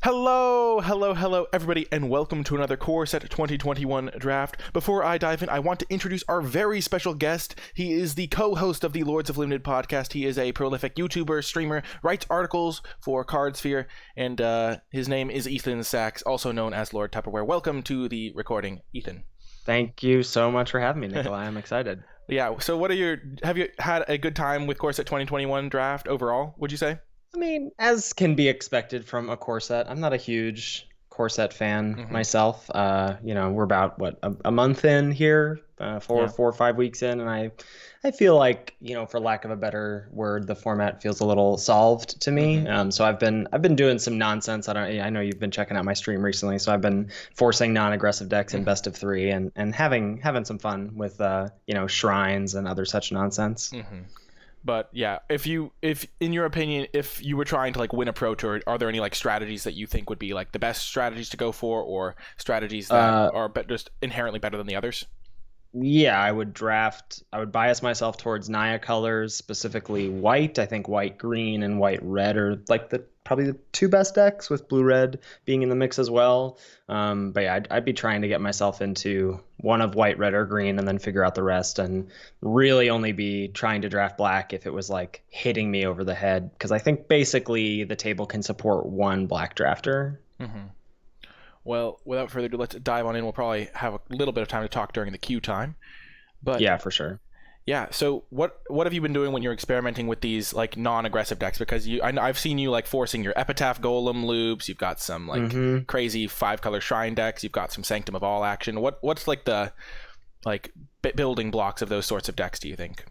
Hello, everybody, and welcome to another Core Set 2021 draft. Before I dive in, I want to introduce our very special guest. He is the co-host of the Lords of Limited podcast. He is a prolific YouTuber, streamer, writes articles for Cardsphere, and his name is Ethan Sachs, also known as Lordtupperware. Welcome to the recording, Ethan. Thank you so much for having me, Nicolai. I'm excited. Yeah, so have you had a good time with Core Set 2021 draft overall, would you say? I mean, as can be expected from a core set, I'm not a huge core set fan myself. We're about a month in here, 4 or 5 weeks in, and I feel like, for lack of a better word, the format feels a little solved to me. So I've been doing some nonsense. I know you've been checking out my stream recently, so I've been forcing non-aggressive decks in best of 3 and having some fun with shrines and other such nonsense. But yeah, if in your opinion, if you were trying to like win a pro tour, are there any like strategies that you think would be like the best strategies to go for, or strategies that are just inherently better than the others? Yeah, I would bias myself towards Naya colors, specifically white. I think white green and white red are like probably the 2 best decks, with blue red being in the mix as well. But yeah, I'd be trying to get myself into one of white, red, or green, and then figure out the rest, and really only be trying to draft black if it was like hitting me over the head, because I think basically the table can support 1 black drafter. Well, without further ado, let's dive on in. We'll probably have a little bit of time to talk during the queue time. But yeah, for sure. Yeah, so what have you been doing when you're experimenting with these like non-aggressive decks? Because I've seen you like forcing your Epitaph Golem loops. You've got some like crazy 5-color Shrine decks. You've got some Sanctum of All action. What's like the building blocks of those sorts of decks, do you think?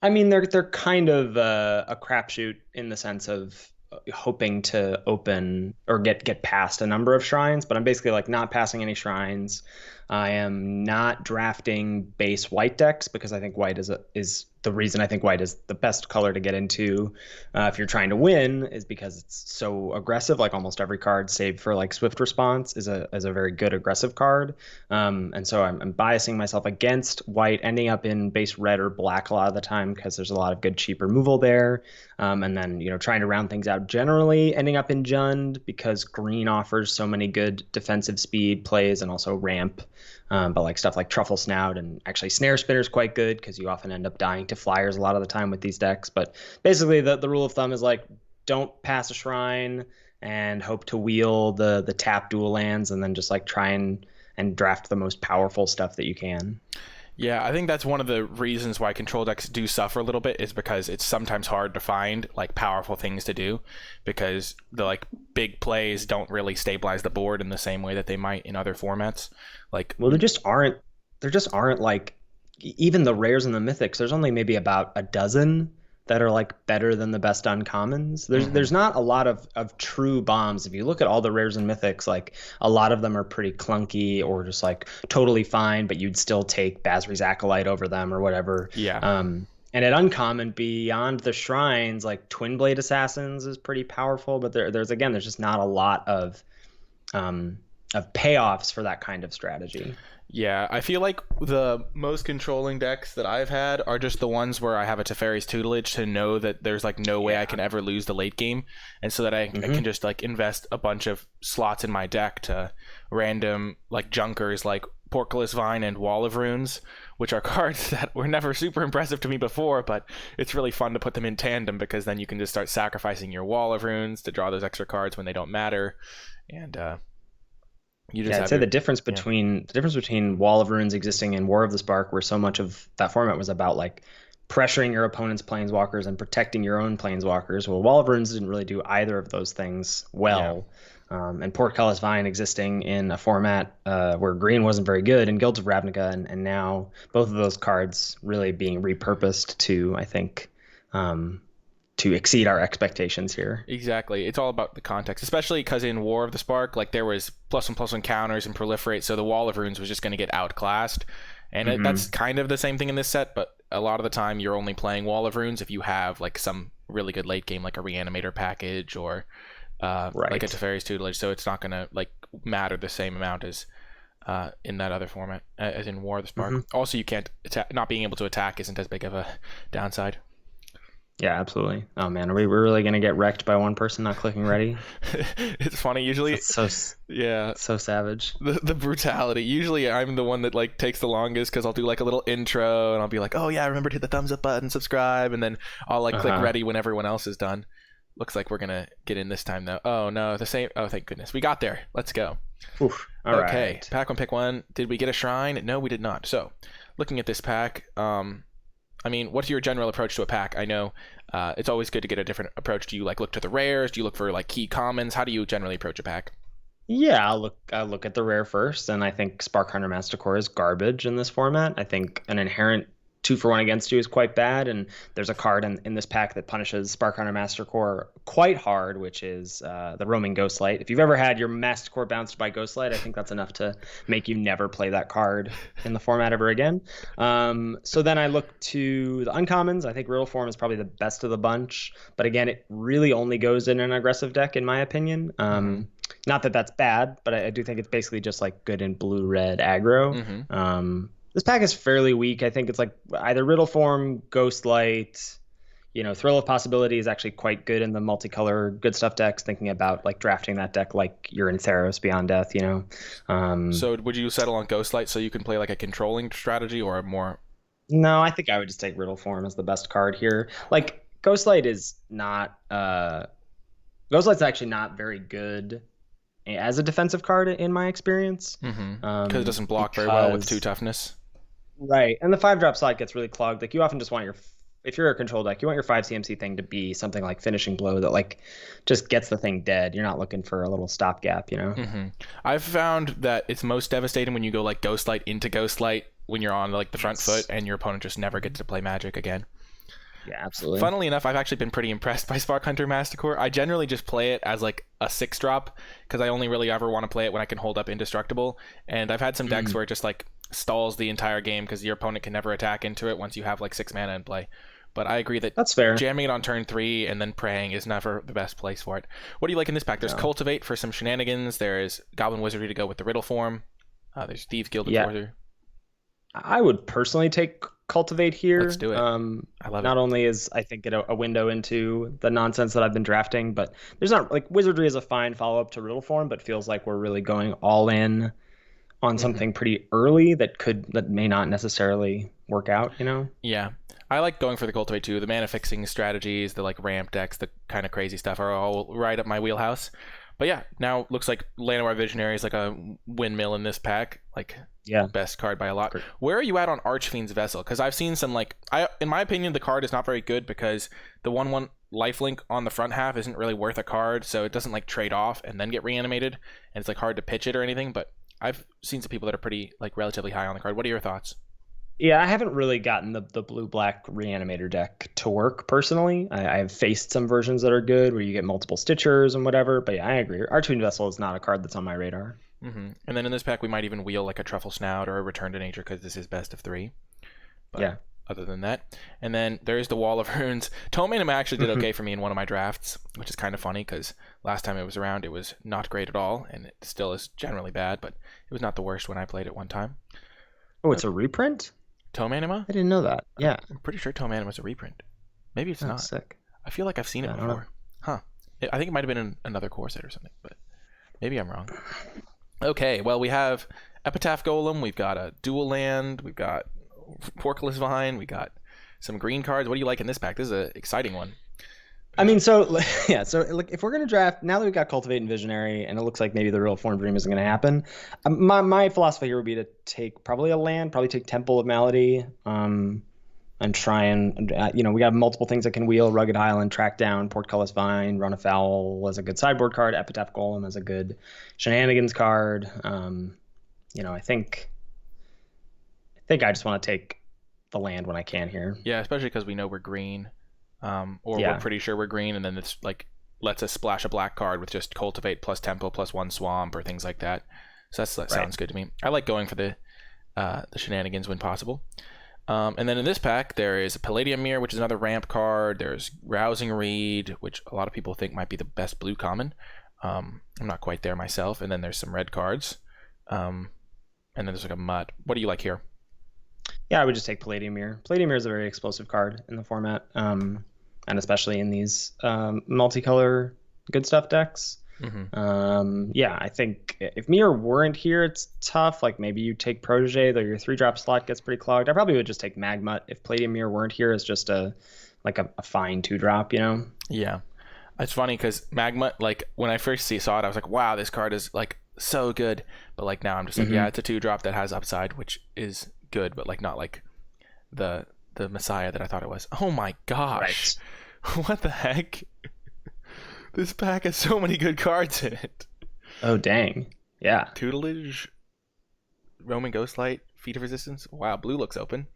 I mean, they're kind of a crapshoot in the sense of hoping to open or get past a number of shrines, but I'm basically like not passing any shrines. I am not drafting base white decks because I think white is the reason I think white is the best color to get into if you're trying to win, is because it's so aggressive. Like almost every card, save for like Swift Response, is a very good aggressive card. And so I'm biasing myself against white, ending up in base red or black a lot of the time because there's a lot of good cheap removal there. And then trying to round things out, generally ending up in Jund because green offers so many good defensive speed plays and also ramp. But like stuff like Truffle Snout, and actually Snare Spinner is quite good because you often end up dying to flyers a lot of the time with these decks. But basically the rule of thumb is like, don't pass a shrine and hope to wheel the tap dual lands, and then just like try and draft the most powerful stuff that you can. Yeah, I think that's one of the reasons why control decks do suffer a little bit, is because it's sometimes hard to find like powerful things to do, because the like big plays don't really stabilize the board in the same way that they might in other formats. Like, well, there just aren't like, even the rares and the mythics, there's only maybe about a dozen that are like better than the best uncommons. There's not a lot of true bombs. If you look at all the rares and mythics, like a lot of them are pretty clunky or just like totally fine, but you'd still take Basri's Acolyte over them or whatever. Yeah. And at uncommon, beyond the shrines, like Twin Blade Assassins is pretty powerful, but there's just not a lot of payoffs for that kind of strategy. Yeah, I feel like the most controlling decks that I've had are just the ones where I have a Teferi's Tutelage to know that there's like no way I can ever lose the late game, and so that I can just like invest a bunch of slots in my deck to random like junkers like Portcullis Vine and Wall of Runes, which are cards that were never super impressive to me before, but it's really fun to put them in tandem because then you can just start sacrificing your Wall of Runes to draw those extra cards when they don't matter. And I'd say the difference between Wall of Runes existing and War of the Spark, where so much of that format was about like pressuring your opponent's planeswalkers and protecting your own planeswalkers. Well, Wall of Runes didn't really do either of those things well. Yeah. And Portcullis Vine existing in a format where green wasn't very good in Guilds of Ravnica, and now both of those cards really being repurposed to, I think, to exceed our expectations here. Exactly. It's all about the context, especially because in War of the Spark, like there was +1/+1 counters and proliferate, so the Wall of Runes was just going to get outclassed. And that's kind of the same thing in this set, but a lot of the time you're only playing Wall of Runes if you have like some really good late game, like a Reanimator package or like a Teferi's Tutelage, so it's not going to like matter the same amount as in that other format, as in War of the Spark. Also, you can't not being able to attack isn't as big of a downside. Yeah, absolutely. Oh man, we're really gonna get wrecked by one person not clicking ready? It's funny. Usually, That's so yeah, so savage. the brutality. Usually, I'm the one that like takes the longest because I'll do like a little intro and I'll be like, "Oh yeah, remember to hit the thumbs up button, subscribe," and then I'll like click Uh-huh. ready when everyone else is done. Looks like we're gonna get in this time though. Oh no, the same. Oh, thank goodness, we got there. Let's go. Oof. All Okay, right. pack one, pick one. Did we get a shrine? No, we did not. So, looking at this pack, I mean, what's your general approach to a pack? I know it's always good to get a different approach. Do you like look to the rares? Do you look for like key commons? How do you generally approach a pack? Yeah, I'll look at the rare first, and I think Spark Hunter Master Core is garbage in this format. I think an inherent 2-for-1 against you is quite bad, and there's a card in this pack that punishes Spark Hunter Master Core quite hard, which is the Roaming Ghostlight. If you've ever had your Master Core bounced by Ghostlight, I think that's enough to make you never play that card in the format ever again. So then I look to the uncommons. I think Riddle Form is probably the best of the bunch, but again, it really only goes in an aggressive deck, in my opinion. Mm-hmm. Not that that's bad, but I do think it's basically just like good in blue red aggro. Mm-hmm. This pack is fairly weak. I think it's like either Riddle Form, Ghostlight, Thrill of Possibility is actually quite good in the multicolor good stuff decks. Thinking about like drafting that deck like you're in Theros Beyond Death. So, would you settle on Ghostlight so you can play like a controlling strategy or a more? No, I think I would just take Riddle Form as the best card here. Like Ghostlight is not Ghostlight's actually not very good as a defensive card in my experience. Mm-hmm. Because it doesn't block very well with two Because toughness. right, and the 5-drop slot gets really clogged. Like you often just want your if you're a control deck, you want your 5 CMC thing to be something like Finishing Blow that like just gets the thing dead. You're not looking for a little stopgap. Mm-hmm. I've found that it's most devastating when you go like Ghostlight into Ghostlight when you're on like the front foot Yes. and your opponent just never gets to play Magic again. Yeah, absolutely. Funnily enough, I've actually been pretty impressed by Spark Hunter Mastercore. I generally just play it as like a 6-drop because I only really ever want to play it when I can hold up Indestructible. And I've had some decks Mm, where it just like stalls the entire game because your opponent can never attack into it once you have like 6 mana in play. But I agree that that's fair. jamming it on turn 3 and then praying is never the best place for it. What do you like in this pack? There's No. Cultivate for some shenanigans. There's Goblin Wizardry to go with the Riddle form. There's Thieves Guild Yeah, Enforcer. I would personally take Cultivate Let's here. do it. I love it. Not only is I think it a window into the nonsense that I've been drafting, but there's not like Wizardry is a fine follow up to Riddle Form, but feels like we're really going all in on Hmm. something pretty early that may not necessarily work out. Yeah. I like going for the Cultivate too. The mana fixing strategies, the like ramp decks, the kind of crazy stuff are all right up my wheelhouse. But yeah, now looks like Llanowar Visionary is like a windmill in this pack. Like Yeah. best card by a lot. Great. Where are you at on Archfiend's Vessel? Because I've seen some like in my opinion, the card is not very good because the 1/1 lifelink on the front half isn't really worth a card, so it doesn't like trade off and then get reanimated, and it's like hard to pitch it or anything. But I've seen some people that are pretty like relatively high on the card. What are your thoughts? Yeah, I haven't really gotten the blue black reanimator deck to work personally. I've faced some versions that are good where you get multiple stitchers and whatever, but yeah, I agree. Archfiend Vessel is not a card that's on my radar. And then in this pack, we might even wheel like a Truffle Snout or a Return to Nature because this is best of 3. But Yeah. other than that, and then there's the Wall of Runes. Tome Anima actually did okay for me in one of my drafts, which is kind of funny because last time it was around, it was not great at all, and it still is generally bad, but it was not the worst when I played it one time. Oh, Uh, it's a reprint? Tome Anima? I didn't know that. Yeah. I'm pretty sure Tome Anima is a reprint. Maybe it's That's not. sick. I feel like I've seen it Yeah, I don't know. before. Huh. I think it might have been in another core set or something, but maybe I'm wrong. Okay, well, we have Epitaph Golem, we've got a Dual Land, we've got Porkless Vine, we got some green cards. What do you like in this pack? This is an exciting one. I mean, so yeah, so like if we're gonna draft now that we've got Cultivate and Visionary, and it looks like maybe the real Form Dream isn't gonna happen, my philosophy here would be to take probably a land, probably take Temple of Malady, and try and we got multiple things that can wheel: Rugged Highland, Track Down, Portcullis Vine, Run Afoul as a good sideboard card, Epitaph Golem as a good shenanigans card. I think I just want to take the land when I can here. Yeah, especially because we know we're green, or we're Yeah, pretty sure we're green, and then it's like lets us splash a black card with just Cultivate plus Tempo plus 1 Swamp or things like that. So that right. sounds good to me. I like going for the shenanigans when possible. And then in this pack, there is a Palladium Mirror, which is another ramp card. There's Rousing Reed, which a lot of people think might be the best blue common. I'm not quite there myself. And then there's some red cards. And then there's like a Mutt. What do you like here? Yeah, I would just take Palladium Mirror. Palladium Mirror is a very explosive card in the format. and especially in these multicolor good stuff decks. Yeah, I think if Mirror weren't here, it's tough. Like maybe you take Protege, though your 3-drop slot gets pretty clogged. I probably would just take Magmut if Palladium Mirror weren't here as just a fine 2-drop, you know? Yeah. It's funny because Magma, like when I first saw it, I was like, wow, this card is like so good. But like now I'm just like, yeah, it's a 2-drop that has upside, which is good, but like not like the Messiah that I thought it was. Oh my gosh. Right. What the heck? This pack has so many good cards in it. Oh, dang. Yeah. Tutelage, Roman Ghostlight, Feat of Resistance. Wow, blue looks open.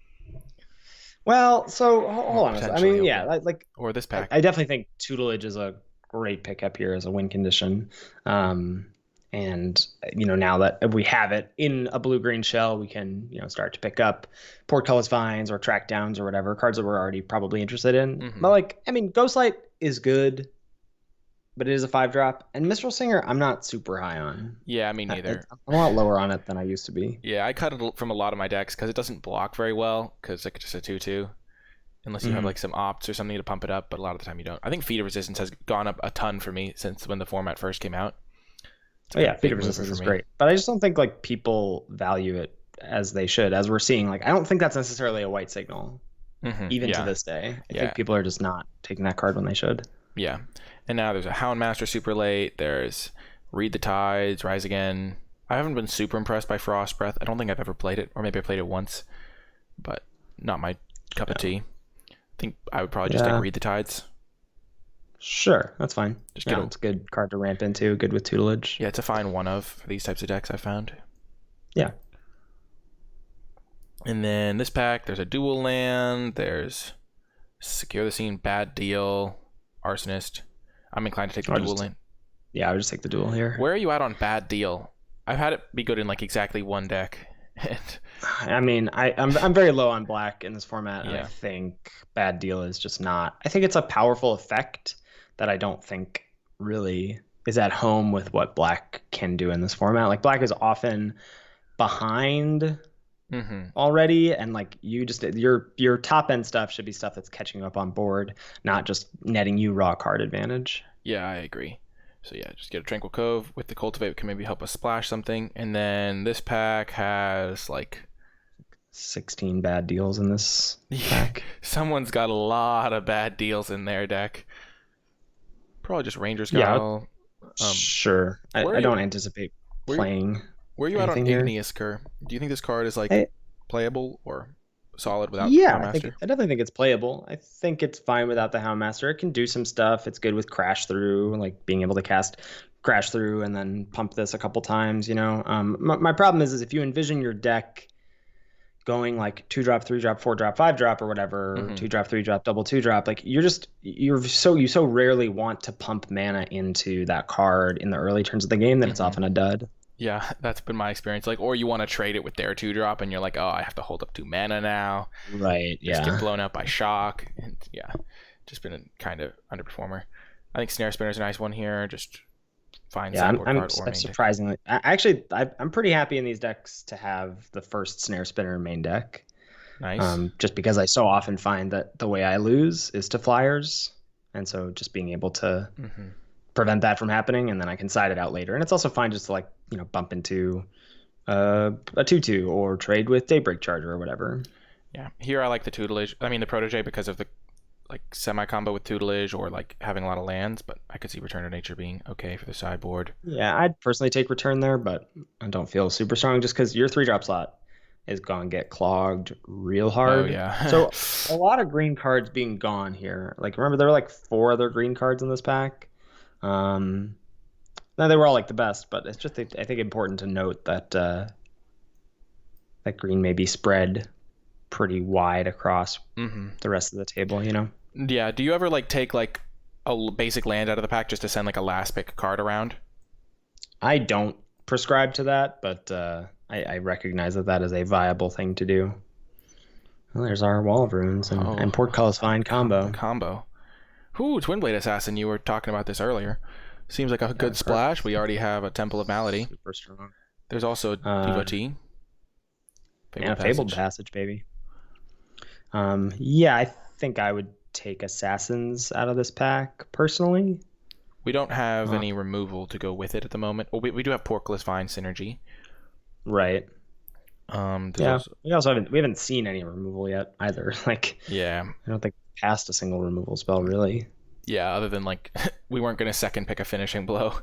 Well, so hold on. I mean, yeah, like or this pack. I definitely think Tutelage is a great pickup here as a win condition. And now that we have it in a blue-green shell, we can start to pick up Portcullis Vines or Track Downs or whatever cards that we're already probably interested in. But like, I mean, Ghostlight is good, but it is a 5-drop, and Mistral Singer I'm not super high on. Yeah, me neither. I'm a lot lower on it than I used to be. Yeah, I cut it from a lot of my decks because it doesn't block very well because it's just a 2/2. Unless you have like some opts or something to pump it up, but a lot of the time you don't. I think Feat of Resistance has gone up a ton for me since when the format first came out. Oh yeah, Feat of Resistance is great, but I just don't think like people value it as they should. As we're seeing, like I don't think that's necessarily a white signal, even to this day. I think people are just not taking that card when they should. Yeah, and now there's a Houndmaster super late. There's Read the Tides, Rise Again. I haven't been super impressed by Frost Breath. I don't think I've ever played it, or maybe I played it once, but not my cup of tea. I think I would probably just take Read the Tides. Sure, that's fine. It's a good card to ramp into. Good with Tutelage. Yeah, it's a fine one of for these types of decks I found. Yeah. And then this pack, there's a dual land. There's Secure the Scene, Bad Deal, Arsonist. I'm inclined to take the dual land. Yeah, I would just take the dual here. Where are you at on Bad Deal? I've had it be good in like exactly one deck. I mean, I'm very low on black in this format, and I think Bad Deal is just not. I think it's a powerful effect that I don't think really is at home with what black can do in this format. Like black is often behind already, and like your top end stuff should be stuff that's catching up on board, not just netting you raw card advantage. Yeah, I agree. So yeah, just get a Tranquil Cove with the Cultivate, can maybe help us splash something. And then this pack has like 16 bad deals in this pack. Someone's got a lot of bad deals in their deck. Probably just Ranger's Guile. Sure. I don't anticipate playing. Where are you at on Igneous Cur? Do you think this card is like playable or solid without Houndmaster? I definitely think it's playable. I think it's fine without the Houndmaster. It can do some stuff. It's good with Crash Through, like being able to cast Crash Through and then pump this a couple times, My problem is if you envision your deck going like 2-drop, 3-drop, 4-drop, 5-drop or whatever, 2-drop, 3-drop, double 2-drop, like you so rarely want to pump mana into that card in the early turns of the game that it's often a dud. Yeah, that's been my experience. Like, or you want to trade it with their 2-drop and you're like, oh, I have to hold up 2 mana now. Right, Just get blown out by shock. And yeah, just been a kind of underperformer. I think Snare Spinner's a nice one here. Just find sideboard card or main surprisingly deck. I'm pretty happy in these decks to have the first Snare Spinner main deck. Nice. Just because I so often find that the way I lose is to flyers, and so just being able to prevent that from happening, and then I can side it out later. And it's also fine just to like bump into a 2/2 or trade with Daybreak Charger or whatever. Yeah, here I like the tutelage. I mean the Protege because of the like semi combo with tutelage or like having a lot of lands, but I could see Return to Nature being okay for the sideboard. Yeah, I'd personally take Return there, but I don't feel super strong just because your 3-drop slot is gonna get clogged real hard. Oh yeah. So a lot of green cards being gone here. Like remember there were like 4 other green cards in this pack. No, they were all like the best, but it's just I think important to note that that green may be spread pretty wide across the rest of the table. Yeah. Do you ever like take like a basic land out of the pack just to send like a last pick card around? I don't prescribe to that, but I recognize that is a viable thing to do. Well, there's our Wall of Runes and Portcullis Vine combo. Ooh, Twinblade Assassin, you were talking about this earlier. Seems like a good splash. We already have a Temple of Malady. Super strong. There's also Devotee. Fabled Passage, baby. Yeah, I think I would take assassins out of this pack personally. We don't have Uh, any removal to go with it at the moment. Well, we do have Porkless Vine synergy. right. There's Yeah. also We haven't seen any removal yet either. Like yeah, I don't think we passed a single removal spell really. yeah. Other than like we weren't gonna second pick a finishing blow.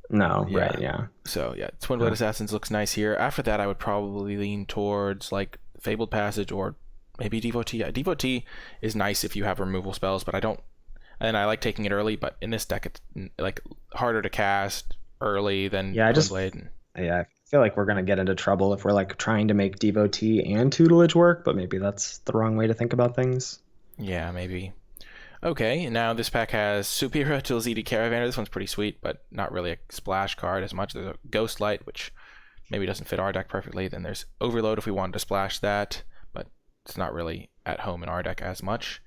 No, Yeah. right, yeah. So yeah, Twin Blade Assassins looks nice here. After that, I would probably lean towards like Fabled Passage or maybe Devotee. Yeah, Devotee is nice if you have removal spells, but I don't. And I like taking it early, but in this deck, it's like harder to cast early than Yeah, Twin Blade. I feel like we're gonna get into trouble if we're like trying to make devotee and tutelage work, but maybe that's the wrong way to think about things. Yeah, maybe. Okay, now this pack has Superior Tilzidi Caravaner. This one's pretty sweet, but not really a splash card as much. There's a Ghost Light, which maybe doesn't fit our deck perfectly. Then there's Overload if we wanted to splash that, but it's not really at home in our deck as much.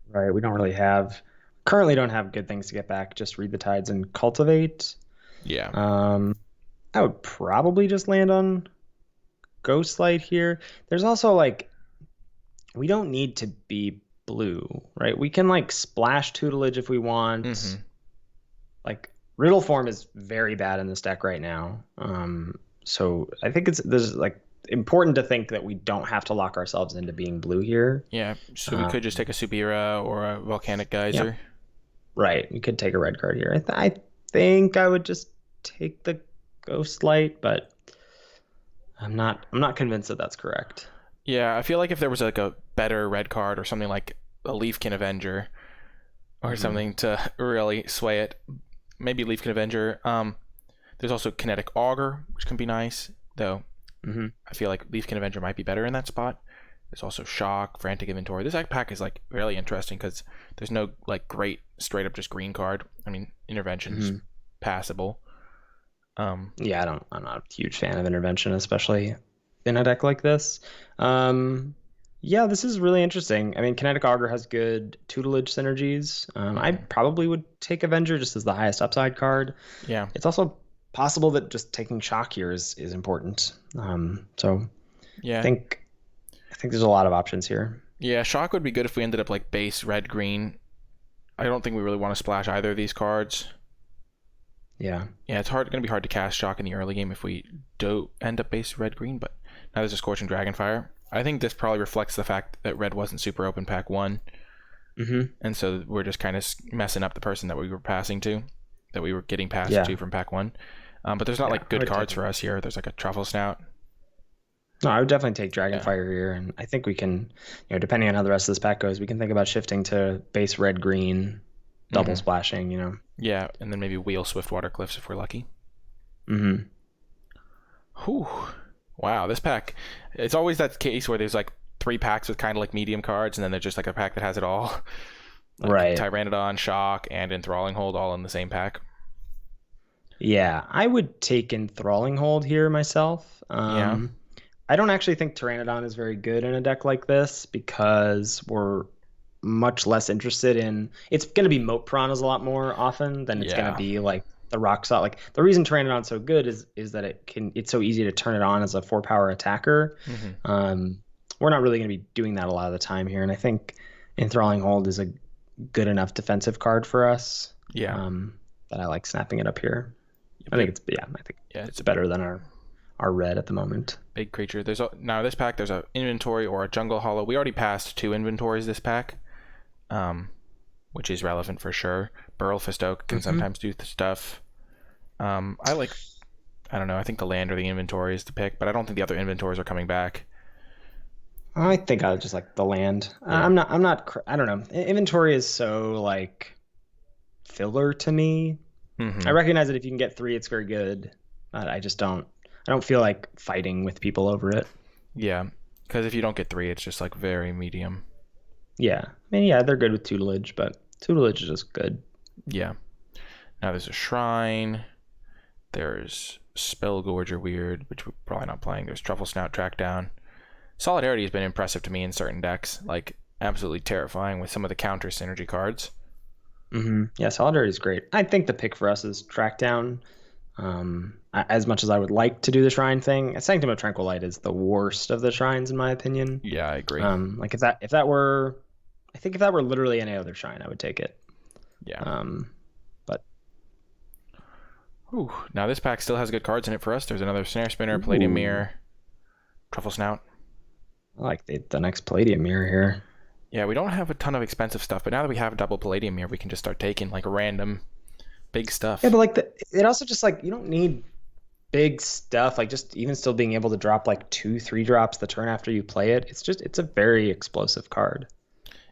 Right. We currently don't have good things to get back. Just Read the Tides and Cultivate. Yeah. I would probably just land on Ghostlight here. There's also like, we don't need to be blue, right? We can like splash tutelage if we want. Mm-hmm. Like Riddle form is very bad in this deck right now. So I think there's like important to think that we don't have to lock ourselves into being blue here. Yeah, so we could just take a Supira or a Volcanic Geyser. Yeah. Right. We could take a red card here. I think I would just take the Ghost Light, but I'm not convinced that that's correct. Yeah, I feel like if there was like a better red card or something like a Leafkin Avenger or something to really sway it, maybe Leafkin Avenger. There's also Kinetic Augur, which can be nice, though. I feel like Leafkin Avenger might be better in that spot. There's also Shock, Frantic Inventory. This pack is like really interesting because there's no like great straight up just green card. I mean, Intervention's passable. Yeah, I'm not a huge fan of Intervention, especially in a deck like this. Yeah, this is really interesting. I mean, Kinetic Augur has good tutelage synergies. I probably would take Avenger just as the highest upside card. Yeah. It's also possible that just taking Shock here is important. So yeah, I think there's a lot of options here. Yeah, Shock would be good if we ended up like base red green. I don't think we really want to splash either of these cards. Yeah. Yeah, it's going to be hard to cast Shock in the early game if we do end up base red green, but now there's a Scorching Dragonfire. I think this probably reflects the fact that red wasn't super open pack 1. And so we're just kind of messing up the person that we were passing to, that we were getting passed to from pack 1. But there's not like good cards for us here. There's like a Truffle Snout. No, I would definitely take Dragonfire here, and I think we can, depending on how the rest of this pack goes, we can think about shifting to base red green, double splashing, Yeah, and then maybe wheel Swiftwater Cliffs if we're lucky. Whew. Wow, this pack, it's always that case where there's like 3 packs with kind of like medium cards, and then there's just like a pack that has it all. Like right. Tyrannodon, Shock, and Enthralling Hold all in the same pack. Yeah, I would take Enthralling Hold here myself. Yeah. I don't actually think Tyrannodon is very good in a deck like this because we're much less interested in. It's going to be Moat Piranhas a lot more often than it's going to be like the Rock Salt. Like the reason Tyrannodon's so good is that it's so easy to turn it on as a 4-power attacker. We're not really going to be doing that a lot of the time here, and I think Enthralling Hold is a good enough defensive card for us. Yeah. That I like snapping it up here. I think it's better than our red at the moment. Big creature. Now this pack there's a inventory or a jungle hollow. We already passed 2 inventories this pack, which is relevant for sure. Burl Fistoke can sometimes do stuff. I don't know. I think the land or the inventory is to pick, but I don't think the other inventories are coming back. I think I just like the land. Yeah. I don't know. Inventory is so like filler to me. I recognize that if you can get 3, it's very good. But I don't feel like fighting with people over it. Yeah, because if you don't get 3, it's just like very medium. Yeah. I mean, yeah, they're good with tutelage, but tutelage is just good. Yeah. Now there's a Shrine. There's Spellgorger Weird, which we're probably not playing. There's Truffle Snout Track Down. Solidarity has been impressive to me in certain decks. Like, absolutely terrifying with some of the counter synergy cards. Yeah, Solidarity is great. I think the pick for us is Track Down. As much as I would like to do the Shrine thing, Sanctum of Tranquilite is the worst of the shrines in my opinion. Yeah, I agree. Like if that were I think if that were literally any other shrine, I would take it. Yeah. But Ooh, now this pack still has good cards in it for us. There's another Snare Spinner, Palladium Mirror, Truffle Snout. I like the next Palladium Mirror here. Yeah, we don't have a ton of expensive stuff, but now that we have a double Palladium Mirror, we can just start taking like random big stuff. Yeah, but like it also just like you don't need big stuff. Like just even still being able to drop like 2-3 drops the turn after you play it. It's a very explosive card.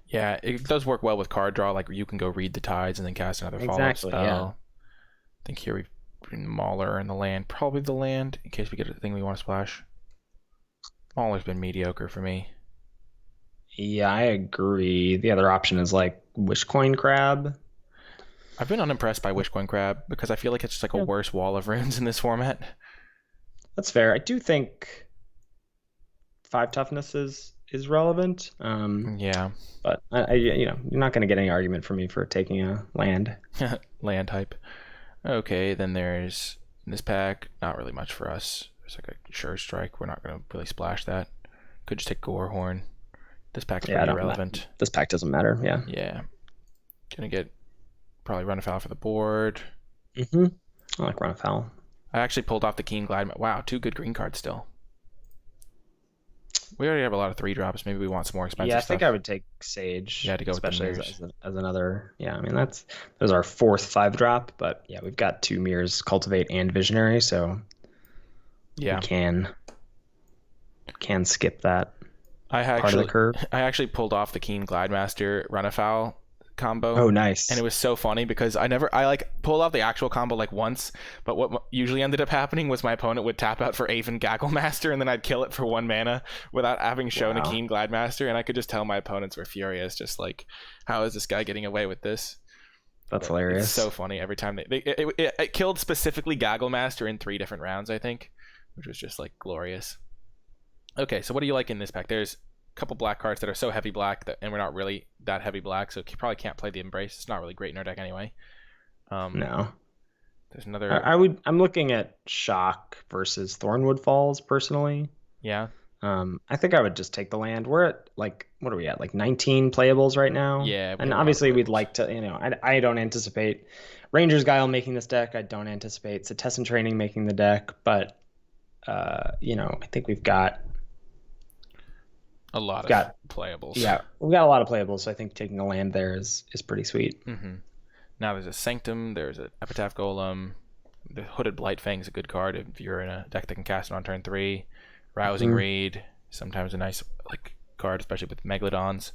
Yeah, it does work well with card draw. Like you can go read the tides and then cast another follow-up spell. Yeah. I think here we bring Mauler and the land. Probably the land in case we get a thing we want to splash. Mauler's been mediocre for me. Yeah, I agree. The other option is like Wishcoin Crab. I've been unimpressed by Wishcoin Crab because I feel like it's just like a worse wall of runes in this format. That's fair. I do think 5 toughness is relevant. Yeah. But I you're not going to get any argument from me for taking a land. Land type. Okay, then there's this pack. Not really much for us. There's like a Sure Strike. We're not going to really splash that. Could just take Gorehorn. This pack's pretty irrelevant. This pack doesn't matter. Yeah. Yeah. Gonna get probably run afoul for the board. I like run afoul. I actually pulled off the Keen Glide. Wow, 2 good green cards still. We already have a lot of 3 drops. Maybe we want some more expensive stuff. Yeah, I think I would take Sage. Yeah, to go especially with the as another. Yeah, I mean that was our 4th 5 drop, but yeah, we've got 2 mirrors, Cultivate and Visionary, so yeah, we can skip that. Part of the curve. I actually pulled off the Keen Glide Master run afoul combo. Oh, nice. And it was so funny because I like pulled off the actual combo like once, but what usually ended up happening was my opponent would tap out for Aven Gaggle Master and then I'd kill it for 1 mana without having shown a Keen Glide Master, and I could just tell my opponents were furious, just like, how is this guy getting away with this? That's hilarious. It's so funny every time it killed specifically Gaggle Master in 3 different rounds, I think, which was just like glorious. Okay, so what do you like in this pack? There's a couple black cards that are so heavy black and we're not really that heavy black, so you probably can't play the Embrace. It's not really great in our deck anyway. No. There's another. I'm looking at Shock versus Thornwood Falls personally. Yeah. I think I would just take the land. We're at like, what are we at? Like 19 playables right now. Yeah. And obviously we'd like to, I don't anticipate Ranger's Guile making this deck. I don't anticipate Setessan Training making the deck, but I think we've got a lot of playables. Yeah, we've got a lot of playables, so I think taking a land there is pretty sweet. Now there's a Sanctum, there's an Epitaph Golem, the Hooded Blightfang is a good card if you're in a deck that can cast it on turn 3. Rousing Reed, sometimes a nice card, especially with Megalodons.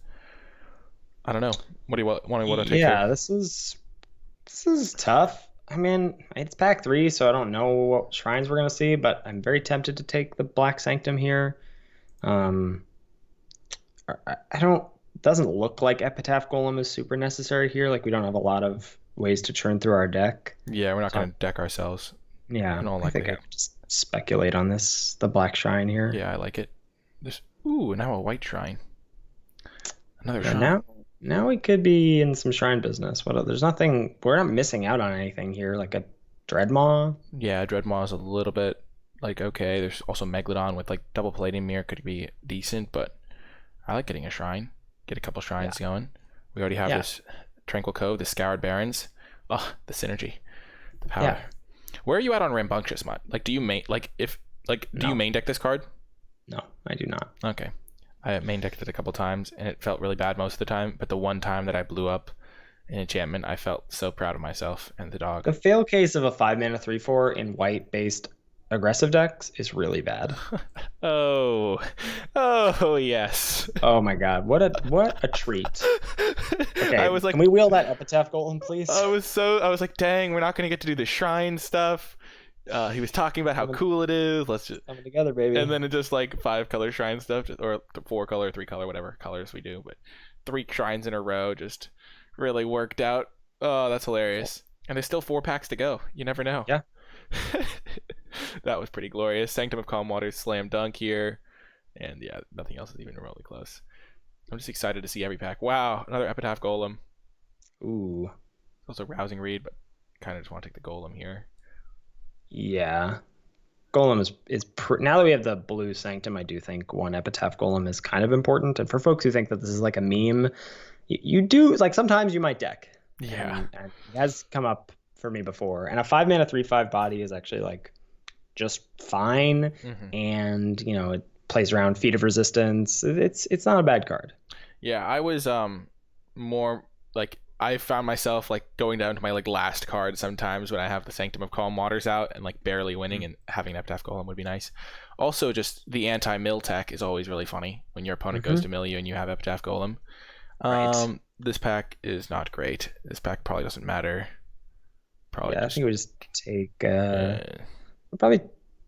I don't know. What do you want to take? Yeah, this is tough. I mean, it's pack 3, so I don't know what shrines we're gonna see, but I'm very tempted to take the Black Sanctum here. Doesn't look like Epitaph Golem is super necessary here. Like we don't have a lot of ways to churn through our deck. Yeah, we're not going to deck ourselves. Yeah, I think I would just speculate on the Black Shrine here. Yeah, I like it. Now a white shrine. Another shrine. Now we could be in some shrine business. There's nothing. We're not missing out on anything here. Like a Dreadmaw. Yeah, Dreadmaw is a little bit like okay. There's also Megalodon with like double Palladium Mirror could be decent, but I like getting a shrine. Get a couple shrines going. We already have this Tranquil Cove, the Scoured Barrens. Oh, the synergy, the power. Yeah. Where are you at on Rambunctious Mutt? Like, do you main you main deck this card? No, I do not. Okay, I main decked it a couple times and it felt really bad most of the time. But the one time that I blew up an enchantment, I felt so proud of myself and the dog. The fail case of a 5-mana 3/4 in white based aggressive decks is really bad. Oh yes. Oh my god, what a treat. Okay, I was like, can we wheel that Epitaph Golem, please? I was like, dang, we're not gonna get to do the shrine stuff. He was talking about how cool it is. Let's just coming together, baby. And then it just like 5-color shrine stuff, or 4-color, 3-color, whatever colors we do, but 3 shrines in a row just really worked out. Oh, that's hilarious. And there's still 4 packs to go. You never know. Yeah. That was pretty glorious. Sanctum of Calm Waters, slam dunk here. And yeah, nothing else is even remotely close. I'm just excited to see every pack. Wow, another Epitaph Golem. Ooh. Also Rousing Reed, but kind of just want to take the Golem here. Yeah. Golem is now that we have the blue Sanctum, I do think one Epitaph Golem is kind of important. And for folks who think that this is like a meme, You do like sometimes you might deck, Yeah. and it has come up for me before. And a 5 mana 3/5 body is actually like just fine, Hmm. and it plays around Feat of Resistance. It's not a bad card. Yeah, I was more like I found myself like going down to my like last card sometimes when I have the Sanctum of Calm Waters out and like barely winning, and having an Epitaph Golem would be nice. Also, just the anti-mill tech is always really funny when your opponent goes Mm-hmm. to mill you and you have Epitaph Golem. Right. This pack is not great. This pack probably doesn't matter. Probably Yeah, I just think we just take uh, we'll probably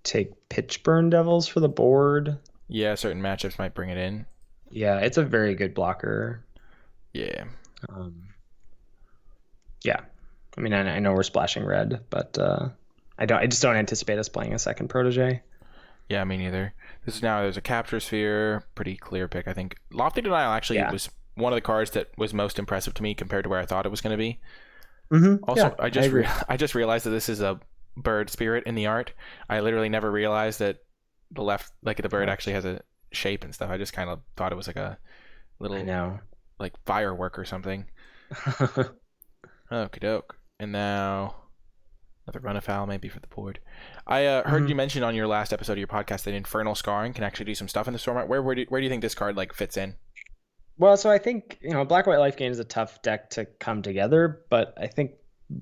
take Pitchburn Devils for the board. yeah, certain matchups might bring it in. Yeah, it's a very good blocker. Yeah. Um, yeah, I mean, I know we're splashing red, but I just don't anticipate us playing a second protege. Yeah, me neither. This is now there's a capture sphere, pretty clear pick. I think Lofty Denial actually Yeah. was one of the cards that was most impressive to me compared to where I thought it was going to be. Yeah, Also, I agree. I just realized that this is a bird spirit in the art. I literally never realized that the left like the bird Oh, actually has a shape and stuff. I just kind of thought it was like a I little know. like firework or something. Okie doke. And now another run afoul maybe for the board. I heard you Mhm. mention on your last episode of your podcast that Infernal Scarring can actually do some stuff in the format. Where do you think this card like fits in? Well, so I think, Black White Life Gain is a tough deck to come together, but I think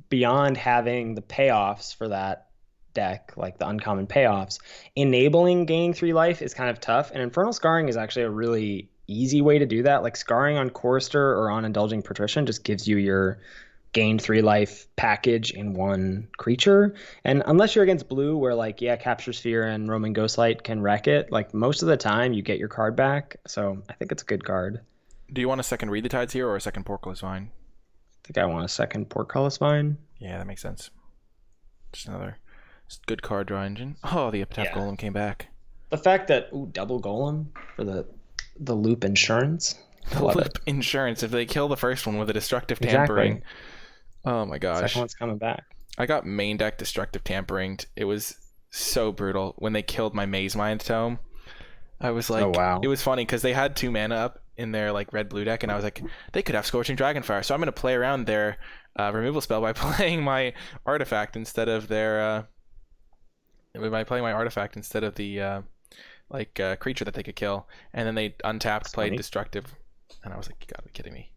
beyond having the payoffs for that deck, like the uncommon payoffs, enabling gaining 3 life is kind of tough. And Infernal Scarring is actually a really easy way to do that. Like scarring on Chorister or on Indulging Patrician just gives you your gain 3 life package in one creature. And unless you're against blue, where like, yeah, Capture Sphere and Roman Ghostlight can wreck it, like most of the time you get your card back. So I think it's a good card. Do you want a second Read the Tides here or a second Portcullis Vine? I think I want a second Portcullis Vine. Yeah, that makes sense. Just another good card draw engine. Oh, the Epitaph Yeah. Golem came back. The fact that double golem for the loop insurance. I The love it. Loop Insurance. If they kill the first one with a Destructive Tampering, Exactly. oh my Second gosh. one's coming back. I got main deck Destructive Tampering. It was so brutal when they killed my Maze Mind Tome. I was Oh like, it wow. was funny because they had 2 mana up in their like red blue deck, and I was like, they could have Scorching Dragonfire, so I'm gonna play around their removal spell by playing my artifact instead of their by playing my artifact instead of the creature that they could kill, and then they untapped, It's played funny. Destructive, and I was like, you gotta be kidding me.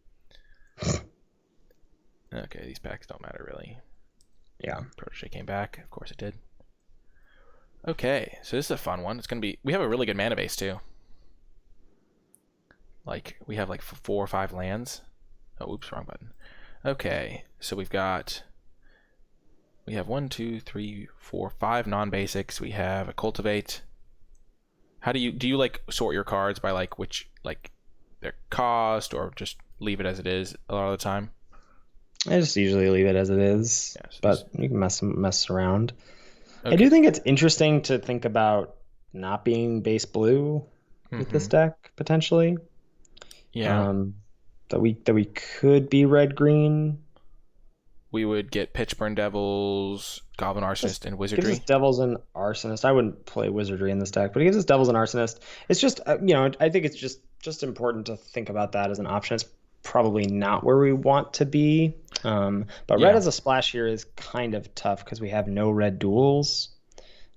Okay, these packs don't matter really. Yeah. Protege came back, of course it did. Okay, so this is a fun one. It's gonna be. We have a really good mana base too. Like we have like 4 or 5 lands. Oh, oops, wrong button. Okay, so we have 1, 2, 3, 4, 5 non-basics. We have a cultivate. How do you like sort your cards by like which like their cost, or just leave it as it is a lot of the time? I just usually leave it as it is, Yeah. So these. but you can mess around. I Okay. do think it's interesting to think about not being base blue with Mm-hmm. this deck potentially. Yeah. Um, that we could be red green. We would get Pitchburn Devils, Goblin Just Arsonist, and gives us Wizardry. Devils and Arsonist. I wouldn't play Wizardry in this deck, but it gives us Devils and Arsonist. It's just I think it's just important to think about that as an option. It's probably not where we want to be. But red Yeah. as a splash here is kind of tough because we have no red duels.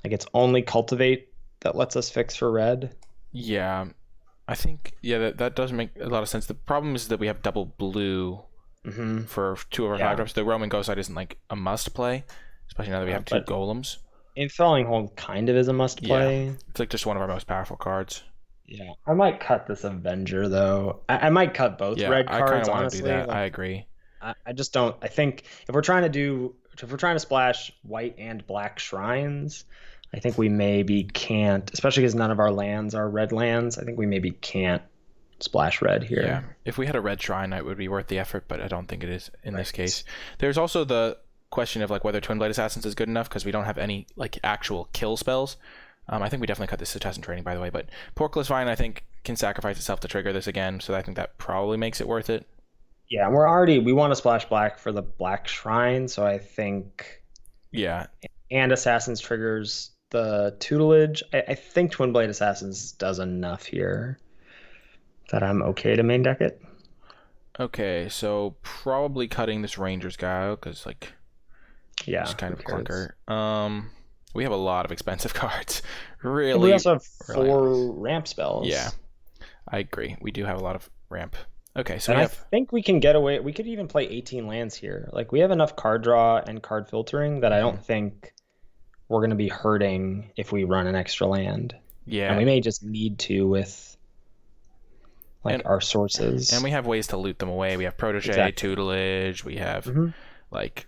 Like it's only Cultivate that lets us fix for red. Yeah. I think that does make a lot of sense. The problem is that we have double blue Hmm. for 2 of our 5 Yeah, drops. The Roman Ghostlight isn't like a must play, especially now that we have two but golems. Enthralling Hold kind of is a must Yeah, play. it's like just one of our most powerful cards. Yeah, I might cut this Avenger though. I might cut both Yeah, red I kind cards of want to do honestly. that. I Like agree. I just don't. I think if we're trying to splash white and black shrines, I think we maybe can't, especially because none of our lands are red lands. I think we maybe can't splash red Yeah, here. if we had a red shrine, it would be worth the effort, but I don't think it is in this Right. case. There's also the question of like whether Twin Blade Assassins is good enough because we don't have any like actual kill spells. I think we definitely cut this to test and training, by the way. But Porkless Vine, I think, can sacrifice itself to trigger this again, so I think that probably makes it worth it. Yeah, and we want to splash black for the black shrine, so I think Yeah, and assassins triggers the tutelage. I think Twin Blade Assassins does enough here that I'm okay to main deck it. Okay, so probably cutting this Rangers guy out because like Yeah, he's kind who of a cares? clunker. We have a lot of expensive cards. Yeah, but we Really, also have really nice. 4 ramp Yeah, spells. I agree. We do have a lot of ramp. Okay, so And we I have think we can get away. We could even play 18 lands here. Like we have enough card draw and card filtering that I mhm. don't think we're going to be hurting if we run an extra land. And Yeah, we may just need to with like and our and sources. we have ways to loot them away. We have protege, Exactly. tutelage. We have Hmm. like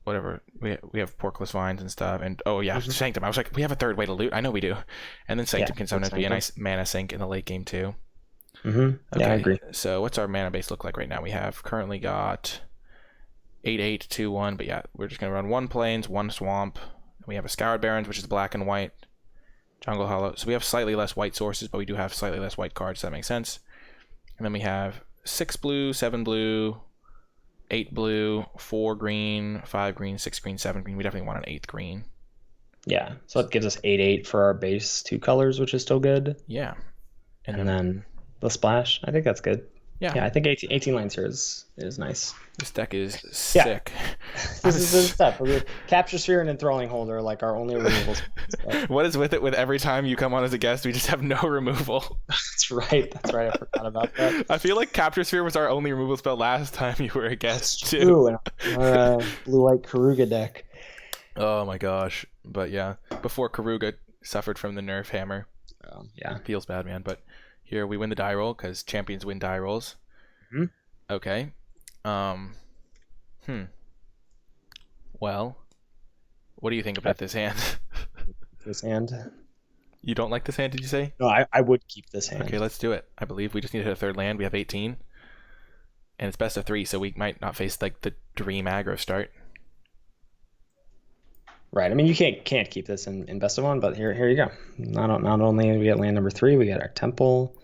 whatever we have porkless vines and stuff, and oh yeah, Hmm. sanctum. I was like, we have a third way to loot. I know we do. And then Yeah, sanctum can with sometimes be a Sanctum. nice mana sink in the late game too. Yeah, I Okay, agree. so what's our mana base look like right now? We have currently got 8/8, 2/1, but yeah, we're just gonna run 1 plains, 1 swamp. We have a scoured barrens, which is black and white. Jungle hollow. So we have slightly less white sources, but we do have slightly less white cards. So that makes sense. And then we have 6 blue, 7 blue, 8 blue, 4 green, 5 green, 6 green, 7 green. We definitely want an eighth green. Yeah, so it gives us 8/8 for our base 2 colors, which is still good. Yeah, and And then then the splash, I think that's good. yeah, Yeah, I think 18 lines here is nice. this deck is Yeah, sick. this is the stuff. Capture Sphere and Enthralling Hold are like our only removal spells. But What is with it with every time you come on as a guest, we just have no removal? that's right. That's right. I forgot about that. I feel like Capture Sphere was our only removal spell last time you were a That's guest too. true. And our blue-white Karuga deck. Oh my gosh. But yeah, before Karuga suffered from the nerf hammer. Yeah. Feels bad, man. But here we win the die roll because champions win die rolls. Hmm. Okay. Um. Well, what do you think about this hand? This hand. You don't like this hand, did you say? No, I would keep this hand. Okay, let's do it. I believe we just need to hit a third land. We have 18. And it's best of 3, so we might not face like the dream aggro start. Right. I mean, you can't keep this in best of 1, but here you go. Not only do we get land number 3, we get our temple.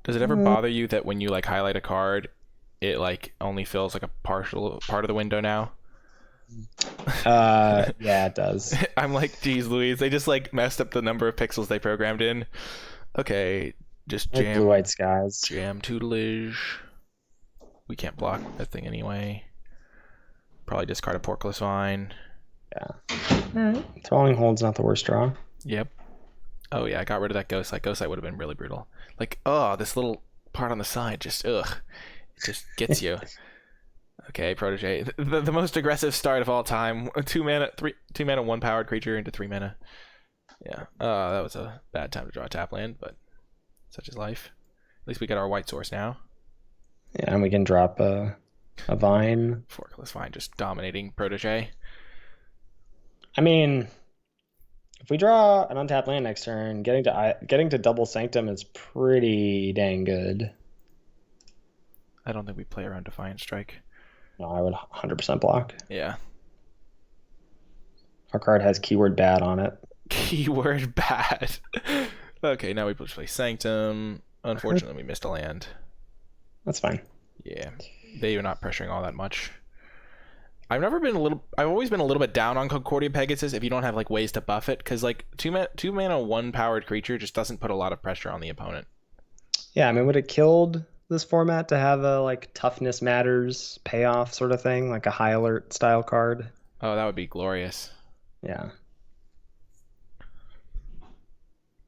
Does it ever bother you that when you like highlight a card, it like only fills like a partial part of the window now? Yeah, it does. I'm like, geez, Louise, they just like messed up the number of pixels they programmed in. Okay, just Like jam, blue-white skies. jam tutelage. We can't block that thing anyway. Probably discard a porkless vine. Yeah. All right. Enthralling Hold's not the worst draw. Yep. Oh yeah, I got rid of that ghost light. Ghost light would have been really brutal. Like, oh, this little part on the side just ugh. It just gets you. Okay, protege. The most aggressive start of all time. 2 mana, 2 mana, 1 powered creature into 3 mana. Yeah. That was a bad time to draw a tap land, but such is life. At least we got our white source now. Yeah, and we can drop a vine. Forkless vine just dominating protege. I mean, if we draw an untapped land next turn, getting to double Sanctum is pretty dang good. I don't think we play around Defiant Strike. No, I would 100% block. Yeah. Our card has keyword bad on it. Keyword bad. Okay, now we play Sanctum. Unfortunately, we missed a land. That's fine. Yeah, they are not pressuring all that much. I've always been a little bit down on Concordia Pegasus if you don't have like ways to buff it, because like two mana 1 powered creature just doesn't put a lot of pressure on the opponent. Yeah, I mean, would it killed this format to have a like toughness matters payoff sort of thing, like a high alert style card? Oh, that would be glorious. Yeah.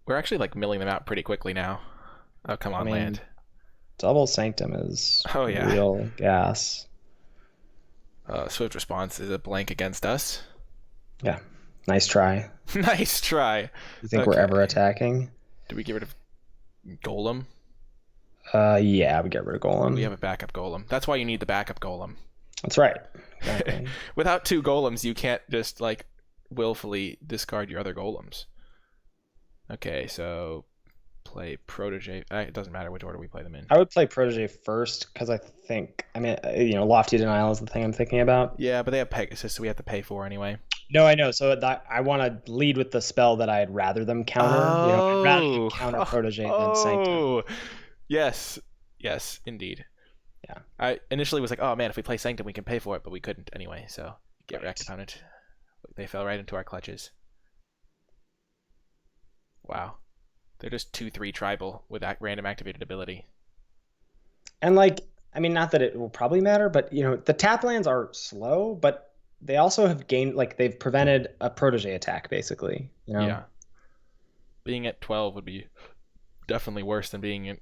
We're actually like milling them out pretty quickly now. Oh, come on, I mean, land. Double Sanctum is Oh yeah. real gas. Swift response is a blank against us. Yeah. Nice try. Nice try. You think we're ever attacking? Do we get rid of Golem? Yeah, we get rid of Golem. We have a backup Golem. That's why you need the backup Golem. That's right. Exactly. Without 2 Golems, you can't just like willfully discard your other Golems. Okay, so play Protege. It doesn't matter which order we play them in. I would play Protege first because I mean, Lofty Denial is the thing I'm thinking about. Yeah, but they have Pegasus, so we have to pay for anyway. No, I know. So I want to lead with the spell that I'd rather them counter. I'd rather them counter Protege than Sanctum. Yes, indeed. Yeah. I initially was like, oh man, if we play Sanctum, we can pay for it, but we couldn't anyway. So get wrecked, opponent. They fell right into our clutches. Wow. They're just 2/3 tribal with random activated ability. And like, I mean, not that it will probably matter, but the tap lands are slow, but they also have gained, like, they've prevented a protege attack, basically. Yeah. Being at 12 would be definitely worse than being at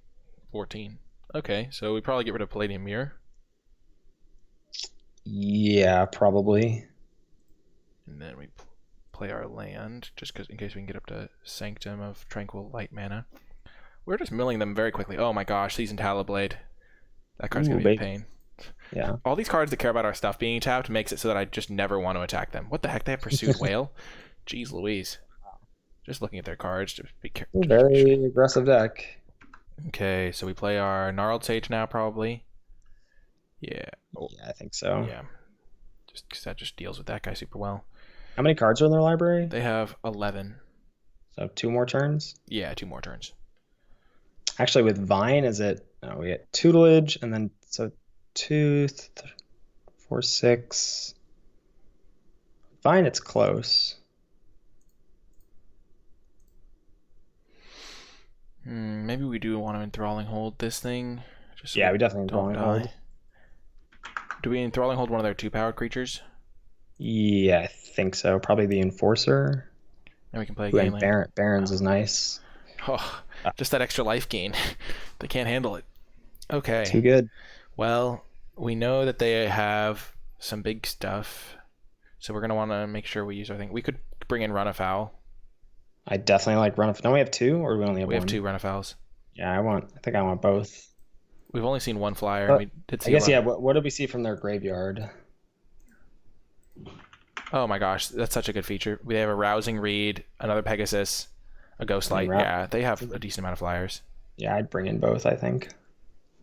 14. Okay, so we probably get rid of Palladium Mirror. Yeah, probably. And then we play our land, just in case we can get up to Sanctum of Tranquil Light Mana. We're just milling them very quickly. Oh my gosh, Seasoned Talonblade. That card's going Ooh, to be a baby. pain. Yeah. All these cards that care about our stuff being tapped makes it so that I just never want to attack them. What the heck? They have Pursued Whale? Jeez Louise. Just looking at their cards to be careful. Very aggressive deck. Okay, so we play our Gnarled Sage now, probably. Yeah. Oh, Yeah, I think so. yeah. Just because that just deals with that guy super well. How many cards are in their library? They have 11. So 2 more turns. Yeah, 2 more turns. Actually, with Vine, we get Tutelage, and then so 2, 4, 6. Vine, it's close. Maybe we do want to Enthralling Hold this thing. Just so Yeah, we definitely don't Enthralling die. Hold. Do we Enthralling Hold one of their 2-powered creatures? Yeah, I think so. Probably the Enforcer. And we can play a Ooh, game and land. Barons is nice. Oh, just that extra life gain. They can't handle it. Okay. Too good. Well, we know that they have some big stuff, so we're going to want to make sure we use our thing. We could bring in Run Afoul. I definitely like Run. Don't we have 2, or do we only have We 1? have 2 Run Afouls. Yeah, I think I want both. We've only seen 1 flyer. But We did see I guess, one. yeah, what did we see from their graveyard? Oh my gosh, that's such a good feature. We have a Rousing Reed, another Pegasus, a Ghost Light. Yeah, they have a decent amount of flyers. Yeah, I'd bring in both, I think.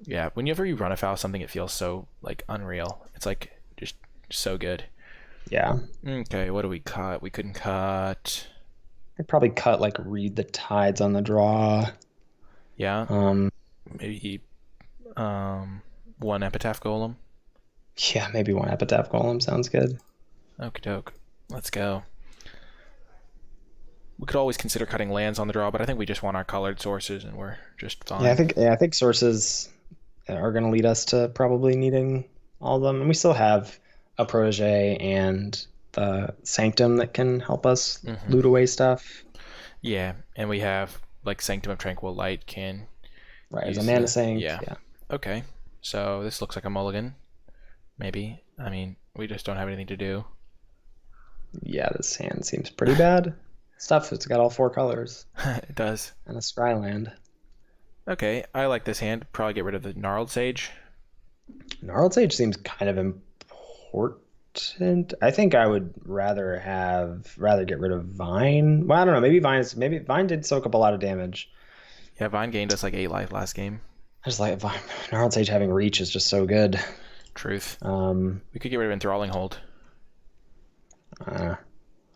Yeah, whenever you run afoul something, it feels so like unreal. It's like just so good. Yeah. Okay, what do we cut? We couldn't cut. I'd probably cut like Read the Tides on the draw. Yeah. Maybe 1 Epitaph Golem. Yeah, maybe 1 Epitaph Golem sounds good. Okie doke. Let's go. We could always consider cutting lands on the draw, but I think we just want our colored sources and we're just fine. Yeah, I think sources are going to lead us to probably needing all of them. And we still have a Protege and the Sanctum that can help us loot away stuff. Yeah, and we have like Sanctum of Tranquil Light can. Right, as a mana sink. Yeah. Okay, so this looks like a mulligan. Maybe. I mean, we just don't have anything to do. Yeah, this hand seems pretty bad. Stuff, it's got all 4 colors. It does. And a Scryland. Okay, I like this hand. Probably get rid of the Gnarled Sage. Gnarled Sage seems kind of important. I think I would rather get rid of Vine. Well, I don't know. Maybe Vine did soak up a lot of damage. Yeah, Vine gained us like 8 life last game. I just like Gnarled Sage having reach is just so good. Truth. We could get rid of Enthralling Hold.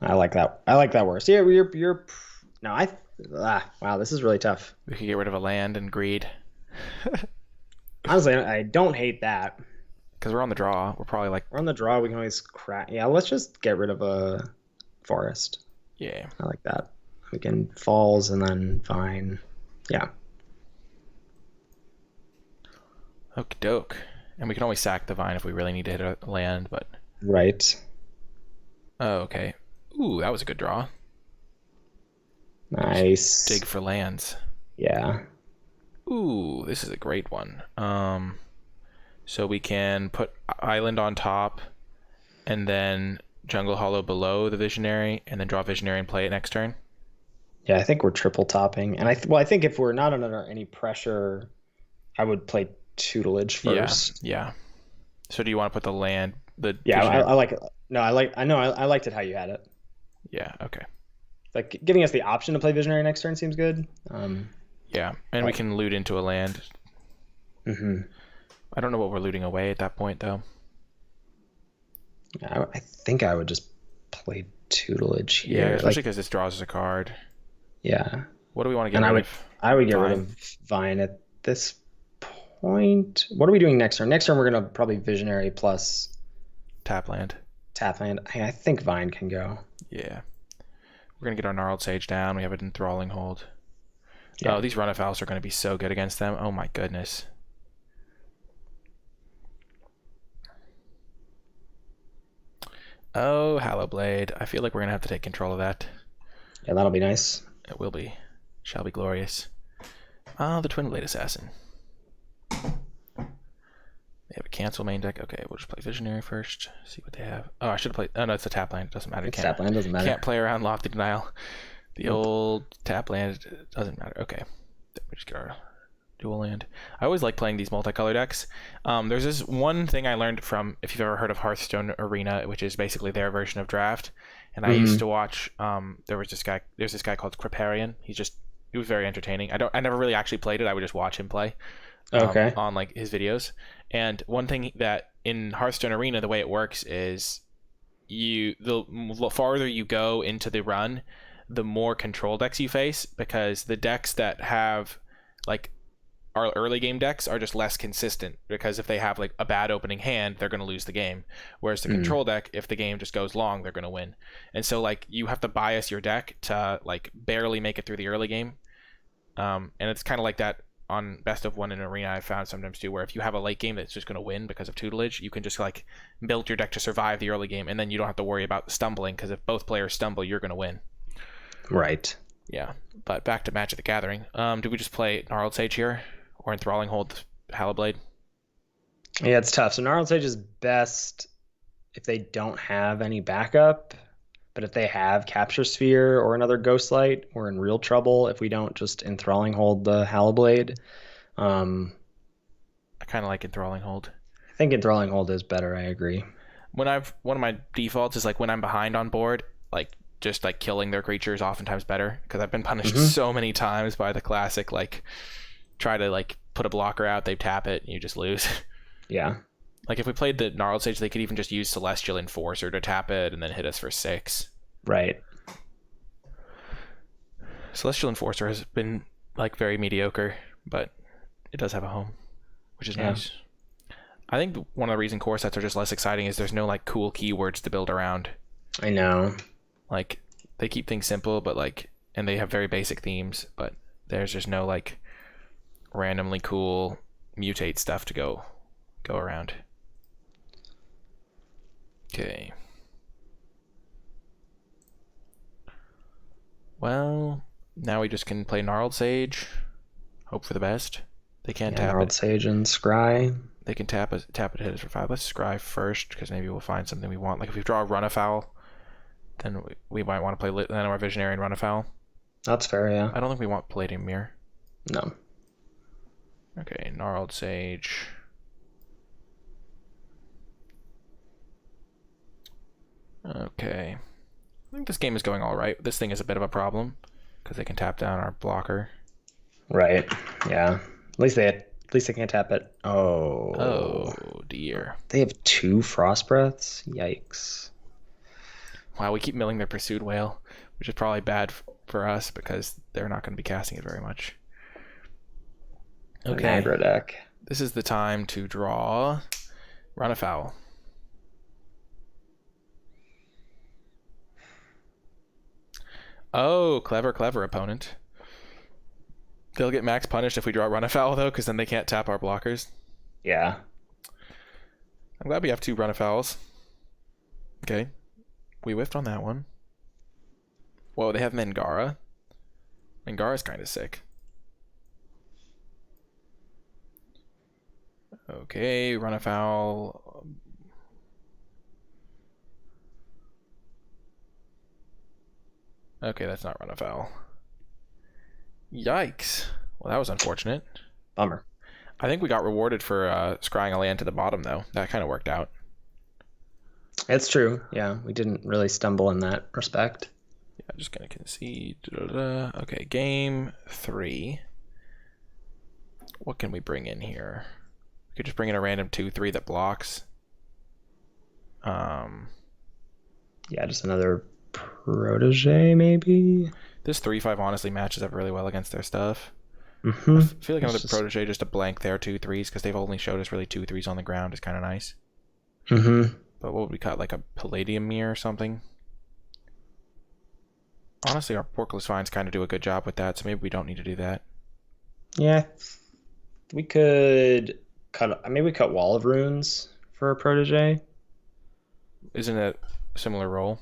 I like that. I like that worse. Yeah, you're. No, wow, this is really tough. We could get rid of a land and greed. Honestly, I don't hate that. Because we're on the draw. We're probably like... We're on the draw. We can always crack. Yeah, let's just get rid of a forest. Yeah. I like that. We can falls and then Vine. Yeah. Okie doke. And we can always sack the Vine if we really need to hit a land, but... Right. Oh, okay. Ooh, that was a good draw. Nice. Dig for lands. Yeah. Ooh, this is a great one. So we can put Island on top, and then Jungle Hollow below the Visionary, and then draw Visionary and play it next turn. Yeah, I think we're triple topping, and I think if we're not under any pressure, I would play Tutelage first. Yeah. So do you want to put the land? I like it. No, I liked it how you had it. Yeah. Okay. Like giving us the option to play Visionary next turn seems good. Yeah, and we can loot into a land. I don't know what we're looting away at that point, though. I think I would just play Tutelage here. Yeah, especially because this draws us a card. Yeah. What do we want to get rid of? I would get rid of Vine at this point. What are we doing next turn? Next turn we're gonna probably Visionary plus tap land. I think Vine can go. Yeah. We're gonna get our Gnarled Sage down. We have an Enthralling Hold. Yeah. Oh, these Run-Afouls are gonna be so good against them. Oh my goodness. Oh, Hallowblade. I feel like we're gonna have to take control of that. Yeah, that'll be nice. It will be. Shall be glorious. Oh, the Twin Blade Assassin. They have a cancel main deck. Okay, we'll just play Visionary first. See what they have. Oh, I should have played. Oh no, it's a tap land. It doesn't matter. It's tap land, doesn't matter. Can't play around Lofty Denial. The Nope. old tap land doesn't matter. Okay, we just get our dual land. I always like playing these multicolor decks. There's this one thing I learned from, if you've ever heard of Hearthstone Arena, which is basically their version of Draft. And I used to watch. There's this guy called Kriparian. He was very entertaining. I never really actually played it. I would just watch him play. Okay. On like his videos. And one thing that in Hearthstone Arena, the way it works is the farther you go into the run, the more control decks you face, because the decks that have like our early game decks are just less consistent, because if they have like a bad opening hand, they're going to lose the game. Whereas the control deck, if the game just goes long, they're going to win. And so like you have to bias your deck to like barely make it through the early game. And it's kind of like that on best of one in Arena. I found sometimes too, where if you have a late game that's just going to win because of tutelage, you can just like build your deck to survive the early game, and then you don't have to worry about stumbling, because if both players stumble, you're going to win. Right. Yeah. But back to Magic the Gathering. Do we just play Gnarled Sage here, or Enthralling Hold Hallowblade? Yeah, it's tough. So Gnarled Sage is best if they don't have any backup. But if they have Capture Sphere or another Ghostlight, we're in real trouble if we don't just Enthralling Hold the Hallowblade. I kind of like Enthralling Hold. I think Enthralling Hold is better, I agree. One of my defaults is like when I'm behind on board, like just like killing their creature is oftentimes better, because I've been punished so many times by the classic like try to like put a blocker out, they tap it, and you just lose. Yeah. Like if we played the Gnarled Sage, they could even just use Celestial Enforcer to tap it and then hit us for 6. Right. Celestial Enforcer has been like very mediocre, but it does have a home, which is nice. I think one of the reasons core sets are just less exciting is there's no like cool keywords to build around. I know. Like they keep things simple, but like, and they have very basic themes, but there's just no like randomly cool mutate stuff to go around. Okay. Well, now we just can play Gnarled Sage. Hope for the best. They can't tap Gnarled Sage and Scry. They can tap it, hit us for 5. Let's Scry first, because maybe we'll find something we want. Like if we draw a Run Afoul, then we might want to play then our Visionary and Run Afoul. That's fair, yeah. I don't think we want Palladium Mirror. No. Okay, Gnarled Sage. Okay. I think this game is going all right. This thing is a bit of a problem, because they can tap down our blocker. Right. Yeah. At least they can't tap it. Oh dear. They have 2 Frost Breaths? Yikes. Wow, we keep milling their Pursued Whale, which is probably bad for us because they're not going to be casting it very much. Okay. An aggro deck. This is the time to draw Run Afoul. Oh, clever opponent. They'll get max punished if we draw Run Afoul, though, because then they can't tap our blockers. Yeah. I'm glad we have 2 Run Afouls. Okay. We whiffed on that one. Whoa, they have Mangara. Mangara's kind of sick. Okay, Run Afoul. Okay, that's not Run Afoul. Yikes. Well, that was unfortunate. Bummer. I think we got rewarded for scrying a land to the bottom, though. That kind of worked out. It's true. Yeah, we didn't really stumble in that respect. Yeah, I'm just going to concede. Okay, game 3. What can we bring in here? We could just bring in a random 2/3 that blocks. Yeah, just another Protege, maybe? This 3/5 honestly matches up really well against their stuff. Mm-hmm. I feel like another Protege just to blank their 2/3s, because they've only showed us really 2/3s on the ground is kind of nice. Mm-hmm. But what would we cut? Like a Palladium Mirror or something? Honestly, our Porkless Vines kind of do a good job with that, so maybe we don't need to do that. Yeah. We could cut Wall of Runes for a Protege. Isn't it similar role.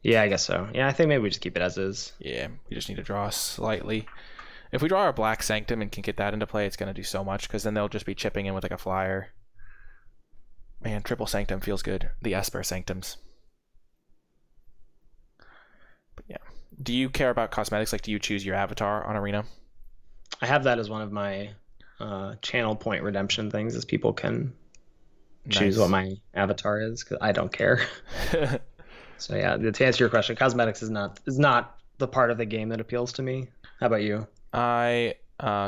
Yeah, I guess so. Yeah, I think maybe we just keep it as is. Yeah, we just need to draw slightly. If we draw our black Sanctum and can get that into play, it's going to do so much, because then they'll just be chipping in with like a flyer. Man, triple Sanctum feels good. The Esper Sanctums. But yeah. Do you care about cosmetics? Like, do you choose your avatar on Arena? I have that as one of my channel point redemption things, is people can choose what my avatar is, because I don't care. So yeah, to answer your question, cosmetics is not the part of the game that appeals to me. How about you? I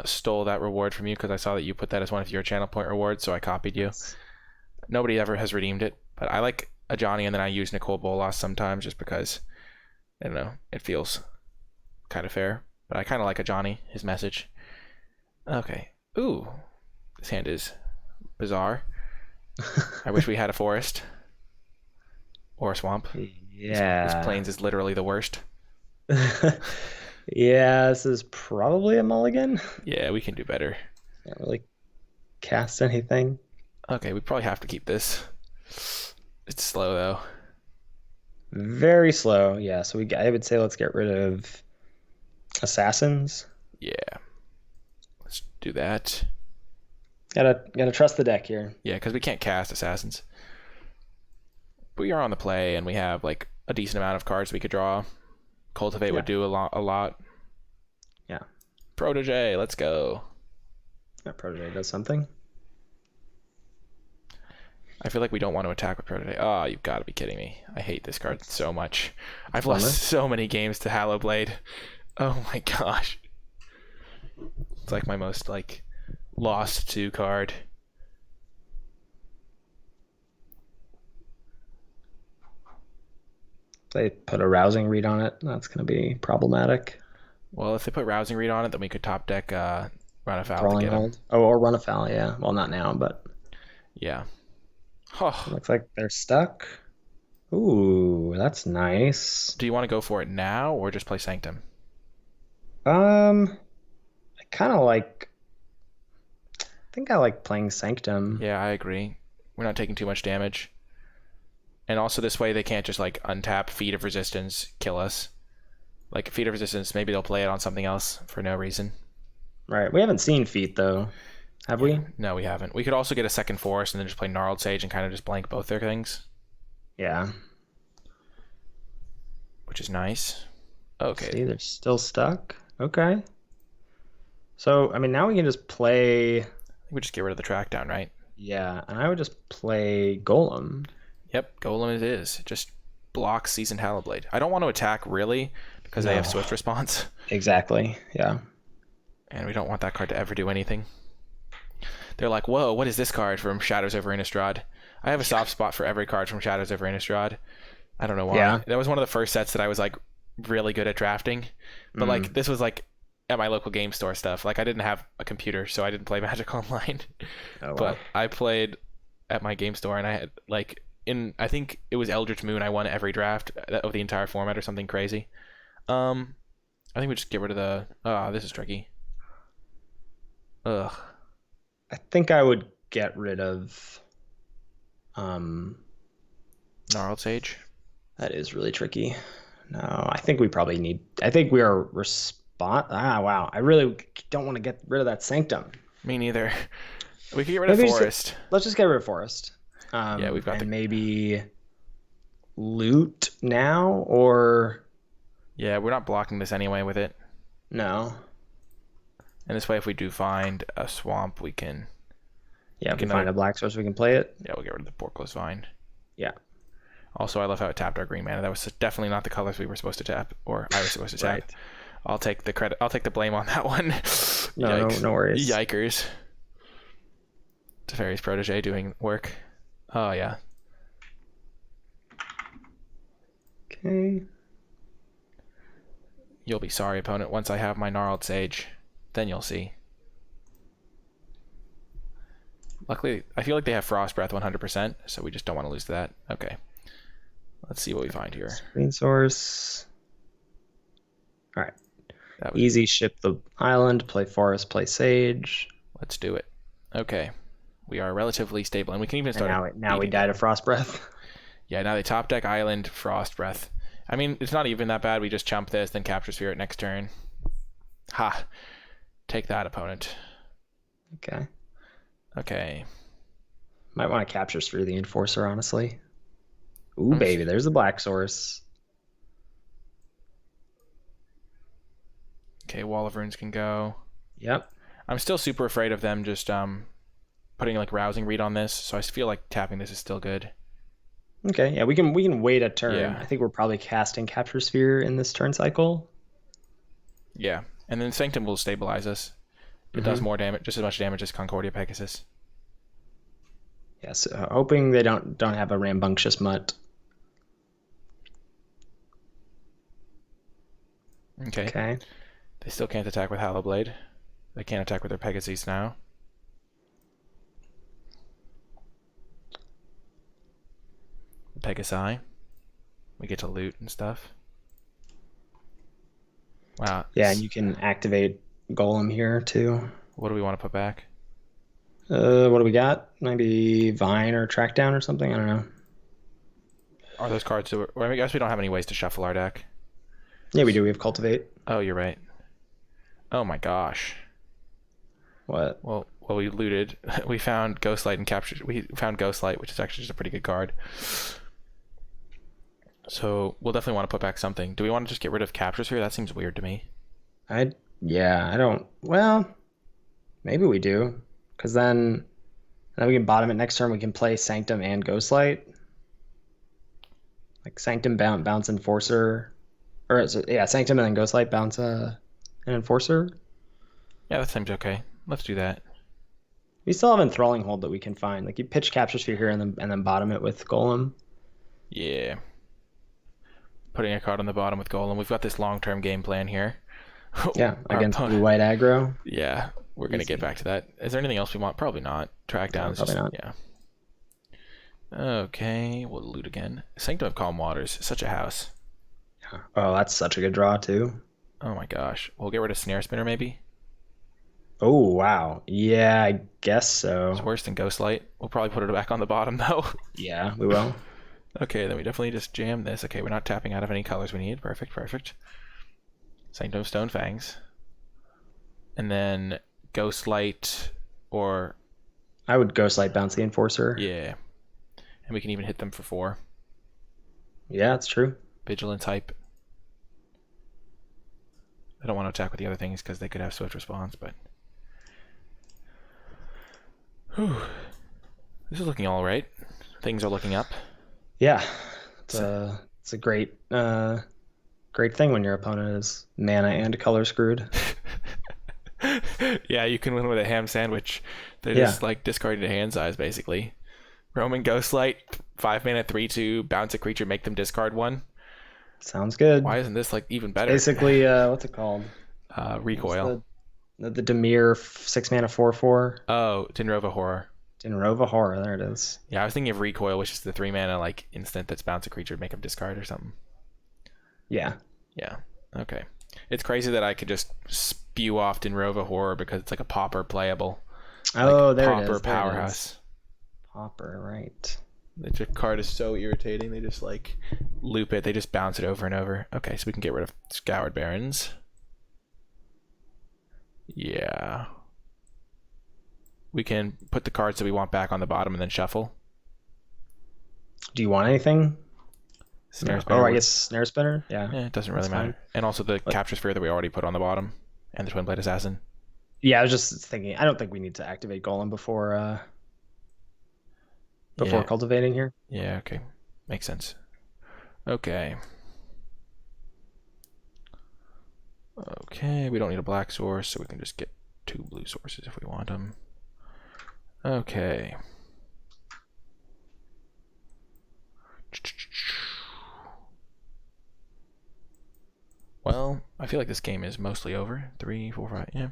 stole that reward from you because I saw that you put that as one of your channel point rewards, so I copied you. Nobody ever has redeemed it, but I like a Johnny, and then I use NicolaiBolas sometimes just because, I don't know, it feels kind of fair. But I kind of like a Johnny, his message. Okay. Ooh, this hand is bizarre. I wish we had a forest or a swamp. Yeah. This plains is literally the worst. Yeah, this is probably a mulligan. Yeah, we can do better. Can't really cast anything. Okay, we probably have to keep this. It's slow though. Very slow. Yeah, so I would say let's get rid of assassins. Yeah. Let's do that. Gotta trust the deck here. Yeah, because we can't cast assassins. But we are on the play, and we have like a decent amount of cards we could draw. Cultivate would do a lot. Yeah. Protege, let's go. That Protege does something. I feel like we don't want to attack with Protege. Oh, you've got to be kidding me. I hate this card so much. I've lost so many games to Hallowblade. Oh my gosh. It's like my most like lost to card. They put a rousing read on it. That's going to be problematic. Well, if they put rousing read on it, then we could top deck run afoul to Thralling get him. Hold. Oh, or run afoul, yeah. Well, not now, but Yeah. Oh. looks like they're stuck. Ooh, that's nice. Do you want to go for it now or just play Sanctum? I kind of like. I think I like playing Sanctum. Yeah, I agree. We're not taking too much damage. And also this way they can't just like untap Feet of Resistance, kill us. Like Feet of Resistance, maybe they'll play it on something else for no reason. Right. We haven't seen Feet though. Have we? No, we haven't. We could also get a second Forest and then just play Gnarled Sage and kind of just blank both their things. Yeah. Which is nice. Okay. See, they're still stuck. Okay. So, I mean, now we can just play. We just get rid of the track down, right? Yeah, and I would just play Golem. Yep, Golem it is. It just blocks Seasoned Hallowblade. I don't want to attack really because they have Swift Response. Exactly. Yeah. And we don't want that card to ever do anything. They're like, whoa, what is this card from Shadows over Innistrad? I have a soft spot for every card from Shadows over Innistrad. I don't know why. Yeah. That was one of the first sets that I was like really good at drafting. But like this was like at my local game store stuff. Like I didn't have a computer, so I didn't play Magic Online. Oh, wow. But I played at my game store, and I had like I think it was Eldritch Moon. I won every draft of the entire format or something crazy. I think we just get rid of the. This is tricky. Ugh. I think I would get rid of. Gnarled Sage. That is really tricky. No, I think we probably need. I think we are wow. I really don't want to get rid of that Sanctum. Me neither. We could get rid of Forest. Let's just get rid of Forest. Yeah, we've got maybe loot now, or yeah, we're not blocking this anyway with it. no. And this way, if we do find a swamp, we can. Yeah, if we find a black source, we can play it. Yeah, we'll get rid of the Portcullis Vine. Yeah. Also, I love how it tapped our green mana. That was definitely not the colors we were supposed to tap, or I was supposed to tap. Right. I'll take the credit. I'll take the blame on that one. No worries. Yikers. Teferi's Protege doing work. Oh yeah. Okay. You'll be sorry, opponent. Once I have my Gnarled Sage, then you'll see. Luckily, I feel like they have Frost Breath 100%, so we just don't want to lose to that. Okay. Let's see what we find here. Screen source. All right. That was... Easy, ship the island, play forest, play sage. Let's do it. Okay. We are relatively stable, and we can even start. Now we died of Frost Breath. Yeah, now they top deck Island, Frost Breath. I mean, it's not even that bad. We just chump this, then Capture Spirit next turn. Ha! Take that, opponent. Okay. Okay. Might want to Capture Spirit the Enforcer, honestly. Ooh, baby, there's the Black Source. Okay, Wall of Runes can go. Yep. I'm still super afraid of them just putting like Rousing Read on this, so I feel like tapping this is still good. Okay, yeah, we can wait a turn. Yeah. I think we're probably casting Capture Sphere in this turn cycle. Yeah, and then Sanctum will stabilize us. It does more damage, just as much damage as Concordia Pegasus. Yes, hoping they don't have a Rambunctious Mutt. Okay. Okay. They still can't attack with Hallowblade. They can't attack with their Pegasus now. Pegasi. We get to loot and stuff. Wow. Yeah, and you can activate Golem here too. What do we want to put back? What do we got? Maybe Vine or Track Down or something? I don't know. Are those cards... Well, I guess we don't have any ways to shuffle our deck. Yeah, we do. We have Cultivate. Oh, you're right. Oh my gosh. What? Well, we looted. We found Ghostlight and captured. We found Ghostlight, which is actually just a pretty good card. So we'll definitely want to put back something. Do we want to just get rid of Captures here? That seems weird to me. I don't. Well, maybe we do, because then we can bottom it next turn. We can play Sanctum and Ghostlight. Like Sanctum bounce Enforcer, or Sanctum and then Ghostlight bounce an Enforcer. Yeah, that seems okay. Let's do that. We still have Enthralling Hold that we can find. Like you pitch Capture Sphere here and then bottom it with Golem. Yeah. Putting a card on the bottom with Golem. We've got this long-term game plan here. Yeah, against blue-white aggro. Yeah, we're going to get back to that. Is there anything else we want? Probably not. Track down. No, probably not. Yeah. Okay, we'll loot again. Sanctum of Calm Waters. Such a house. Oh, that's such a good draw, too. Oh my gosh. We'll get rid of Snare Spinner, maybe? Oh, wow. Yeah, I guess so. It's worse than Ghostlight. We'll probably put it back on the bottom, though. Yeah, we will. Okay, then we definitely just jam this. Okay, we're not tapping out of any colors we need. Perfect. Sanctum of Stone Fangs. And then Ghostlight or... I would Ghostlight bounce the Enforcer. Yeah. And we can even hit them for 4. Yeah, that's true. Vigilance Hype. I don't want to attack with the other things because they could have Swift Response, but... Whew. This is looking all right. Things are looking up. Yeah, it's a great thing when your opponent is mana and color screwed. Yeah, you can win with a ham sandwich. They're just like discarding a hand size basically. Roman Ghostlight, 5 mana, 3/2, bounce a creature, make them discard 1. Sounds good. Why isn't this like even better? Basically, what's it called? Recoil. The Dimir 6 mana 4/4. Oh, Dinrova Horror. Dinrova Horror, there it is. Yeah, I was thinking of Recoil, which is the 3 mana like instant that's bounce a creature, make them discard or something. Yeah. Yeah. Okay. It's crazy that I could just spew off Dinrova Horror because it's like a pauper playable. Oh, like there pauper it is. There powerhouse. Pauper, right. The card is so irritating. They just like loop it. They just bounce it over and over. Okay, so we can get rid of Scoured Barrens. Yeah. We can put the cards that we want back on the bottom and then shuffle. Do you want anything? Snare Spinner. Oh, I guess Snare Spinner? Yeah. Yeah, it doesn't really matter. And also the Capture Sphere that we already put on the bottom. And the Twin Blade Assassin. Yeah, I was just thinking, I don't think we need to activate Golem before cultivating here. Yeah, okay. Makes sense. Okay. Okay, we don't need a black source, so we can just get 2 blue sources if we want them. Okay. Well, I feel like this game is mostly over. 3, 4, 5, yeah.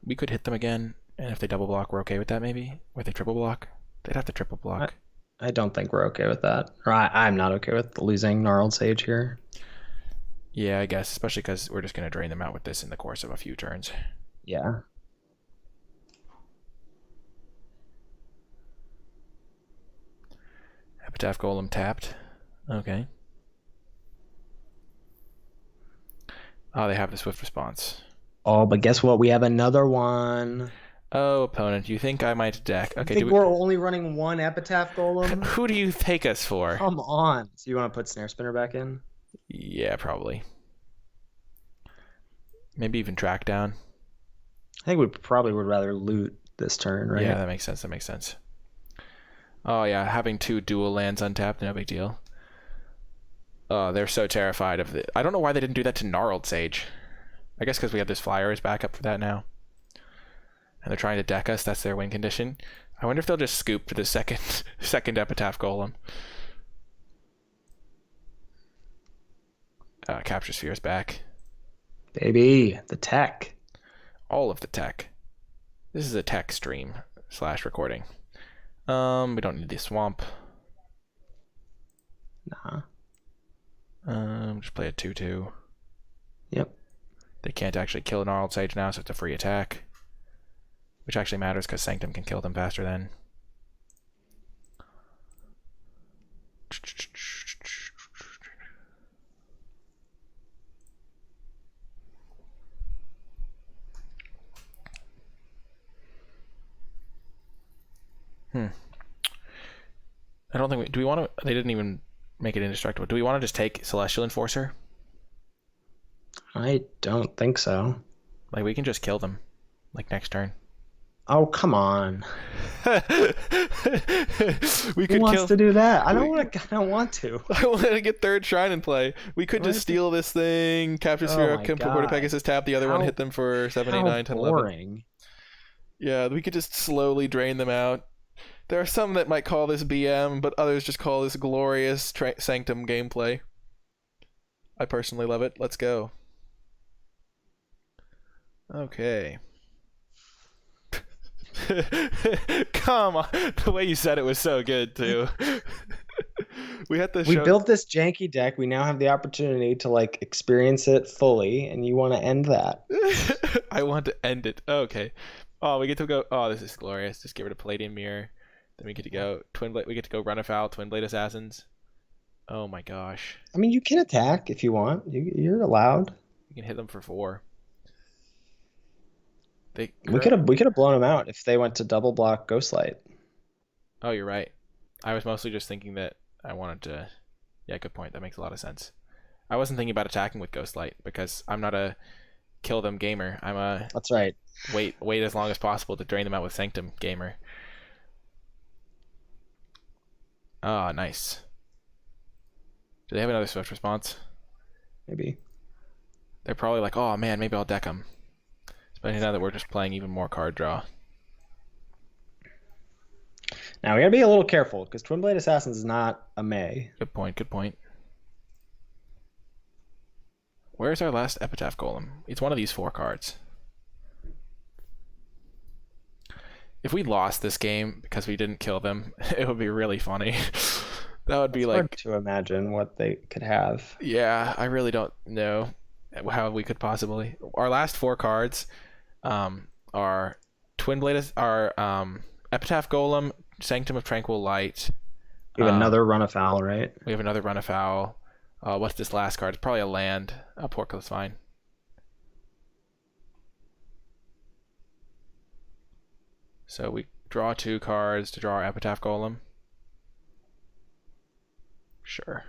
We could hit them again, and if they double block, we're okay with that maybe? Or if they triple block? They'd have to triple block. I don't think we're okay with that. Or I'm not okay with losing Gnarled Sage here. Yeah, I guess, especially because we're just going to drain them out with this in the course of a few turns. Yeah. Epitaph Golem tapped. Okay. Oh, they have the swift response. Oh, but guess what? We have another one. Oh, opponent, you think I might deck? I Okay, think we're only running one Epitaph Golem. Who do you take us for? Come on. So you want to put Snare Spinner back in? Yeah, probably. Maybe even track down. I think we probably would rather loot this turn, right? Yeah, that makes sense. That makes sense. Oh yeah, having 2 dual lands untapped, no big deal. Oh, they're so terrified of it. I don't know why they didn't do that to Gnarled Sage. I guess because we have this flyer as backup for that now. And they're trying to deck us. That's their win condition. I wonder if they'll just scoop to the second Epitaph Golem. Capture Sphere's back. Baby, the tech. All of the tech. This is a tech stream / recording. We don't need the swamp. Nah. Just play a 2/2. Yep. They can't actually kill an Gnarled Sage now, so it's a free attack. Which actually matters because Sanctum can kill them faster then. I don't think we... Do we want to... They didn't even make it indestructible. Do we want to just take Celestial Enforcer? I don't think so. Like, we can just kill them. Like, next turn. Oh, come on. We Who wants to do that? I don't want to. I wanted to get 3rd Shrine in play. We could just steal this thing, capture Sphere, Port Pegasus, tap the other one, hit them for 7, 8, 9, 10, 11. Boring. Yeah, we could just slowly drain them out. There are some that might call this BM, but others just call this glorious Sanctum gameplay. I personally love it. Let's go. Okay. Come on. The way you said it was so good, too. We built this janky deck. We now have the opportunity to, like, experience it fully, and you want to end that. I want to end it. Okay. Oh, we get to go... Oh, this is glorious. Just get rid of Palladium Mirror. Then we get to go Twin Blade. We get to go Run Afoul, Twin Blade Assassins. Oh my gosh. I mean, you can attack if you want. You're allowed. You can hit them for 4. We could have blown them out if they went to double block Ghostlight. Oh, you're right. I was mostly just thinking that I wanted to... Yeah, good point. That makes a lot of sense. I wasn't thinking about attacking with Ghostlight because I'm not a kill them gamer. I'm a... That's right. Wait as long as possible to drain them out with Sanctum gamer. Ah, nice. Do they have another swift response? Maybe. They're probably like, oh man, maybe I'll deck them. Especially now that we're just playing even more card draw. Now we gotta be a little careful because Twin Blade Assassins is not a May. Good point, good point. Where's our last Epitaph Golem? It's one of these 4 cards. If we lost this game because we didn't kill them, it would be really funny. That would be it's like... hard to imagine what they could have. Yeah, I really don't know how we could possibly... Our last 4 cards are Twin Blade, Epitaph Golem, Sanctum of Tranquil Light. We have another Run Afoul, right? We have another Run Afoul. What's this last card? It's probably a land. Portcullis Vine. So we draw 2 cards to draw our Epitaph Golem. Sure.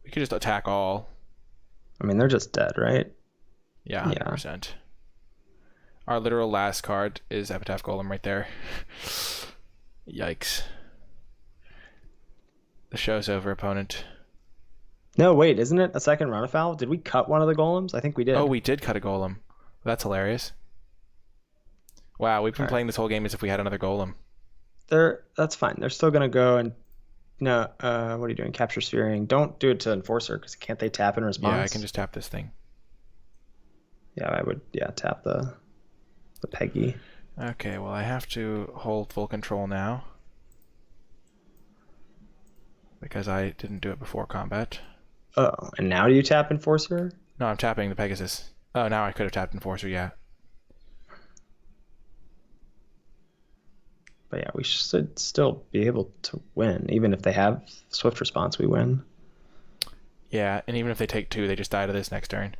We could just attack all. I mean, they're just dead, right? Yeah, 100%. Our literal last card is Epitaph Golem right there. Yikes. The show's over, opponent. No, wait, isn't it a second Run Afoul? Did we cut one of the golems? I think we did. Oh, we did cut a golem. That's hilarious. Wow, we've been playing this whole game as if we had another golem. That's fine. They're still gonna go and no. What are you doing? Capture Sphearing. Don't do it to Enforcer because can't they tap in response? Yeah, I can just tap this thing. Yeah, I would. Yeah, tap the Peggy. Okay, well I have to hold full control now because I didn't do it before combat. Oh, and now do you tap Enforcer? No, I'm tapping the Pegasus. Oh, now I could have tapped Enforcer, yeah. But yeah, we should still be able to win. Even if they have Swift response, we win. Yeah, and even if they take 2, they just die to this next turn.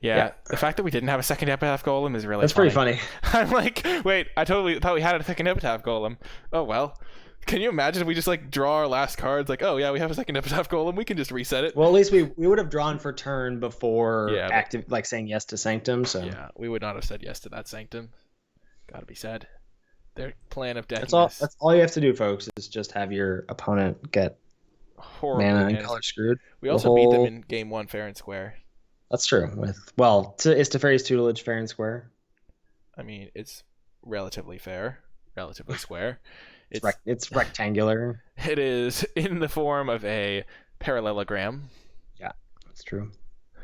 Yeah, Yeah, the fact that we didn't have a second Epitaph Golem is really that's pretty funny. funny. I'm like, wait, I totally thought we had a second Epitaph Golem. Oh well. Can you imagine if we just like draw our last cards? Like, oh yeah, we have a second Epitaph Golem. We can just reset it. Well, at least we would have drawn for turn before Yeah, active, like saying yes to Sanctum. So yeah, we would not have said yes to that Sanctum. Gotta be said. Their plan of decking that's all. us That's all you have to do, folks, is just have your opponent get horribly mana and managed. color screwed. We also beat them in game 1 fair and square. That's true. Is Teferi's tutelage fair and square? I mean, it's relatively fair, relatively square. It's rectangular. It is in the form of a parallelogram. Yeah, that's true.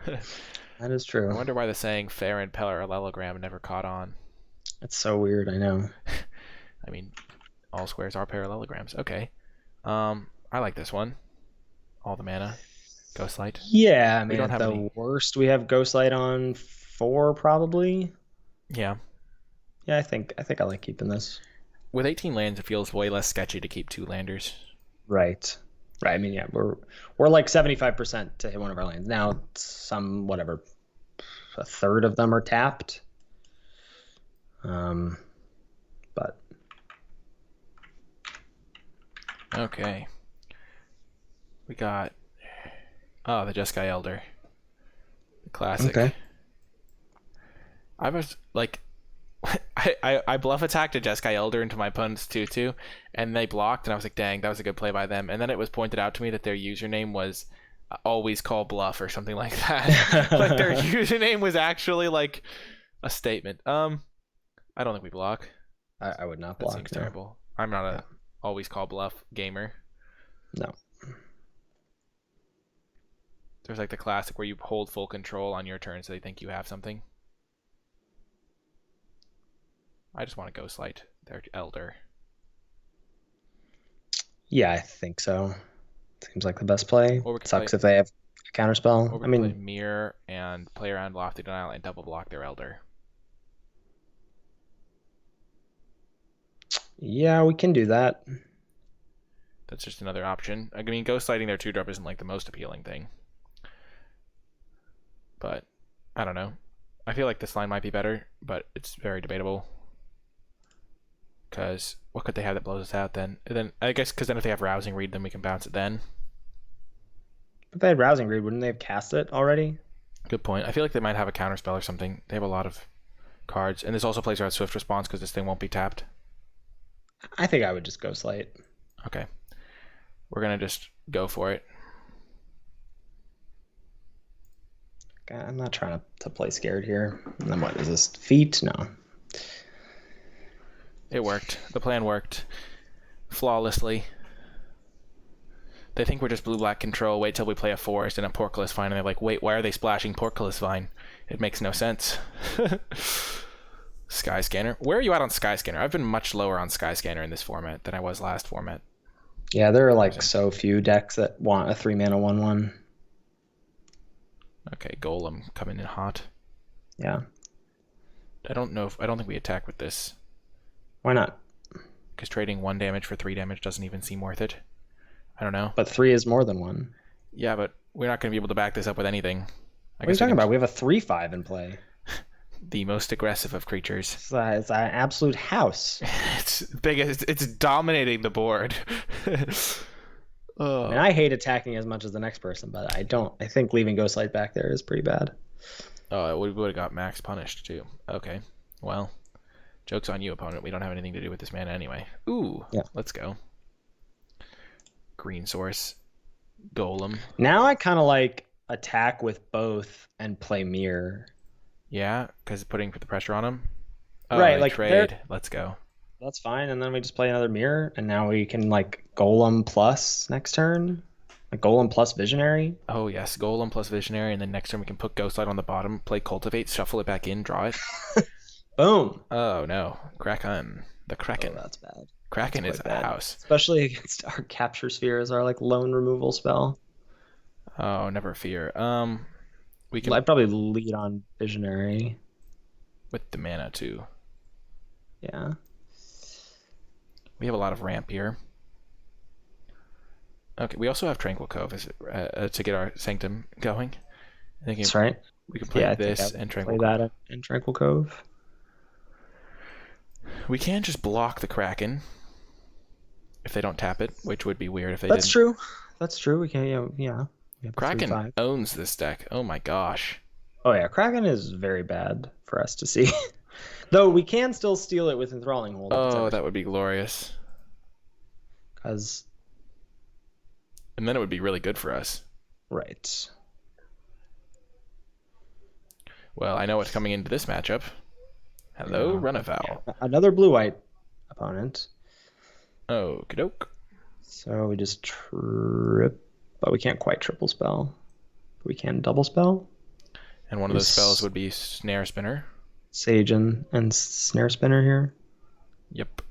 That is I true. wonder why the saying fair and parallelogram never caught on. It's so weird. I know. I mean, all squares are parallelograms. Okay. I like this one. All the mana. Ghostlight. Yeah, I We mean, don't at have the any. worst, we have Ghostlight on 4 probably. Yeah. Yeah, I think I like keeping this. With 18 lands, it feels way less sketchy to keep 2 landers. Right. Right. I mean, yeah, we're like 75% to hit one of our lands. Now some whatever, a third of them are tapped. But Okay. We got the Jeskai Elder. The classic. okay. I was like I bluff attacked a Jeskai Elder into my opponent's 2/2, and they blocked, and I was like, dang, that was a good play by them. And then it was pointed out to me that their username was always call bluff or something like that. Like their username was actually like a statement. I don't think we block. I would not That block. seems No. terrible. I'm not a always call bluff gamer. No. There's like the classic where you hold full control on your turn so they think you have something. I just want to Ghostlight their Elder. Yeah, I think so. Seems like the best play. Or we could Sucks play- if they have a counterspell. Or we I can mean, play Mirror and play around Lofty Denial and double block their Elder. yeah, we can do that. That's just another option. I mean, Ghostlighting their 2-drop isn't like the most appealing thing. But, I don't know. I feel like this line might be better, but it's very debatable. Because what could they have that blows us out then? And then I guess because then if they have Rousing Read, then we can bounce it then. If they had Rousing Read, wouldn't they have cast it already? Good point. I feel like they might have a counterspell or something. They have a lot of cards. And this also plays around Swift Response because this thing won't be tapped. I think I would just Ghostlight. Okay. We're going to just go for it. I'm not trying to play scared here. And then what is this? Feet? No. It worked. The plan worked flawlessly. They think we're just blue-black control. Wait till we play a forest and a Portcullis Vine, and they're like, wait, why are they splashing Portcullis Vine? It makes no sense. Skyscanner. Where are you at on Skyscanner? I've been much lower on Skyscanner in this format than I was last format. Yeah, there are like so few decks that want a 3-mana 1/1. Okay, Golem coming in hot. Yeah. I don't think we attack with this. Why not? Because trading 1 damage for 3 damage doesn't even seem worth it. I don't know. But 3 is more than 1. Yeah, but we're not going to be able to back this up with anything. What are you talking about? We have a 3/5 in play. The most aggressive of creatures. It's an absolute house. It's big. It's dominating the board. Oh. And I hate attacking as much as the next person, but I don't. I think leaving Ghostlight back there is pretty bad. Oh, we would have got max punished too. Okay, well, joke's on you, opponent. We don't have anything to do with this mana anyway. Ooh, yeah. Let's go. Green source, Golem. Now I kind of like attack with both and play mirror. Yeah, because putting the pressure on them. Oh, right, like trade. Let's go. That's fine, and then we just play another mirror, and now we can like Golem plus next turn, like Golem plus Visionary. Oh yes, Golem plus Visionary, and then next turn we can put Ghostlight on the bottom, play Cultivate, shuffle it back in, draw it. Boom. Oh no, Kraken, the Kraken. Oh, that's bad. Kraken is a house, especially against our Capture Sphere as our like lone removal spell. Oh, never fear. We can. I'd probably lead on Visionary With the mana too. Yeah. We have a lot of ramp here. Okay, we also have Tranquil Cove to get our Sanctum going. That's right. We can play this and Tranquil Cove. That in Tranquil Cove. We can just block the Kraken if they don't tap it, which would be weird if they That's didn't. True. That's true. We can, yeah. Kraken owns this deck. Oh my gosh. Oh yeah, Kraken is very bad for us to see. Though we can still steal it with Enthralling Hold. Oh, that would be glorious. And then it would be really good for us. Right. Well, I know what's coming into this matchup. Hello, run a foul. Another blue-white opponent. Oh, kadoke. So we just trip, but we can't quite triple spell. We can double spell. And one of those spells would be Snare Spinner. Sage and Snare Spinner here. Yep.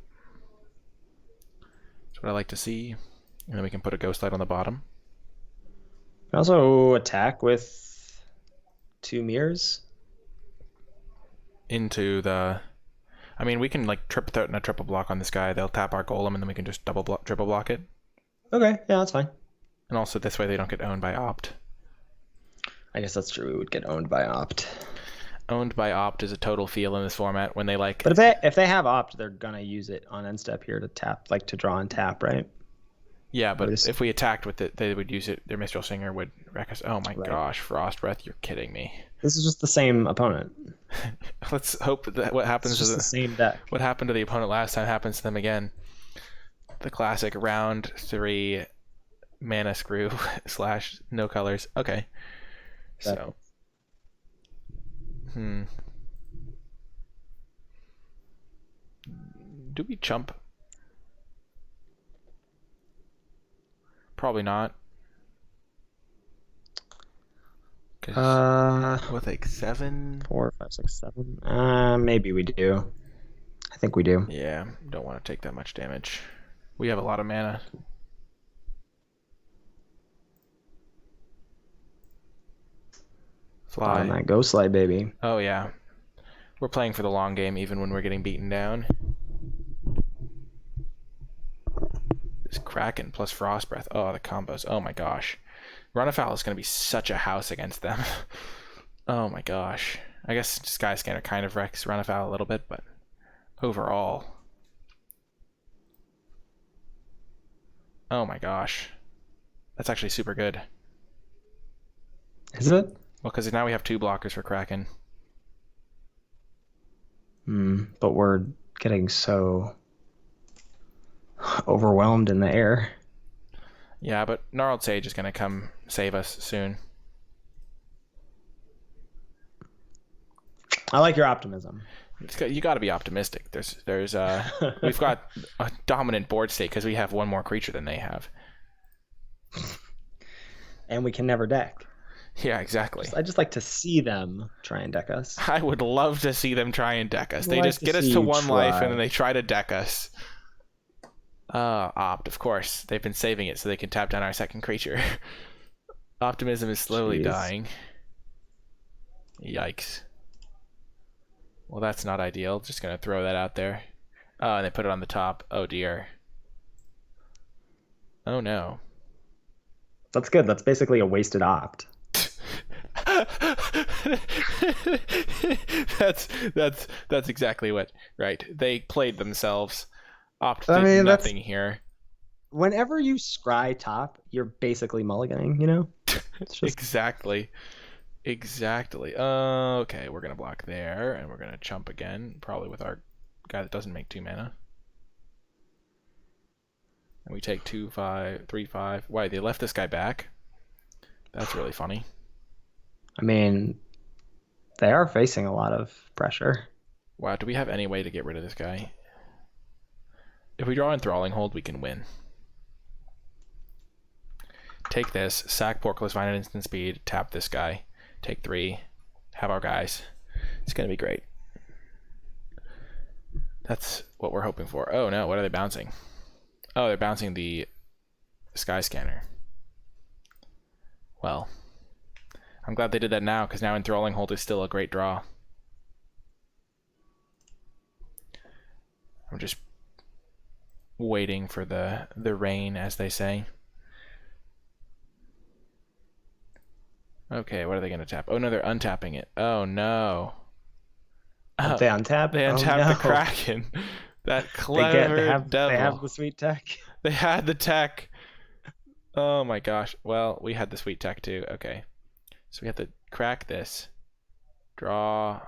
That's what I like to see. And then we can put a Ghost Light on the bottom. We can also attack with 2 mirrors. Into the... I mean, we can like threaten a triple block on this guy. They'll tap our Golem, and then we can just triple block it. Okay, yeah, that's fine. And also this way they don't get owned by Opt. I guess that's true. We would get owned by Opt. Owned by Opt is a total feel in this format when they like... But if they have Opt, they're gonna use it on end step here to tap, like to draw and tap, right? Yeah, but if we attacked with it, they would use it. Their Mistral Singer would wreck us. Oh my gosh, Frost Breath, you're kidding me. This is just the same opponent. Let's hope that what happens to the same deck. What happened to the opponent last time happens to them again. The classic round 3 mana screw / no colors. Okay. So. Do we chump? Probably not. With like 7, 4, 5, 6, 7. Maybe we do. I think we do. Yeah, don't want to take that much damage. We have a lot of mana. Fly. On that Ghost Light, baby. Oh yeah. We're playing for the long game even when we're getting beaten down. This Kraken plus Frost Breath. Oh, the combos. Oh my gosh. Runafowl is going to be such a house against them. Oh my gosh. I guess Sky Scanner kind of wrecks Runafowl a little bit, but overall. Oh my gosh. That's actually super good. Is it? Well, because now we have 2 blockers for Kraken. But we're getting so overwhelmed in the air. Yeah, but Gnarled Sage is going to come save us soon. I like your optimism. You got to be optimistic. We've got a dominant board state because we have 1 more creature than they have. And we can never deck. Yeah, exactly. I just like to see them try and deck us. I would love to see them try and deck us. They just get us to 1 life and then they try to deck us. Opt, of course. They've been saving it so they can tap down our 2nd creature. Optimism is slowly dying. Yikes. Well, that's not ideal. Just going to throw that out there. Oh, and they put it on the top. Oh, dear. Oh, no. That's good. That's basically a wasted Opt. That's exactly what. Right. They played themselves. Opt did nothing here. Whenever you scry top, you're basically mulliganing, you know? It's just... Exactly. Okay, we're gonna block there, and we're gonna chump again, probably with our guy that doesn't make 2 mana. And we take 2, 5, 3, 5. Why, they left this guy back? That's really funny. I mean, they are facing a lot of pressure. Wow, do we have any way to get rid of this guy? If we draw Enthralling Hold, we can win. Take this, sack Portcullis Vine at instant speed, tap this guy, take 3, have our guys. It's going to be great. That's what we're hoping for. Oh no, what are they bouncing? Oh, they're bouncing the Sky Scanner. Well, I'm glad they did that now, because now Enthralling Hold is still a great draw. I'm just waiting for the rain, as they say. Okay, what are they going to tap? Oh no, they're untapping it. Oh no. They untap? They Oh untapped the no. Kraken. That They clever have devil. the sweet tech. They had the tech. Oh my gosh. Well, we had the sweet tech too. Okay. So we have to crack this. Draw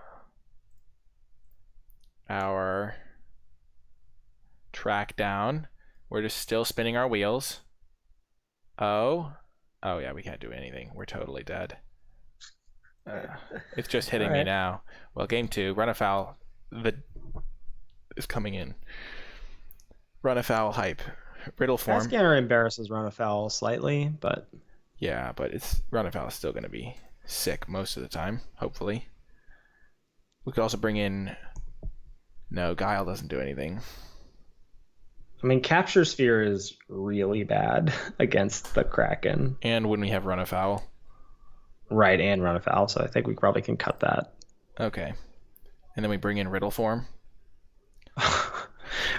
our track down. We're just still spinning our wheels. Oh. Oh yeah, we can't do anything. We're totally dead. It's just hitting me now. Well, game 2, run afoul. Is coming in. Run afoul hype. Riddle form. Scanner embarrasses run afoul slightly, but yeah, but it's run afoul is still going to be sick most of the time. Hopefully. We could also bring in. No, Guile doesn't do anything. I mean, Capture Sphere is really bad against the Kraken. And when we have run afoul. Right, and run afoul, so I think we probably can cut that. Okay. And then we bring in riddle form.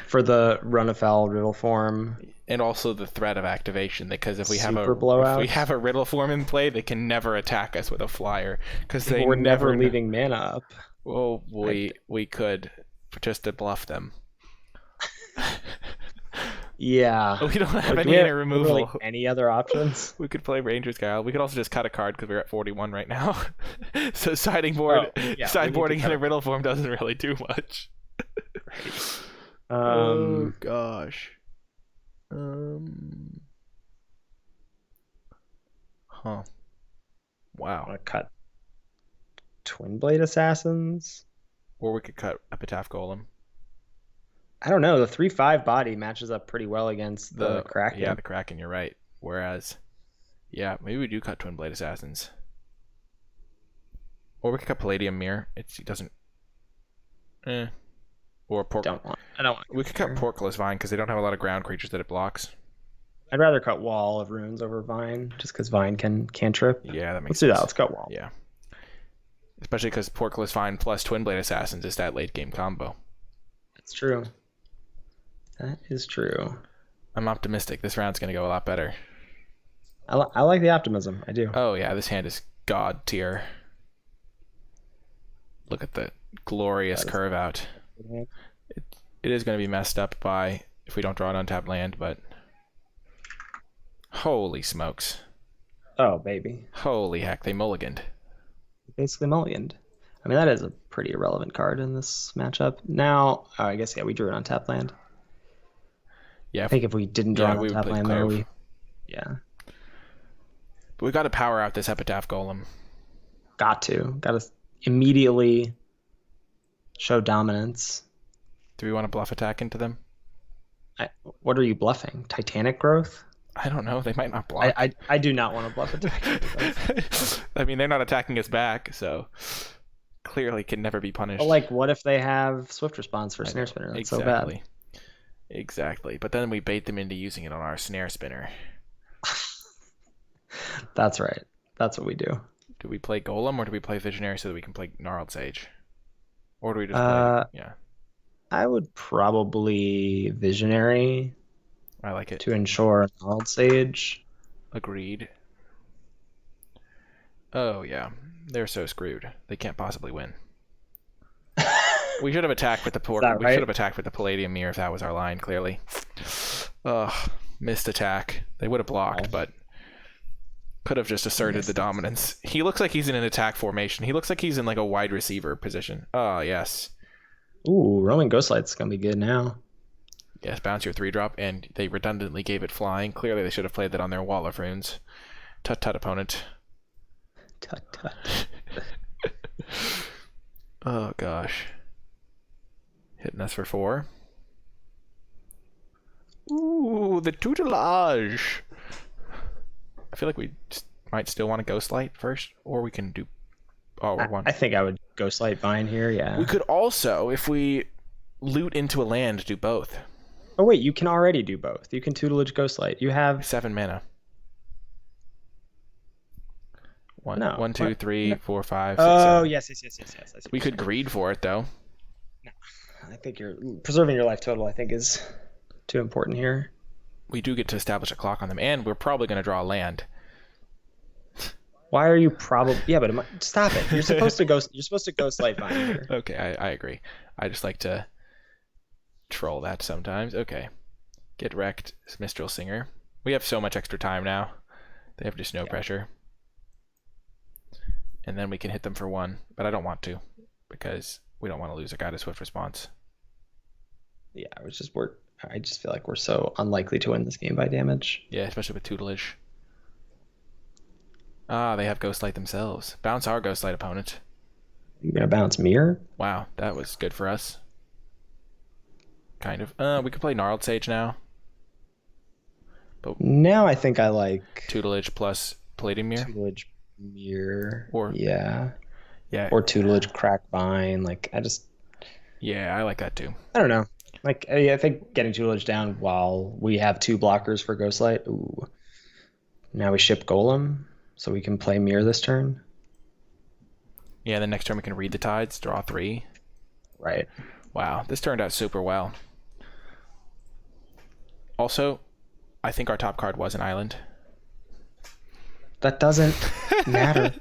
For the run afoul riddle form. And also the threat of activation, because if we have a riddle form in play, they can never attack us with a flyer, because we're never leaving mana up. Well, we could, just to bluff them. Yeah. We don't have any removal. Really any other options? We could play Ranger's Guile. We could also just cut a card because we're at 41 right now. So sideboarding in a riddle form doesn't really do much. Oh gosh. Huh. Wow. Want to cut Twin Blade Assassins? Or we could cut Epitaph Golem. I don't know. The 3/5 body matches up pretty well against the Kraken. Yeah, the Kraken, you're right. Whereas, yeah, maybe we do cut Twin Blade Assassins. Or we could cut Palladium Mirror. It doesn't... Or I don't want. We could cut Portcullis Vine because they don't have a lot of ground creatures that it blocks. I'd rather cut Wall of Runes over Vine, just because Vine can cantrip. Yeah, that makes sense. Let's do that. Let's cut Wall. Yeah. Especially because Portcullis Vine plus Twin Blade Assassins is that late game combo. That's true. That is true. I'm optimistic. This round's going to go a lot better. I like the optimism. I do. Oh, yeah. This hand is god tier. Look at the glorious curve out. It is going to be messed up by if we don't draw an untapped land, but... Holy smokes. Oh, baby. Holy heck. They mulliganed. Basically mulliganed. I mean, that is a pretty irrelevant card in this matchup. Now, I guess, yeah, we drew an untapped land. Yeah, I think if we didn't draw an untapped land there, yeah. But we got to power out this Epitaph Golem. Got to immediately show dominance. Do we want to bluff attack into them? What are you bluffing? Titanic Growth? I don't know. They might not block. I do not want to bluff attack into them. I mean, they're not attacking us back, so clearly can never be punished. But like, what if they have Swift Response for Snare Spinner? That's so bad. Exactly. But then we bait them into using it on our Snare Spinner. That's right. That's what we do. Do we play Golem or do we play Visionary so that we can play Gnarled Sage? Or do we just play... Yeah. I would probably Visionary. I like it. To ensure Gnarled Sage. Agreed. Oh, yeah. They're so screwed. They can't possibly win. We should have attacked with the We should have attacked with the Palladium Mirror if that was our line, clearly. Ugh. Missed attack. They would have blocked, but could have just asserted the dominance. He looks like he's in an attack formation. He looks like he's in like a wide receiver position. Oh, yes. Ooh, Roman Ghostlight's going to be good now. Yes, bounce your 3-drop, and they redundantly gave it flying. Clearly, they should have played that on their Wall of Runes. Tut-tut, opponent. Tut-tut. Oh, gosh. Hitting us for 4. Ooh, the tutelage. I feel like we might still want to Ghostlight first, or we can do... Oh, I think I would Ghostlight Vine here, yeah. We could also, if we loot into a land, do both. Oh, wait, you can already do both. You can tutelage Ghostlight. You have... 7 mana. 1, 2, 3, 4, 5, 6, Oh, 7. yes. We could greed for it, though. No, I think you're preserving your life total, I think, is too important here. We do get to establish a clock on them, and we're probably going to draw land. Why are you probably? Yeah, but stop it. You're supposed to go. You're supposed to ghost light vine here. Okay, I agree. I just like to troll that sometimes. Okay, get wrecked, Mistral Singer. We have so much extra time now. They have just no pressure, and then we can hit them for 1. But I don't want to, because we don't want to lose a guy to Swift Response. Yeah, I just feel like we're so unlikely to win this game by damage. Yeah, especially with tutelage. Ah, they have Ghostlight themselves. Bounce our Ghostlight opponent. You're gonna bounce Mirror? Wow, that was good for us. Kind of. We could play Gnarled Sage now. But now I think I like tutelage plus Palladium Mirror. Tutelage Mirror. Or yeah. Yeah. Or tutelage Crack Vine. Yeah, I like that too. I don't know. Like I think getting tutelage down while we have 2 blockers for Ghostlight. Ooh. Now we ship Golem. So we can play Mirror this turn. Yeah, the next turn we can read the tides, draw 3. Right. Wow, this turned out super well. Also, I think our top card was an island. That doesn't matter.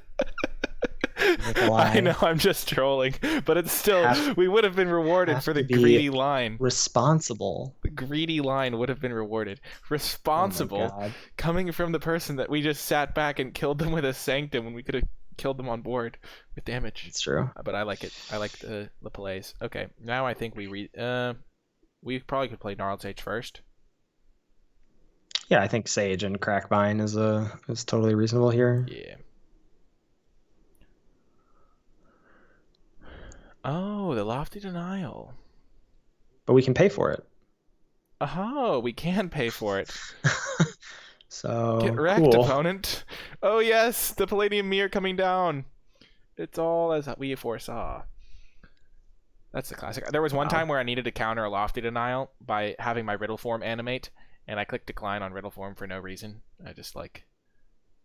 I know, I'm just trolling, but it's still, we would have been rewarded for the greedy line. Responsible. The greedy line would have been rewarded. Responsible, coming from the person that we just sat back and killed them with a Sanctum when we could have killed them on board with damage. It's true. But I like it. I like the plays. Okay, now I think we probably could play Gnarled Sage first. Yeah, I think Sage and Crack Vine is totally reasonable here. Yeah. Oh, the Lofty Denial. But we can pay for it. Oh, we can pay for it. So get wrecked, opponent. Oh yes, the Palladium Mirror coming down. It's all as we foresaw. That's the classic. There was one time where I needed to counter a Lofty Denial by having my Riddle Form animate, and I clicked decline on Riddle Form for no reason. I just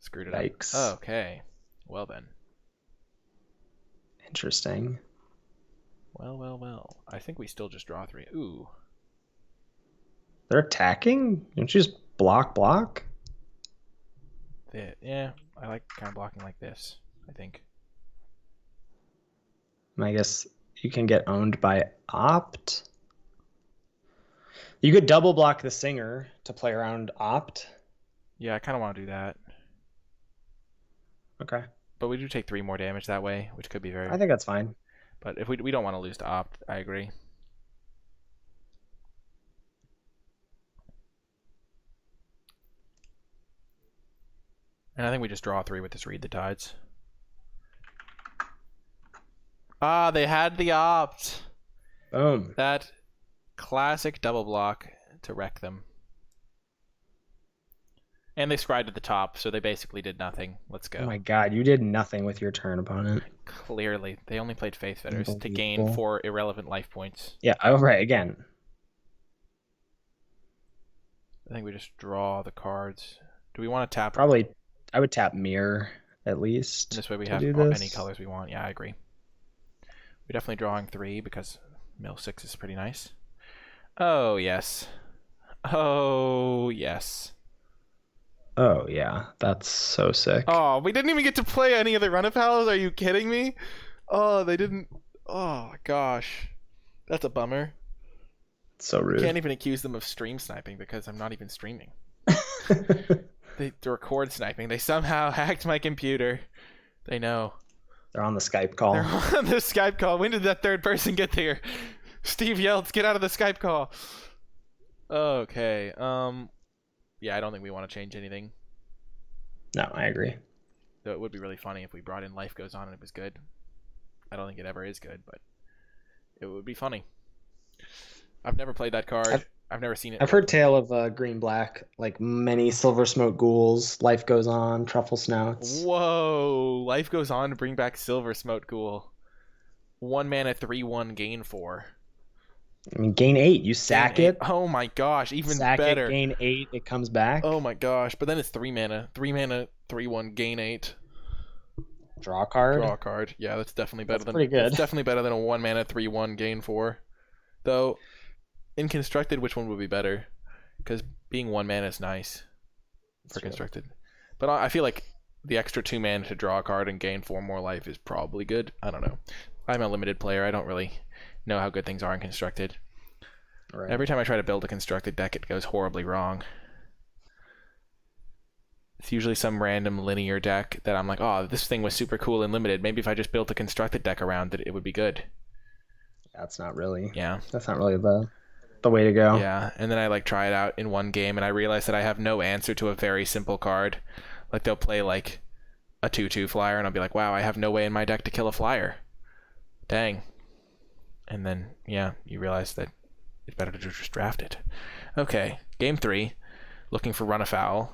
screwed it Yikes. up. Oh, okay. Well then. Interesting. Well. I think we still just draw 3. Ooh. They're attacking? Don't you just block? Yeah, I like kind of blocking like this, I think. I guess you can get owned by Opt. You could double block the Singer to play around Opt. Yeah, I kind of want to do that. Okay. But we do take 3 more damage that way, which could be very... I think that's fine. But if we don't want to lose to Opt, I agree. And I think we just draw 3 with this Read the Tides. Ah, they had the Opt! Boom. That classic double block to wreck them. And they scried at the top, so they basically did nothing. Let's go. Oh my god, you did nothing with your turn, opponent. Clearly. They only played Faith Fitters to gain 4 irrelevant life points. Yeah, right, again. I think we just draw the cards. Do we want to tap? Probably, I would tap Mirror, at least. This way we have any colors we want. Yeah, I agree. We're definitely drawing 3 because mill 6 is pretty nice. Oh, yes. Oh, yes. Oh, yeah. That's so sick. Oh, we didn't even get to play any of the run-of-pals? Are you kidding me? Oh, they didn't... Oh, gosh. That's a bummer. So rude. I can't even accuse them of stream sniping because I'm not even streaming. They record sniping. They somehow hacked my computer. They know. They're on the Skype call. They're on the Skype call. When did that third person get there? Steve Yeltsin, get out of the Skype call. Okay. Yeah, I don't think we want to change anything. No, I agree. Though it would be really funny if we brought in Life Goes On and it was good. I don't think it ever is good, but it would be funny. I've never played that card. I've never seen it. I've heard tale of green black, like many Silver Smoke Ghouls, Life Goes On, Truffle Snouts. Whoa! Life Goes On to bring back Silver Smoke Ghoul. 1 mana 3/1 gain 4. I mean, gain 8. You sack it. Oh my gosh, even sack better. It, gain 8, it comes back. Oh my gosh, but then it's 3 mana. 3 mana 3/1 gain 8. Draw a card. Draw a card. Yeah, that's definitely better. That's pretty good. It's definitely better than a 1 mana 3/1 gain 4. Though in constructed, which one would be better? Because being 1 mana is nice for constructed, but I feel like the extra 2 mana to draw a card and gain 4 more life is probably good. I don't know. I'm a limited player. I don't really know how good things are in constructed. Right. Every time I try to build a constructed deck, it goes horribly wrong. It's usually some random linear deck that I'm like, oh, this thing was super cool and limited. Maybe if I just built a constructed deck around it, it would be good. That's not really. Yeah. That's not really the way to go. Yeah, and then I like try it out in one game, and I realize that I have no answer to a very simple card. Like they'll play like a 2/2 flyer, and I'll be like, wow, I have no way in my deck to kill a flyer. Dang. And then, yeah, you realize that it's better to just draft it. Okay, game 3. Looking for run afoul.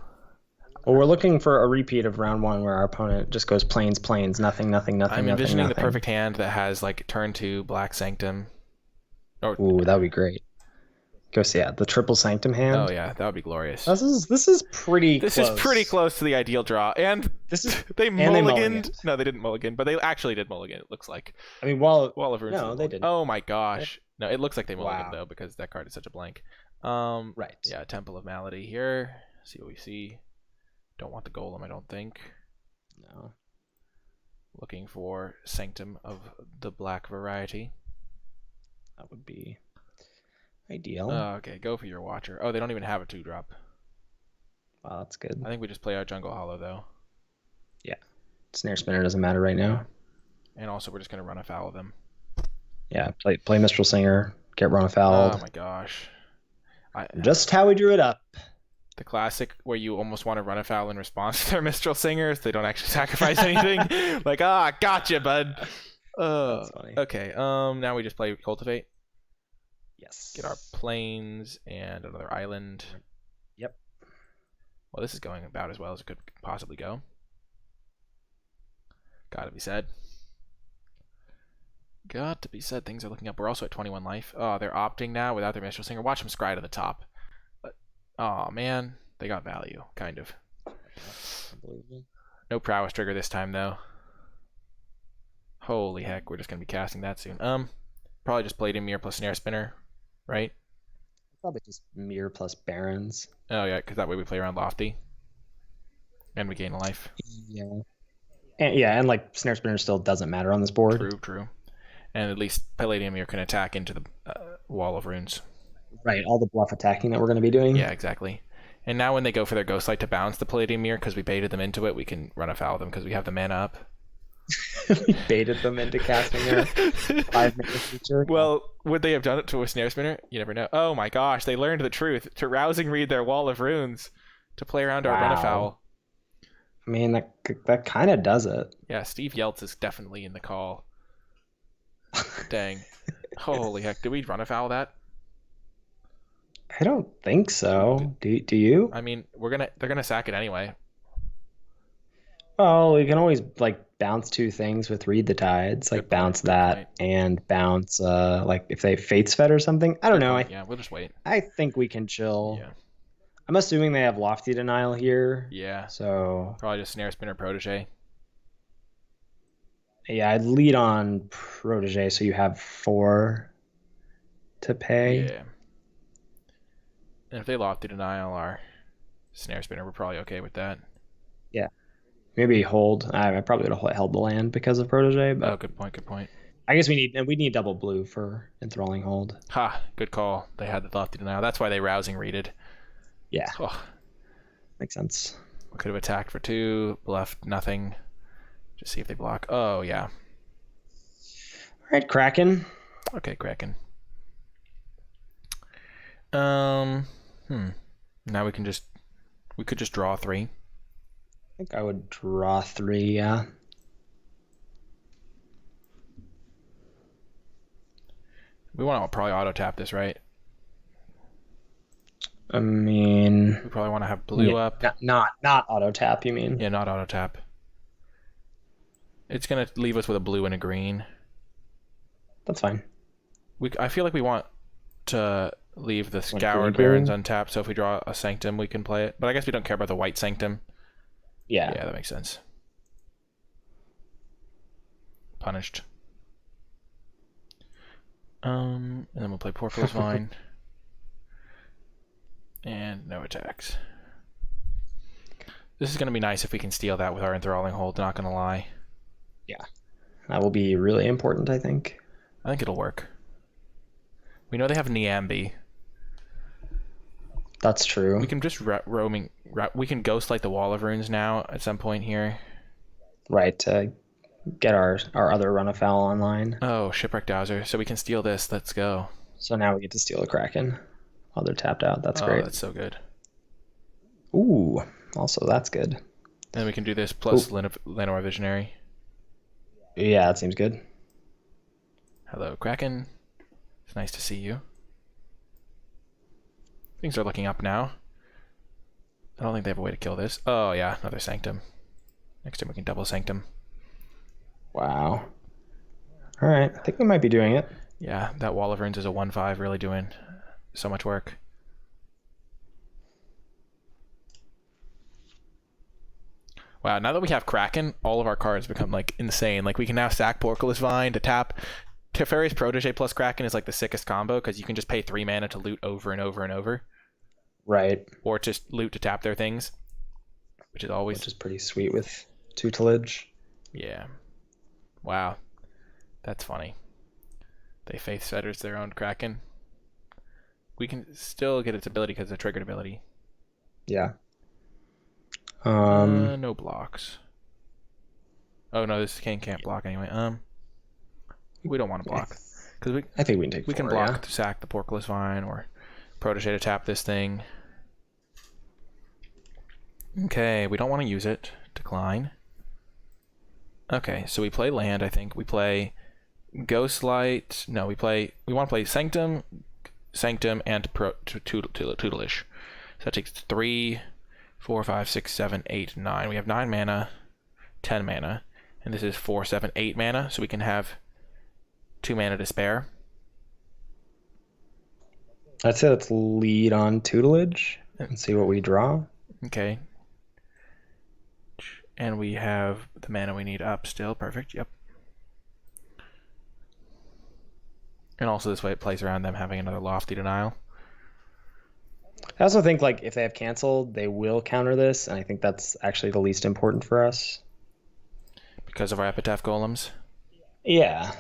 Well, we're looking for a repeat of round 1 where our opponent just goes plains, nothing, nothing. I'm envisioning the perfect hand that has like turn 2 Black Sanctum. Ooh, that would be great. Go see, yeah, the triple sanctum hand. Oh yeah, that would be glorious. This is pretty. This is pretty close to the ideal draw, and this is they mulliganed. No, they didn't mulligan, but they actually did mulligan. It looks like. I mean, Wall of Runes. No, they didn't. Oh my gosh, no, it looks like they mulliganed though because that card is such a blank. Right. Yeah, Temple of Malady here. See what we see. Don't want the golem, I don't think. No. Looking for Sanctum of the black variety. That would be ideal. Okay, go for your Watcher. Oh, they don't even have a 2-drop. Wow, that's good. I think we just play out Jungle Hollow, though. Yeah. Snare Spinner doesn't matter right now. And also, we're just going to run afoul of them. Yeah, play Mistral Singer, get run afoul. Oh my gosh. Just how we drew it up. The classic where you almost want to run afoul in response to their Mistral Singers. They don't actually sacrifice anything. Like, gotcha, bud. That's funny. Okay, now we just play Cultivate. Yes. Get our plains and another island. Yep. Well, this is going about as well as it could possibly go. Gotta be said. Got to be said. Things are looking up. We're also at 21 life. Oh, they're opting now without their Mistral Singer. Watch them scry to the top. But, oh, man. They got value, kind of. No prowess trigger this time, though. Holy heck, we're just going to be casting that soon. Probably just played in Mirror plus Snare Spinner, right? Probably just Mirror plus Barons. Oh, yeah, because that way we play around Lofty. And we gain a life. Yeah. And like Snare Spinner still doesn't matter on this board. True. And at least Palladium Mirror can attack into the Wall of Runes. Right, all the bluff attacking that we're going to be doing. Yeah, exactly. And now when they go for their Ghostlight to bounce the Palladium Mirror, because we baited them into it, we can run afoul of them because we have the mana up. We baited them into casting a 5-minute feature. Well, would they have done it to a Snare Spinner? You never know. Oh my gosh, they learned the truth. To rousing read their Wall of Runes to play around our run afoul. I mean, that kind of does it. Yeah, Steve Yeltz is definitely in the call. Dang. Holy heck, did we run afoul that? I don't think so. Do you? I mean, they're gonna sack it anyway. Oh, we can always like bounce 2 things with Read the Tides, like bounce that and bounce like if they Fates Fed or something. I don't know. Yeah, we'll just wait. I think we can chill. Yeah. I'm assuming they have Lofty Denial here. Yeah. So probably just Snare Spinner Protege. Yeah, I'd lead on Protege so you have 4 to pay. Yeah. And if they Lofty Denial our Snare Spinner, we're probably okay with that. Yeah. Maybe hold. I probably would have held the land because of Protege. But good point. I guess we need double blue for Enthralling Hold. Ha, good call. They had the Lofty Denial. That's why they rousing readed. Yeah. Oh. Makes sense. We could have attacked for 2, bluffed nothing. Just see if they block. Oh, yeah. All right, Kraken. Okay, Kraken. Now we could just draw 3. I think I would draw 3, yeah. We want to probably auto tap this, right? I mean, we probably want to have blue up. Not auto tap, you mean? Yeah, not auto tap. It's gonna leave us with a blue and a green. That's fine. I feel like we want to leave the Scoured Barons untapped, so if we draw a Sanctum, we can play it. But I guess we don't care about the white Sanctum. Yeah. Yeah, that makes sense. Punished. And then we'll play Porphyro's Vine. And no attacks. This is going to be nice if we can steal that with our enthralling hold, not going to lie. Yeah. That will be really important, I think. I think it'll work. We know they have Niambi. That's true. We can just we can ghostlight the Wall of Runes now at some point here. Right, to get our other run afoul online. Oh, Shipwreck Dowser. So we can steal this. Let's go. So now we get to steal a Kraken while they're tapped out. That's great. That's so good. Ooh, also that's good. Then we can do this plus Llanowar Visionary. Yeah, that seems good. Hello, Kraken. It's nice to see you. Things are looking up now. I don't think they have a way to kill this. Oh, yeah, another Sanctum. Next time we can double Sanctum. Wow. All right, I think we might be doing it. Yeah, that Wall of Runes is a 1/5, really doing so much work. Wow, now that we have Kraken, all of our cards become like insane. Like we can now sack Porculus Vine to tap. Teferi's Protege plus Kraken is like the sickest combo because you can just pay 3 mana to loot over and over and over. Right. Or just loot to tap their things, which is pretty sweet with tutelage. Yeah. Wow. That's funny. They Faith Setters their own Kraken. We can still get its ability because it's a triggered ability. Yeah. No blocks. Oh no, this can't block anyway. We don't want to block because I think we can take. We can block to sack the Porculus Vine or Protege to tap this thing. Okay, we don't want to use it. Decline. Okay, so we play land. I think we play Ghostlight. No, we want to play Sanctum, and Tutelage. So that takes 3, 4, 5, 6, 7, 8, 9. We have 9 mana, 10 mana, and this is 4, 7, 8 mana. So we can have 2 mana to spare. I'd say let's lead on tutelage and see what we draw. Okay. And we have the mana we need up still. Perfect. Yep. And also this way it plays around them having another Lofty Denial. I also think like if they have canceled, they will counter this, and I think that's actually the least important for us. Because of our Epitaph Golems? Yeah.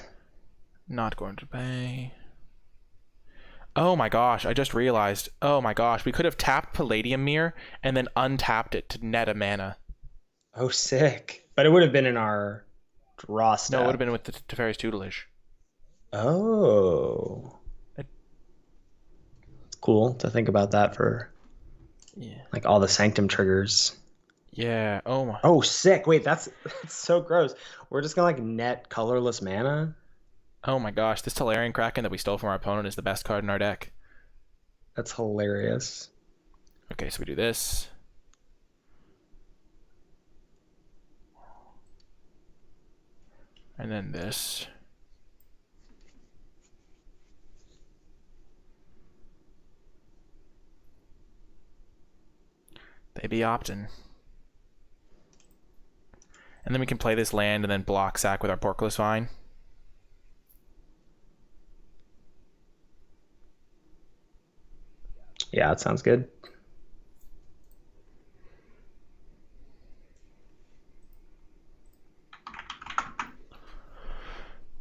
Not going to pay. Oh my gosh, I just realized. Oh my gosh, we could have tapped Palladium Mirror and then untapped it to net a mana. Oh, sick. But it would have been in our draw step. No, it would have been with the Teferi's Tutelage. Oh. It's cool to think about that for like all the Sanctum triggers. Yeah. Oh my. Oh, sick. Wait, that's so gross. We're just gonna like net colorless mana. Oh my gosh, this Tolarian Kraken that we stole from our opponent is the best card in our deck. That's hilarious. Okay, so we do this. And then this. They be optin'. And then we can play this land and then block sack with our Porculus Vine. Yeah, that sounds good.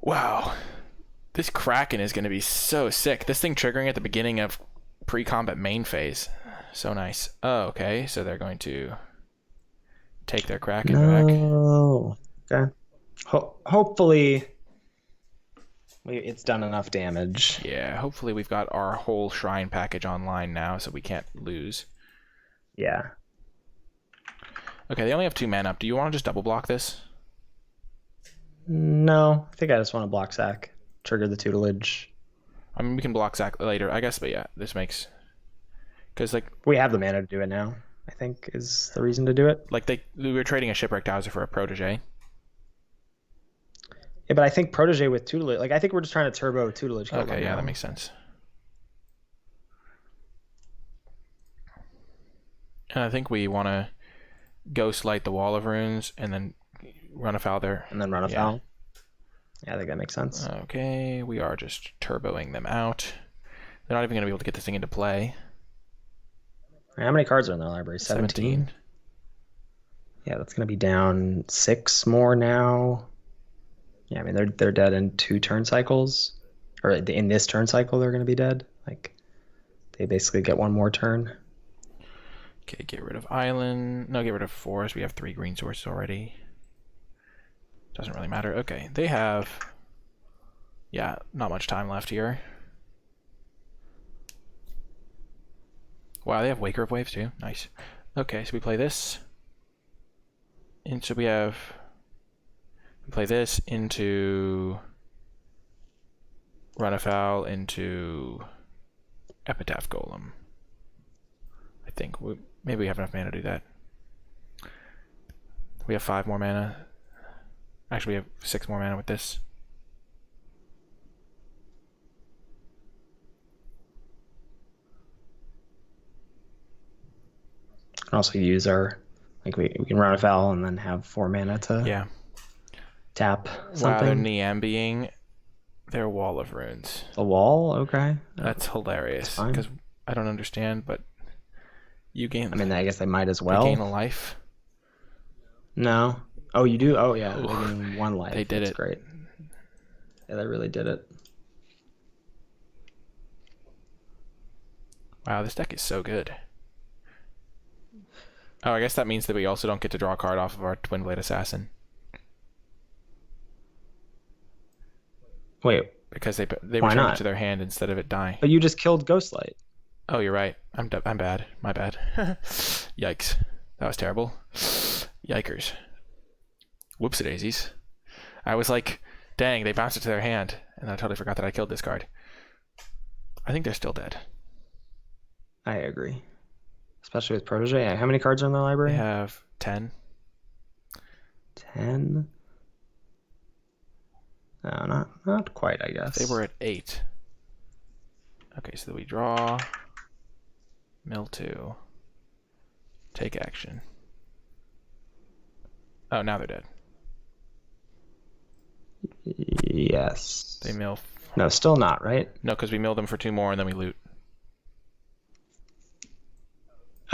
Wow. This Kraken is going to be so sick. This thing triggering at the beginning of pre-combat main phase. So nice. Oh, okay. So they're going to take their Kraken back. Okay. Hopefully it's done enough damage. Yeah, hopefully we've got our whole shrine package online now so we can't lose. Yeah. Okay, they only have 2 mana up. Do you want to just double block this? No, I think I just want to block sack. Trigger the tutelage. I mean, we can block sack later, I guess, but yeah, this makes... Because, like... We have the mana to do it now, I think, is the reason to do it. Like, we were trading a Shipwreck Dowser for a Protege. Yeah, but I think Protege with tutelage... Like, I think we're just trying to turbo tutelage. Okay, yeah, that makes sense. And I think we want to Ghostlight the Wall of Runes and then run afoul there. And then run afoul. Yeah, I think that makes sense. Okay, we are just turboing them out. They're not even going to be able to get this thing into play. How many cards are in their library? 17? Yeah, that's gonna be down 6 more now. Yeah, I mean they're dead in 2 turn cycles, or in this turn cycle they're gonna be dead. Like they basically get 1 more turn. Okay, get rid of island. No, get rid of forest. We have 3 green sources already. Doesn't really matter. Okay, they have... Yeah, not much time left here. Wow, they have Waker of Waves too. Nice. Okay, so we play this. And so we play this into Run Afoul into Epitaph Golem. I think maybe we have enough mana to do that. We have 5 more mana. Actually, we have 6 more mana with this. Can also use our, like we can Run Afoul and then have 4 mana to tap something. Wow, they're Niambiing their Wall of Runes. A wall? Okay. That's hilarious. Because I don't understand, but you gain... I mean, I guess they might as well. They gain a life. No. Oh, you do? Oh, yeah. They gain 1 life. They did That's it. Great. Yeah, they really did it. Wow, this deck is so good. Oh, I guess that means that we also don't get to draw a card off of our Twin Blade Assassin. Wait. Because they return it to their hand instead of it dying. But you just killed Ghostlight. Oh, you're right. I'm bad. My bad. Yikes. That was terrible. Yikers. Whoopsie-daisies. I was like, dang, they bounced it to their hand. And I totally forgot that I killed this card. I think they're still dead. I agree. Especially with Protege. How many cards are in their library? They have 10. 10? No, not quite, I guess. They were at 8. Okay, so we draw. Mill 2. Take action. Oh, now they're dead. Yes. They mill... No, still not, right? No, because we mill them for 2 more and then we loot.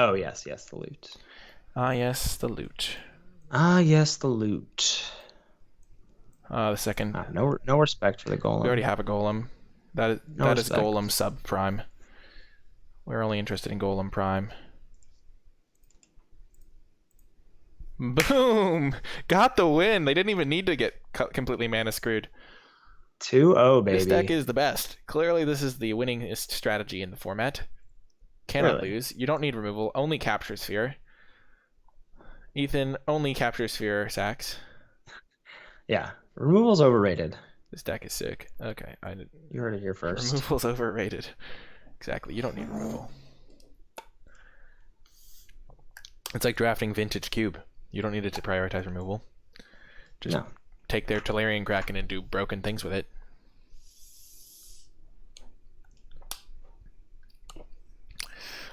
Oh, yes, the loot. Ah, yes, the loot. Ah, yes, the loot. The second... no respect for the golem. We already have a golem. That is golem sub prime. We're only interested in golem prime. Boom! Got the win! They didn't even need to get completely mana screwed. 2-0, baby. This deck is the best. Clearly, this is the winningest strategy in the format. Cannot lose. You don't need removal. Only Capture Sphere. Ethan, only Capture Sphere sacks. Yeah. Removal's overrated. This deck is sick. Okay. You heard it here first. Removal's overrated. Exactly. You don't need removal. It's like drafting Vintage Cube. You don't need it to prioritize removal. Just take their Tolarian Kraken and do broken things with it.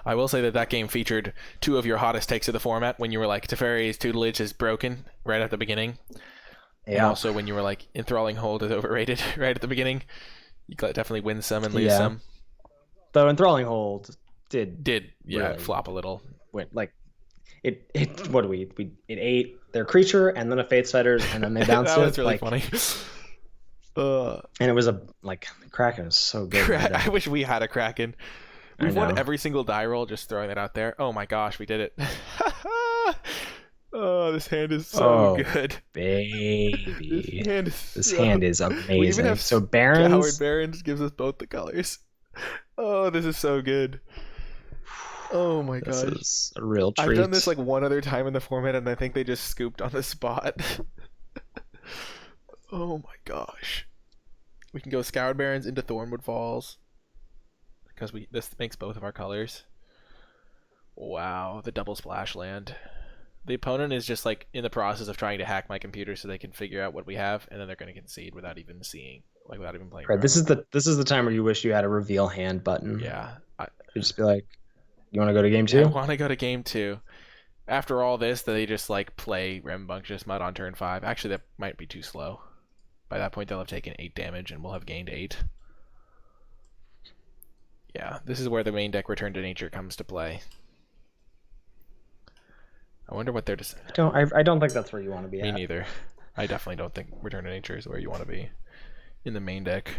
I will say that game featured 2 of your hottest takes of the format when you were like, Teferi's tutelage is broken right at the beginning. Yeah. And also when you were like, Enthralling Hold is overrated right at the beginning. You definitely win some and lose some. Though Enthralling Hold did really flop a little. Like it what do we it ate their creature and then a Faith Fighters and then they bounced that was really funny. And it was Kraken was so good. I wish we had a Kraken. We've won every single die roll, just throwing that out there. Oh my gosh, we did it. Oh, this hand is so good. Baby. This hand is amazing. We even have Barons. Howard Barons gives us both the colors. Oh, this is so good. Oh my gosh. This is a real treat. I've done this like one other time in the format, and I think they just scooped on the spot. Oh my gosh. We can go Scoured Barons into Thornwood Falls. Because this makes both of our colors. Wow, the double splash land. The opponent is just like in the process of trying to hack my computer so they can figure out what we have, and then they're going to concede without even seeing, like without even playing. Right. This is the time where you wish you had a reveal hand button. Yeah. You just be like, you want to go to game 2? I want to go to game 2. After all this, they just like play Rambunctious Mud on turn 5. Actually, that might be too slow. By that point, they'll have taken 8 damage, and we'll have gained 8. Yeah, this is where the main deck Return to Nature comes to play. I wonder what they're just. I don't think that's where you want to be Me at. neither. I definitely don't think Return to Nature is where you want to be in the main deck.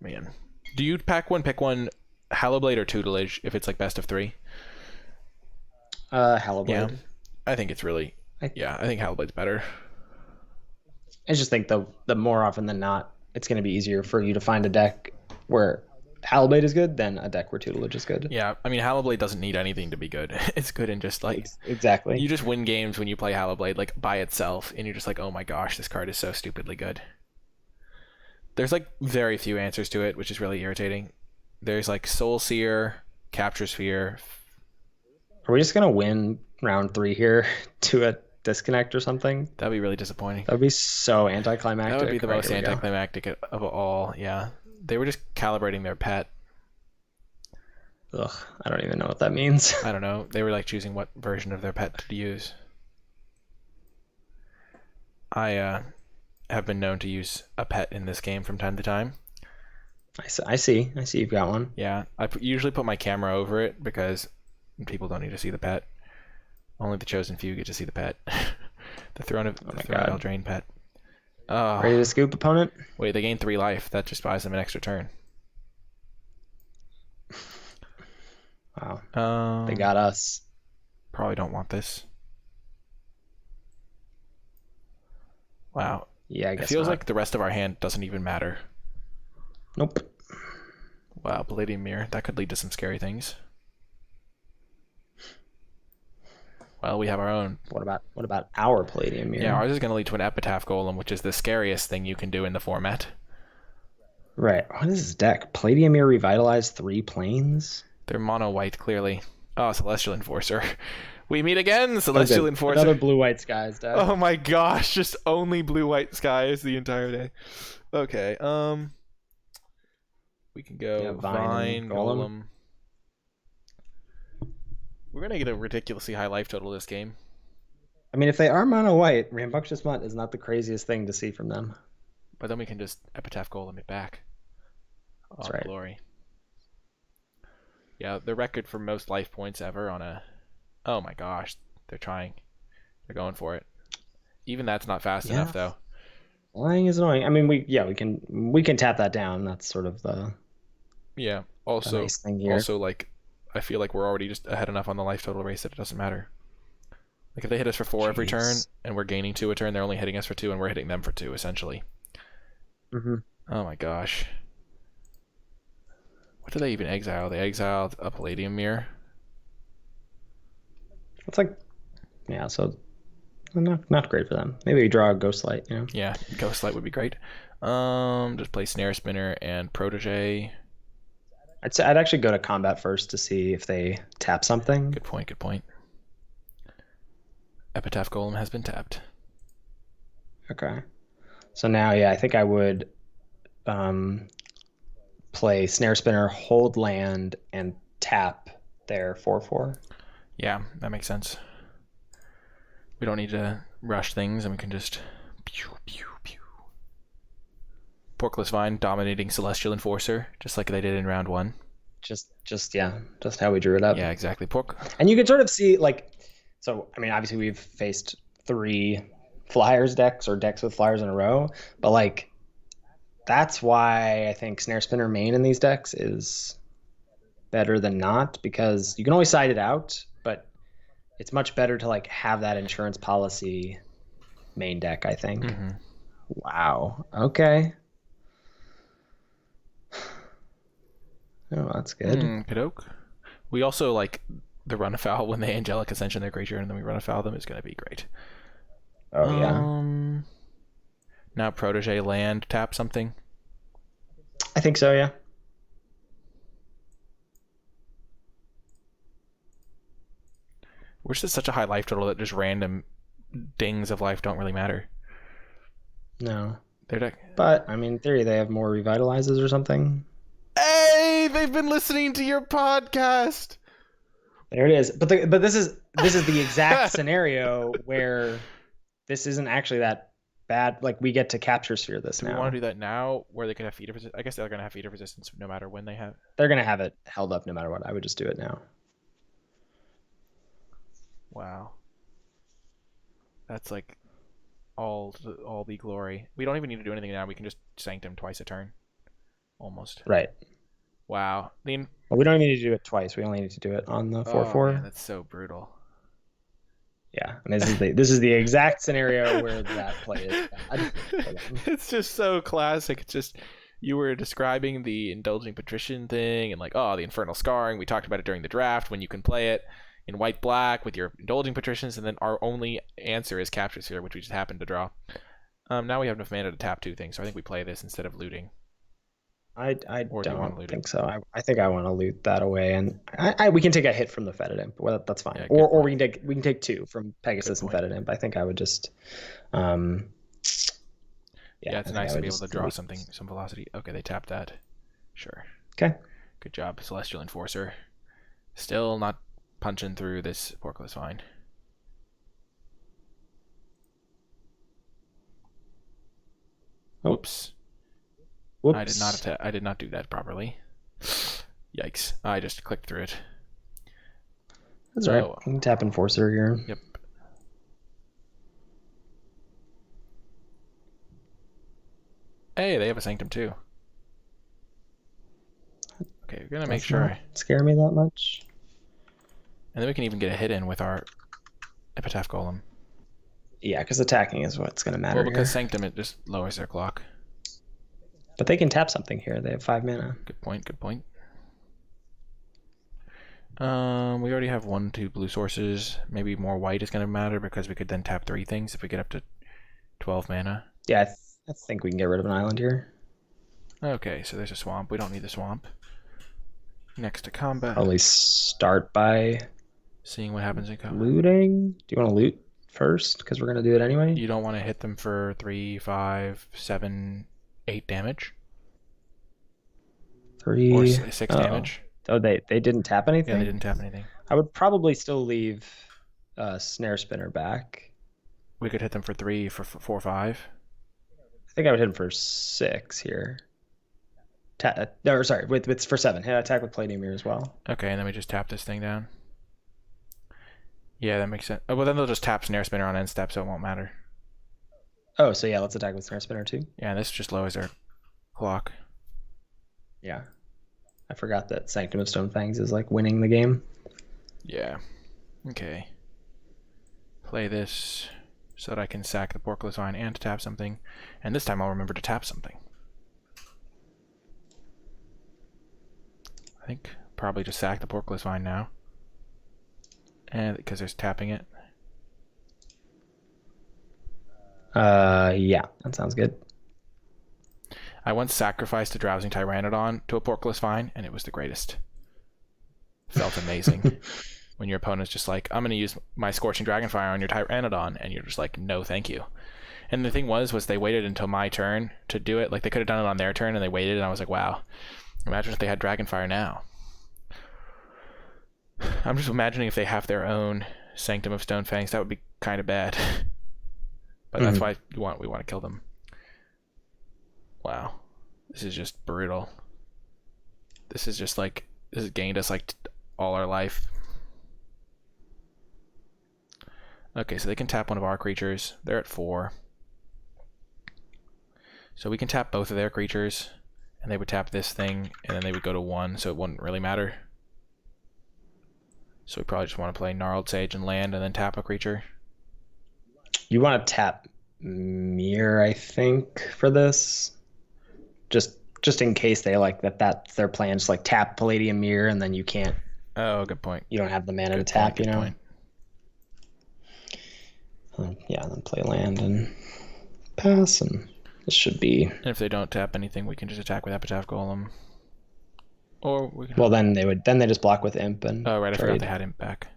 Man, do you pick one, Hallowblade or Tutelage if it's like best of 3? Hallowblade. Yeah, I think it's really. I think Hallowblade's better. I just think the more often than not, it's going to be easier for you to find a deck where Hallowblade is good than a deck where Tutelage is good. Yeah, I mean Hallowblade doesn't need anything to be good. It's good in just like exactly. You just win games when you play Hallowblade like by itself, and you're just like, oh my gosh, this card is so stupidly good. There's like very few answers to it, which is really irritating. There's like Soul Seer, Capture Sphere. Are we just gonna win round 3 here to a disconnect or something? That'd be really disappointing. That'd be so anticlimactic. That would be the most anticlimactic of all. Yeah, they were just calibrating their pet. Ugh, I don't even know what that means. I don't know. They were like choosing what version of their pet to use. I have been known to use a pet in this game from time to time. I see you've got one. Yeah, I usually put my camera over it because people don't need to see the pet. Only the chosen few get to see the pet. the Throne of Eldraine pet. Oh. Ready to scoop, opponent? Wait, they gain 3 life. That just buys them an extra turn. Wow. They got us. Probably don't want this. Wow. Yeah, I guess it feels not. like the rest of our hand doesn't even matter. Nope. Wow, Palladium Mirror. That could lead to some scary things. Well, we have our own. What about our Palladium Mirror? Yeah, ours is going to lead to an Epitaph Golem, which is the scariest thing you can do in the format. Right. What is this deck? Palladium Mirror revitalized 3 planes? They're mono white, clearly. Oh, Celestial Enforcer. We meet again, Celestial Enforcer. Another blue-white skies deck. Oh my gosh, just only blue-white skies the entire day. Okay, we can go Vine, Golem. We're gonna get a ridiculously high life total this game. I mean, if they are mono white, Rambunctious Mutt is not the craziest thing to see from them. But then we can just Epitaph Golem it back. That's right. Glory. Yeah, the record for most life points ever on a... Oh my gosh, they're trying. They're going for it. Even that's not fast enough, though. Flying is annoying. I mean, we can tap that down. That's sort of the... Yeah, also, nice thing here. Also, like, I feel like we're already just ahead enough on the life total race that it doesn't matter. Like, if they hit us for 4 every turn, and we're gaining 2 a turn, they're only hitting us for 2, and we're hitting them for 2, essentially. Mm-hmm. Oh my gosh. What did they even exile? They exiled a Palladium Mirror. It's like, yeah, so not great for them. Maybe we draw a Ghostlight, you know? Yeah, Ghostlight would be great. Just play Snare Spinner and Protege. I'd actually go to combat first to see if they tap something. Good point, good point. Epitaph Golem has been tapped. Okay. So now, yeah, I think I would play Snare Spinner, hold land, and tap their 4/4. Yeah, that makes sense. We don't need to rush things, and we can just pew, pew, pew. Porkless Vine dominating Celestial Enforcer, just like they did in round 1. Just how we drew it up. Yeah, exactly. And you can sort of see, like, so, I mean, obviously we've faced 3 Flyers decks or decks with Flyers in a row, but, like, that's why I think Snare Spinner main in these decks is better than not, because you can always side it out, but it's much better to, like, have that insurance policy main deck, I think. Mm-hmm. Wow. Okay. Oh, that's good. Kadoke. We also like the run afoul when they Angelic Ascension their creature, and then we run afoul them is going to be great. Oh, yeah. Now Protege land, tap something. I think so, yeah. We're just at such a high life total that just random dings of life don't really matter. No. They're but, I mean, in theory, they have more revitalizes or something. Hey, they've been listening to your podcast. There it is. But this is the exact scenario where this isn't actually that bad. Like, we get to Capture Sphere this now. Do we want to do that now, where they could have feat of resistance? I guess they're going to have feat of resistance no matter when they have. They're going to have it held up no matter what. I would just do it now. Wow. That's like all the glory. We don't even need to do anything now. We can just Sanctum twice a turn. Almost. Right. Wow. Well, we don't even need to do it twice. We only need to do it on the 4/4. Oh man, that's so brutal. Yeah, and this is the exact scenario where that play is bad. It's just so classic. It's just you were describing the indulging patrician thing and like, oh, the infernal scarring. We talked about it during the draft when you can play it in white black with your indulging patricians, and then our only answer is capture sphere, which we just happened to draw. Now we have enough mana to tap 2 things, so I think we play this instead of looting. I Or do you want to don't loot think it? so. I think I want to loot that away, and we can take a hit from the Fetid Imp. Well, that's fine. Yeah, or good we can take 2 from Pegasus and point. Fetid Imp. I think I would just yeah, it's nice to be able to draw some velocity. Okay, they tapped that. Sure. Okay. Good job, Celestial Enforcer. Still not punching through this Porkless Vine. Oops. Whoops. I did not do that properly. Yikes. I just clicked through it. That's right. You can tap Enforcer here. Yep. Hey, they have a Sanctum too. Okay, we're gonna make sure. Scare me that much. And then we can even get a hit in with our Epitaph Golem. Yeah, because attacking is what's gonna matter. Well, because here. Sanctum, it just lowers their clock. But they can tap something here. They have 5 mana. Good point. Good point. We already have 1, 2 blue sources. Maybe more white is gonna matter because we could then tap 3 things if we get up to 12 mana. Yeah, I think we can get rid of an island here. Okay, so there's a swamp. We don't need the swamp. Next to combat. Probably start by seeing what happens in combat. Looting. Do you want to loot first? Because we're gonna do it anyway. You don't want to hit them for 3, 5, 7, 8 damage. 3 or 6 damage. Oh, they didn't tap anything? Yeah, they didn't tap anything. I would probably still leave Snare Spinner back. We could hit them for 3, for 4, 5. I think I would hit him for 6 here. Sorry, with for 7. Hit attack with Palladium Mirror as well. Okay, and then we just tap this thing down. Yeah, that makes sense. Oh, well, then they'll just tap Snare Spinner on end step, so it won't matter. Oh, so yeah, let's attack with Snare Spinner too. Yeah, this just lowers their clock. Yeah. I forgot that Sanctum of Stonefangs is like winning the game. Yeah. Okay. Play this so that I can sack the Porkless Vine and tap something. And this time I'll remember to tap something. I think probably just sack the Porkless Vine now. And because there's tapping it. Yeah, that sounds good. I once sacrificed a Drowsing Tyrannodon to a Porkless Vine, and it was the greatest. Felt amazing. When your opponent's just like, I'm going to use my Scorching Dragonfire on your Tyrannodon, and you're just like, no, thank you. And the thing was they waited until my turn to do it. Like, they could have done it on their turn, and they waited, and I was like, wow. Imagine if they had Dragonfire now. I'm just imagining if they have their own Sanctum of Stonefangs, that would be kind of bad. But that's why we want to kill them. Wow. This is just brutal. This is just like, this has gained us like all our life. Okay, so they can tap one of our creatures. They're at 4. So we can tap both of their creatures, and they would tap this thing, and then they would go to 1, so it wouldn't really matter. So we probably just want to play Gnarled Sage and land, and then tap a creature. You want to tap Mirror, I think, for this. Just in case they like that's their plan. Just like tap Palladium Mirror, and then you can't. Oh, good point. You don't have the mana to tap, you know. Yeah, then play land and pass, and this should be. And if they don't tap anything, we can just attack with Epitaph Golem. Or we can. Well, then they just block with Imp and. Oh right, I forgot they had Imp back.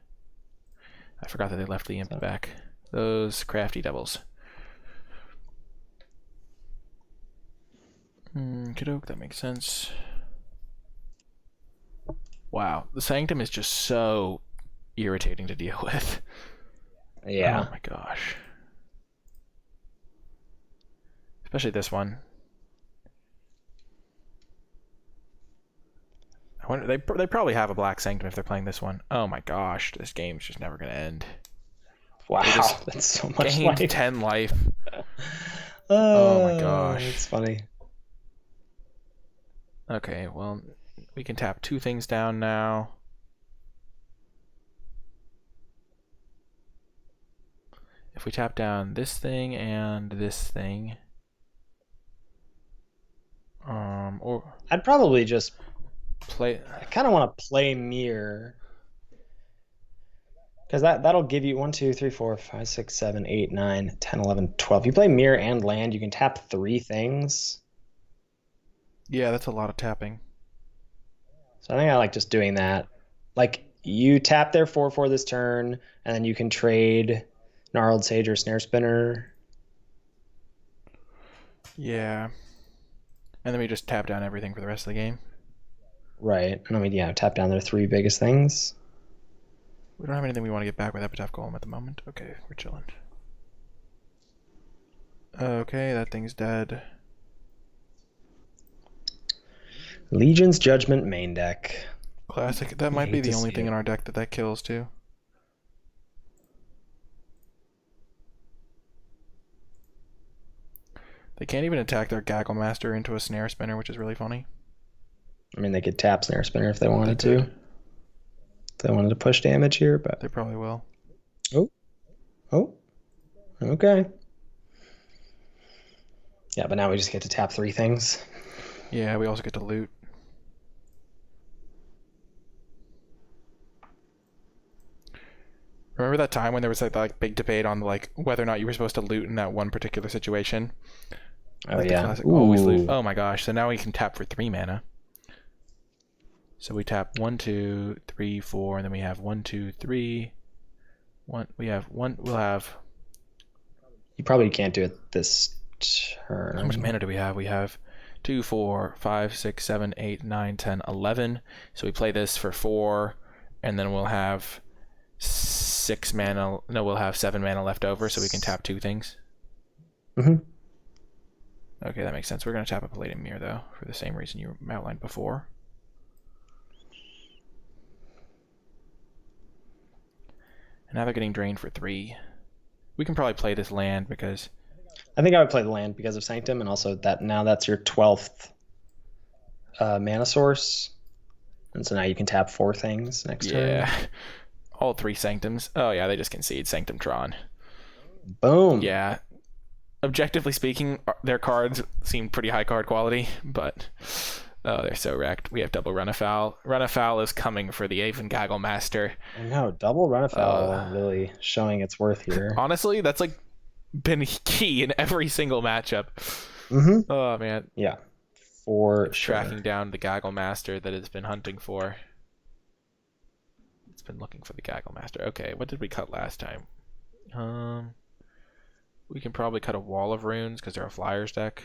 I forgot that they left the Imp back. Those crafty devils. Kiddoke, that makes sense. Wow, the Sanctum is just so irritating to deal with. Yeah. Oh my gosh. Especially this one. I wonder, they probably have a black Sanctum if they're playing this one. Oh my gosh, this game's just never gonna end. Wow, They just that's so much gained life. 10 life. Oh my gosh. That's funny. Okay, well, we can tap 2 things down now. If we tap down this thing and this thing, or I'd probably just play. I kind of want to play mirror. Because that'll give you 1, 2, 3, 4, 5, 6, 7, 8, 9, 10, 11, 12. You play mirror and land, you can tap 3 things. Yeah, that's a lot of tapping. So I think I like just doing that. Like you tap their 4/4 this turn, and then you can trade Gnarled Sage or Snare Spinner. Yeah. And then we just tap down everything for the rest of the game. Right. And I mean, yeah, tap down their 3 biggest things. We don't have anything we want to get back with Epitaph Golem at the moment. Okay, we're chilling. Okay, that thing's dead. Legion's Judgment main deck. Classic. That might be the only thing in our deck that kills too. They can't even attack their Gaggle Master into a Snare Spinner, which is really funny. I mean, they could tap Snare Spinner if they wanted to. If they wanted to push damage here, but they probably will. Oh, okay. Yeah, but now we just get to tap 3 things. Yeah, we also get to loot. Remember that time when there was like big debate on like whether or not you were supposed to loot in that one particular situation? Oh like yeah, the classic, always loot. Oh my gosh! So now we can tap for 3 mana. So we tap 1, 2, 3, 4, and then we have 1, 2, 3. We have 1. We'll have. You probably can't do it this turn. How much mana do we have? We have 2, 4, 5, 6, 7, 8, 9, 10, 11. So we play this for 4, and then we'll have 6 mana. No, we'll have 7 mana left over, so we can tap 2 things. Mm-hmm. Okay, that makes sense. We're going to tap a Palladium Mirror, though, for the same reason you outlined before. And now they're getting drained for 3. We can probably play this land because... I think I would play the land because of Sanctum, and also that now that's your 12th mana source. And so now you can tap 4 things next turn. Yeah. All 3 Sanctums. Oh, yeah, they just concede Sanctum Tron. Boom. Yeah. Objectively speaking, their cards seem pretty high card quality, but... Oh, they're so wrecked. We have double Run Afoul. Run Afoul is coming for the Aven Gaggle Master. I know, double Run Afoul really showing its worth here. Honestly, that's like been key in every single matchup. Mm-hmm. Oh, man. Yeah, for sure. Tracking down the Gaggle Master that it's been hunting for. It's been looking for the Gaggle Master. Okay, what did we cut last time? We can probably cut a Wall of Runes because they're a Flyers deck.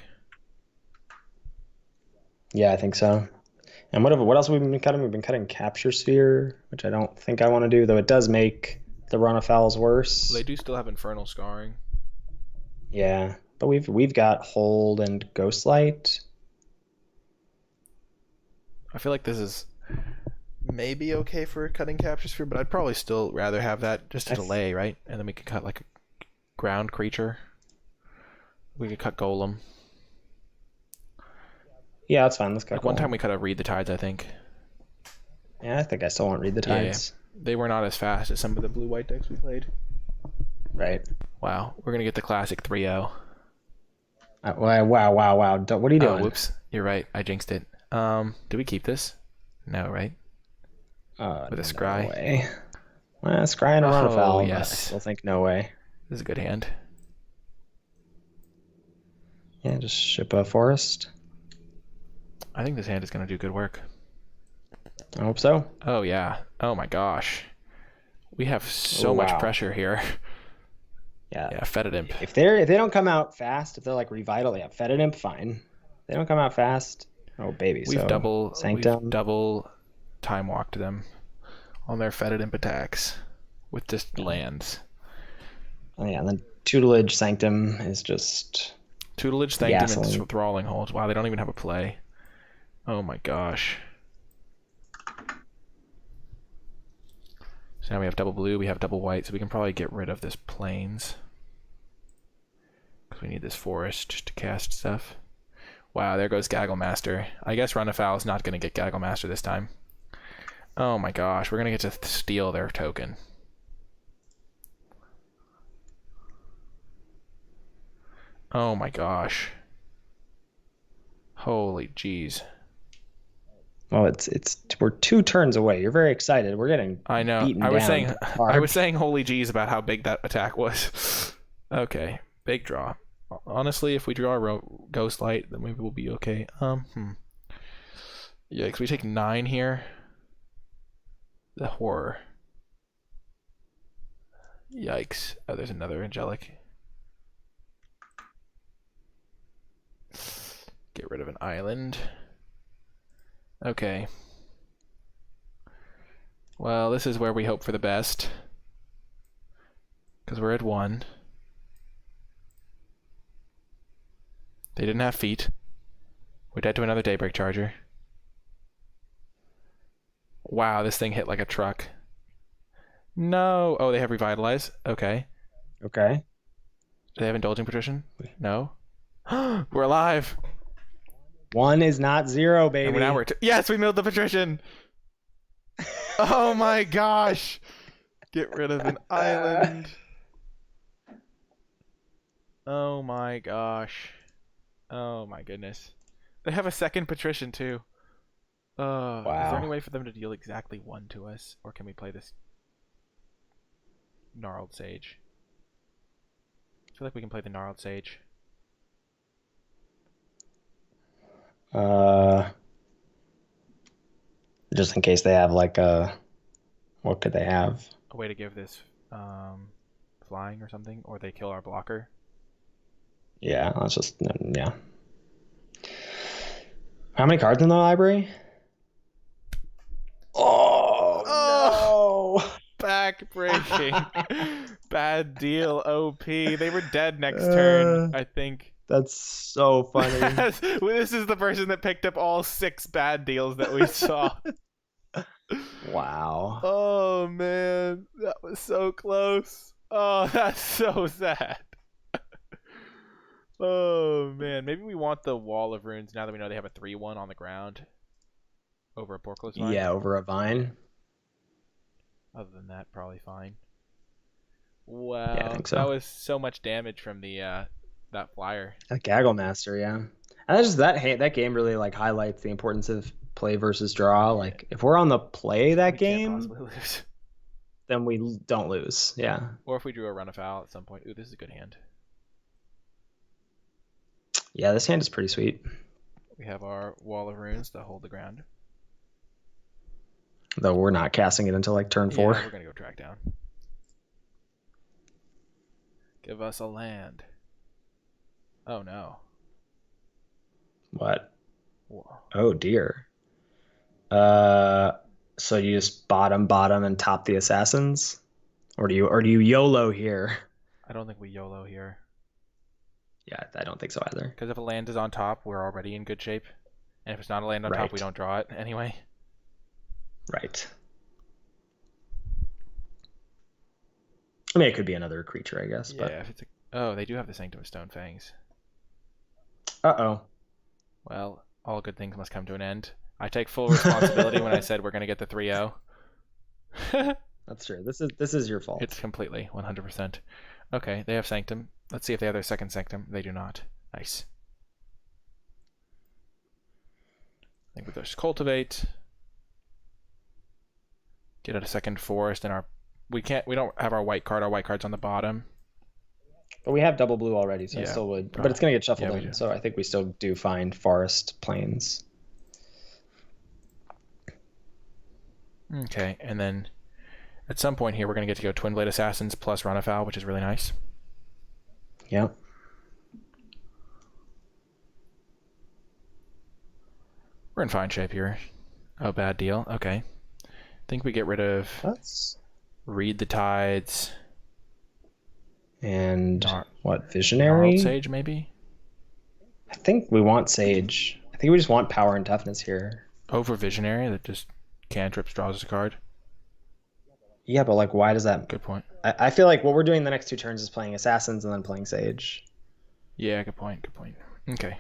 Yeah, I think so. And what else have we been cutting? We've been cutting Capture Sphere, which I don't think I want to do, though it does make the Run of Fouls worse. They do still have Infernal Scarring. Yeah, but we've got Hold and Ghostlight. I feel like this is maybe okay for cutting Capture Sphere, but I'd probably still rather have that just to delay, right? And then we could cut like a ground creature. We could cut Golem. Yeah, that's fine. Let's cut like Golem. One time we cut a Read the Tides, I think. Yeah, I think I still want Read the Tides. Yeah, they were not as fast as some of the blue-white decks we played. Right. Wow, we're going to get the classic 3-0. Wow. What are you doing? Oh, whoops. You're right. I jinxed it. Do we keep this? No, right? With a Scry? No way. Well, Scry and a Run of Foul, yes. I still think no way. This is a good hand. Yeah, just ship a Forest. I think this hand is going to do good work. I hope so. Oh, yeah. Oh, my gosh. We have so much pressure here. Yeah, Fetid Imp. If they don't come out fast, if they're like Revital, yeah, Fetid Imp, fine. If they don't come out fast, oh baby. We've double Sanctum. time walked them on their Fetid Imp attacks with just lands. Oh yeah, and then Tutelage Sanctum is just Tutelage Sanctum and Thralling Holds. Wow, they don't even have a play. Oh my gosh. So now we have double blue, we have double white, so we can probably get rid of this plains. Because we need this forest just to cast stuff. Wow, there goes Gagglemaster. I guess Run Afoul is not going to get Gagglemaster this time. Oh my gosh, we're going to get to steal their token. Oh my gosh. Holy jeez. Well, we're 2 turns away. You're very excited. We're getting I know. beaten I was down saying holy jeez about how big that attack was. Okay, big draw. Honestly, if we draw a Ghost Light, then maybe we'll be okay. Yikes, we take 9 here. The horror. Yikes. Oh, there's another Angelic. Get rid of an island. Okay. Well, this is where we hope for the best. Because we're at 1. They didn't have feet. We're dead to another Daybreak Charger. Wow, this thing hit like a truck. No. Oh, they have Revitalize. Okay. Okay. Do they have Indulging Patrician? No. We're alive. 1 is not 0, baby. And now we're yes, we milled the Patrician. Oh my gosh. Get rid of an island. Oh my gosh. Oh my goodness. They have a second Patrician too. Wow. Is there any way for them to deal exactly 1 to us? Or can we play this Gnarled Sage? I feel like we can play the Gnarled Sage. Just in case they have like a... What could they have? A way to give this flying or something? Or they kill our blocker? Yeah, let's just... Yeah. How many cards in the library? Oh, no! Back breaking. Bad deal, OP. They were dead next turn, I think. That's so funny. This is the person that picked up all 6 bad deals that we saw. Wow. Oh, man. That was so close. Oh, that's so sad. Oh, man. Maybe we want the Wall of Runes now that we know they have a 3-1 on the ground. Over a Porkless Vine? Yeah, over a Vine. Other than that, probably fine. Wow. Yeah, I think so. That was so much damage from the that flyer. That Gagglemaster, yeah. And that's just that game really like highlights the importance of play versus draw. Like if we're on the play that game, then we don't lose. Yeah. Or if we drew a Run Afoul at some point. Ooh, this is a good hand. Yeah, this hand is pretty sweet. We have our Wall of Runes to hold the ground. Though we're not casting it until like turn 4. Yeah, we're gonna go track down. Give us a land. Oh no. What? Whoa. Oh dear. So you just bottom and top the assassins? Or do you YOLO here? I don't think we YOLO here. Yeah, I don't think so either. Because if a land is on top, we're already in good shape. And if it's not a land on top, we don't draw it anyway. Right. I mean, it could be another creature, I guess. Yeah, if it's oh, they do have the Sanctum of Stone Fangs. Uh-oh. Well, all good things must come to an end. I take full responsibility when I said we're going to get the 3-0. That's true. This is your fault. It's completely 100%. Okay, they have Sanctum. Let's see if they have their second Sanctum. They do not. Nice. I think we just cultivate. Get a second forest, and we don't have our white card. Our white card's on the bottom. But we have double blue already, so I still would. But it's gonna get shuffled in, do. so I think we still do find forest plains. Okay, and then at some point here we're gonna get to go Twin Blade Assassins plus Run Afoul, which is really nice. Yep. We're in fine shape here. Oh, bad deal. Okay. Think we get rid of Read the Tides. And what, Visionary? Gnarled Sage, maybe? I think we want Sage. I think we just want power and toughness here. Over Visionary that just cantrips, draws us a card. Yeah, but like, why does that? Good point. I feel like what we're doing the next 2 turns is playing assassins and then playing Sage. Yeah, good point. Good point. Okay.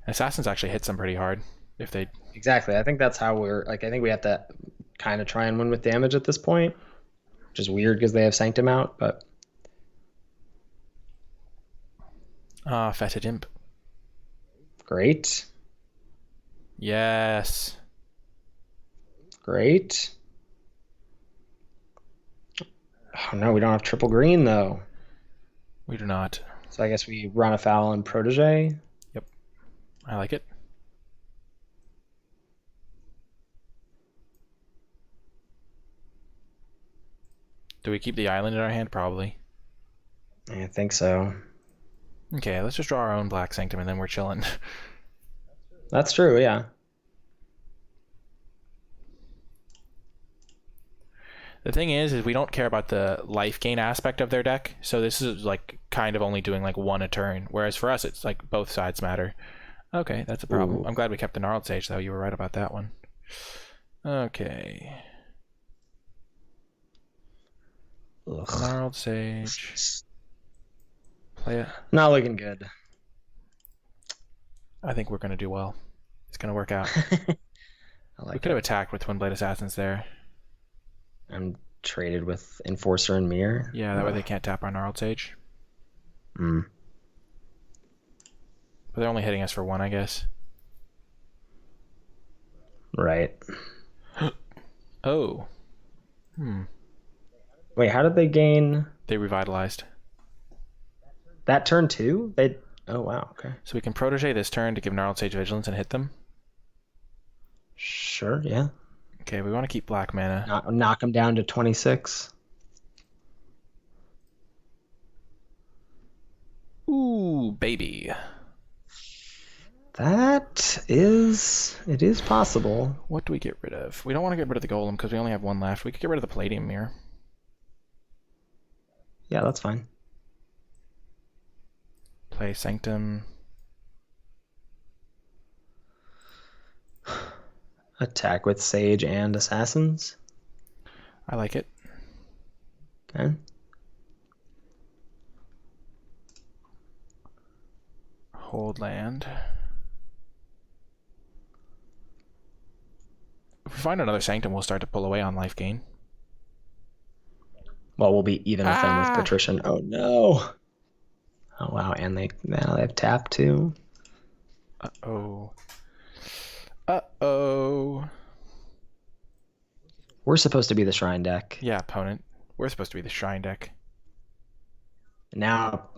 Assassins actually hits them pretty hard if they. Exactly. I think that's how we're like. I think we have to kind of try and win with damage at this point, which is weird because they have Sanctum out, but. Fetid Imp. Great. Yes. Great. Oh no, we don't have triple green though. We do not. So I guess we run afoul and protege. Yep. I like it. Do we keep the island in our hand? Probably. I think so. Okay, let's just draw our own Black Sanctum and then we're chilling. That's true, yeah. The thing is we don't care about the life gain aspect of their deck, so this is like kind of only doing like one a turn, whereas for us it's like both sides matter. Okay, that's a problem. Ooh. I'm glad we kept the Gnarled Sage, though. You were right about that one. Okay. Ugh. Gnarled Sage. Play it. Not looking good. I think we're going to do well. It's going to work out. I like We could have attacked with Twin Blade Assassins there. I'm traded with Enforcer and Mirror. Yeah, that way they can't tap our Gnarled Sage. Mm. But they're only hitting us for one, I guess. Right. Oh. Wait, how did they gain They revitalized. that turn too? They. Oh wow. Okay. So we can Protege this turn to give Gnarled Sage Vigilance and hit them. Sure. Yeah. Okay, we want to keep black mana. Knock them down to 26. Ooh, baby. It is possible. What do we get rid of? We don't want to get rid of the Golem because we only have one left. We could get rid of the Palladium Mirror. Yeah, that's fine. Play Sanctum. Attack with Sage and Assassins. I like it. Okay. Hold land. If we find another Sanctum, we'll start to pull away on life gain. Well, we'll be even with them with Patrician. Oh no. Oh wow, and now they have tap too. Uh-oh. Uh-oh. We're supposed to be the Shrine deck. Yeah, opponent. We're supposed to be the Shrine deck. Now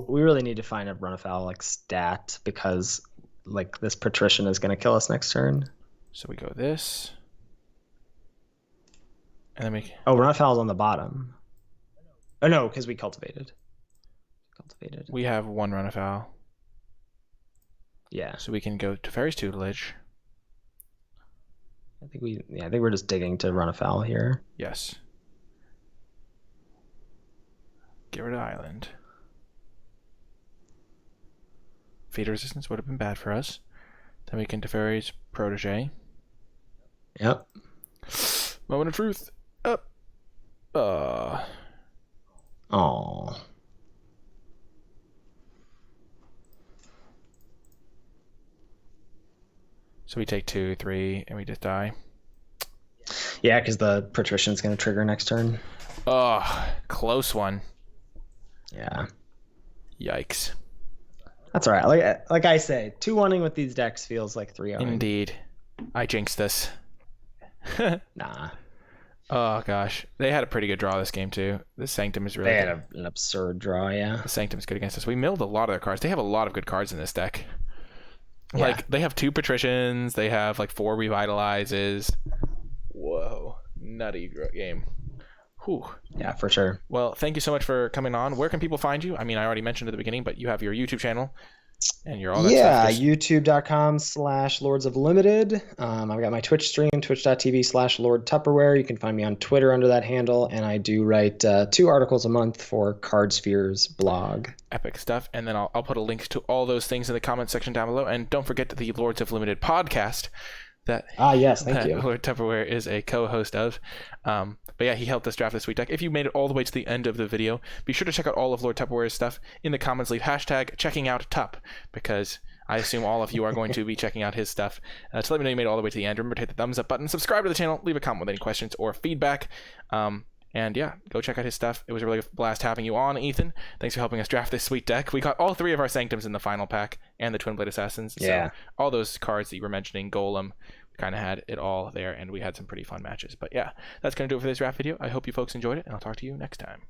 we really need to find a run afoul like stat because like this Patrician is gonna kill us next turn. So we go this. And then we... Oh, run afoul's on the bottom. Oh no, because we cultivated. We have one run afoul. Yeah. So we can go to Fairy's Tutelage. I think we're just digging to run afoul here. Yes. Get rid of Island. Feed resistance would have been bad for us. Then we can Teferi's Protege. Yep. Moment of truth. Up. Oh. So we take 2, 3, and we just die. Yeah, because the Patrician's going to trigger next turn. Oh, close one. Yeah. Yikes. That's all right. Like I say, 2-1ing with these decks feels like 3-0. Indeed. I jinxed this. Nah. Oh, gosh. They had a pretty good draw this game, too. The Sanctum is really They good. had an absurd draw, yeah. The Sanctum is good against us. We milled a lot of their cards. They have a lot of good cards in this deck. Yeah. Like, they have 2 Patricians. They have, like, 4 Revitalizes. Whoa. Nutty game. Whew. Yeah, for sure. Well, thank you so much for coming on. Where can people find you? I mean, I already mentioned at the beginning, but you have your YouTube channel and your all that stuff. YouTube.com/Lords of Limited. I've got my Twitch stream, twitch.tv/Lordtupperware. You can find me on Twitter under that handle, and I do write 2 articles a month for Card Sphere's blog. Epic stuff. And then I'll put a link to all those things in the comment section down below. And don't forget the Lords of Limited podcast. that Yes, thank you. Lord Tupperware is a co-host of. But yeah, he helped us draft this sweet deck. If you made it all the way to the end of the video, be sure to check out all of Lord Tupperware's stuff. In the comments, leave hashtag checking out Tup, because I assume all of you are going to be checking out his stuff. So let me know you made it all the way to the end. Remember to hit the thumbs up button, subscribe to the channel, leave a comment with any questions or feedback. And yeah, go check out his stuff. It was a really blast having you on, Ethan. Thanks for helping us draft this sweet deck. We got all 3 of our Sanctums in the final pack and the Twin Blade Assassins. Yeah. So all those cards that you were mentioning, Golem, we kind of had it all there, and we had some pretty fun matches. But yeah, that's going to do it for this draft video. I hope you folks enjoyed it, and I'll talk to you next time.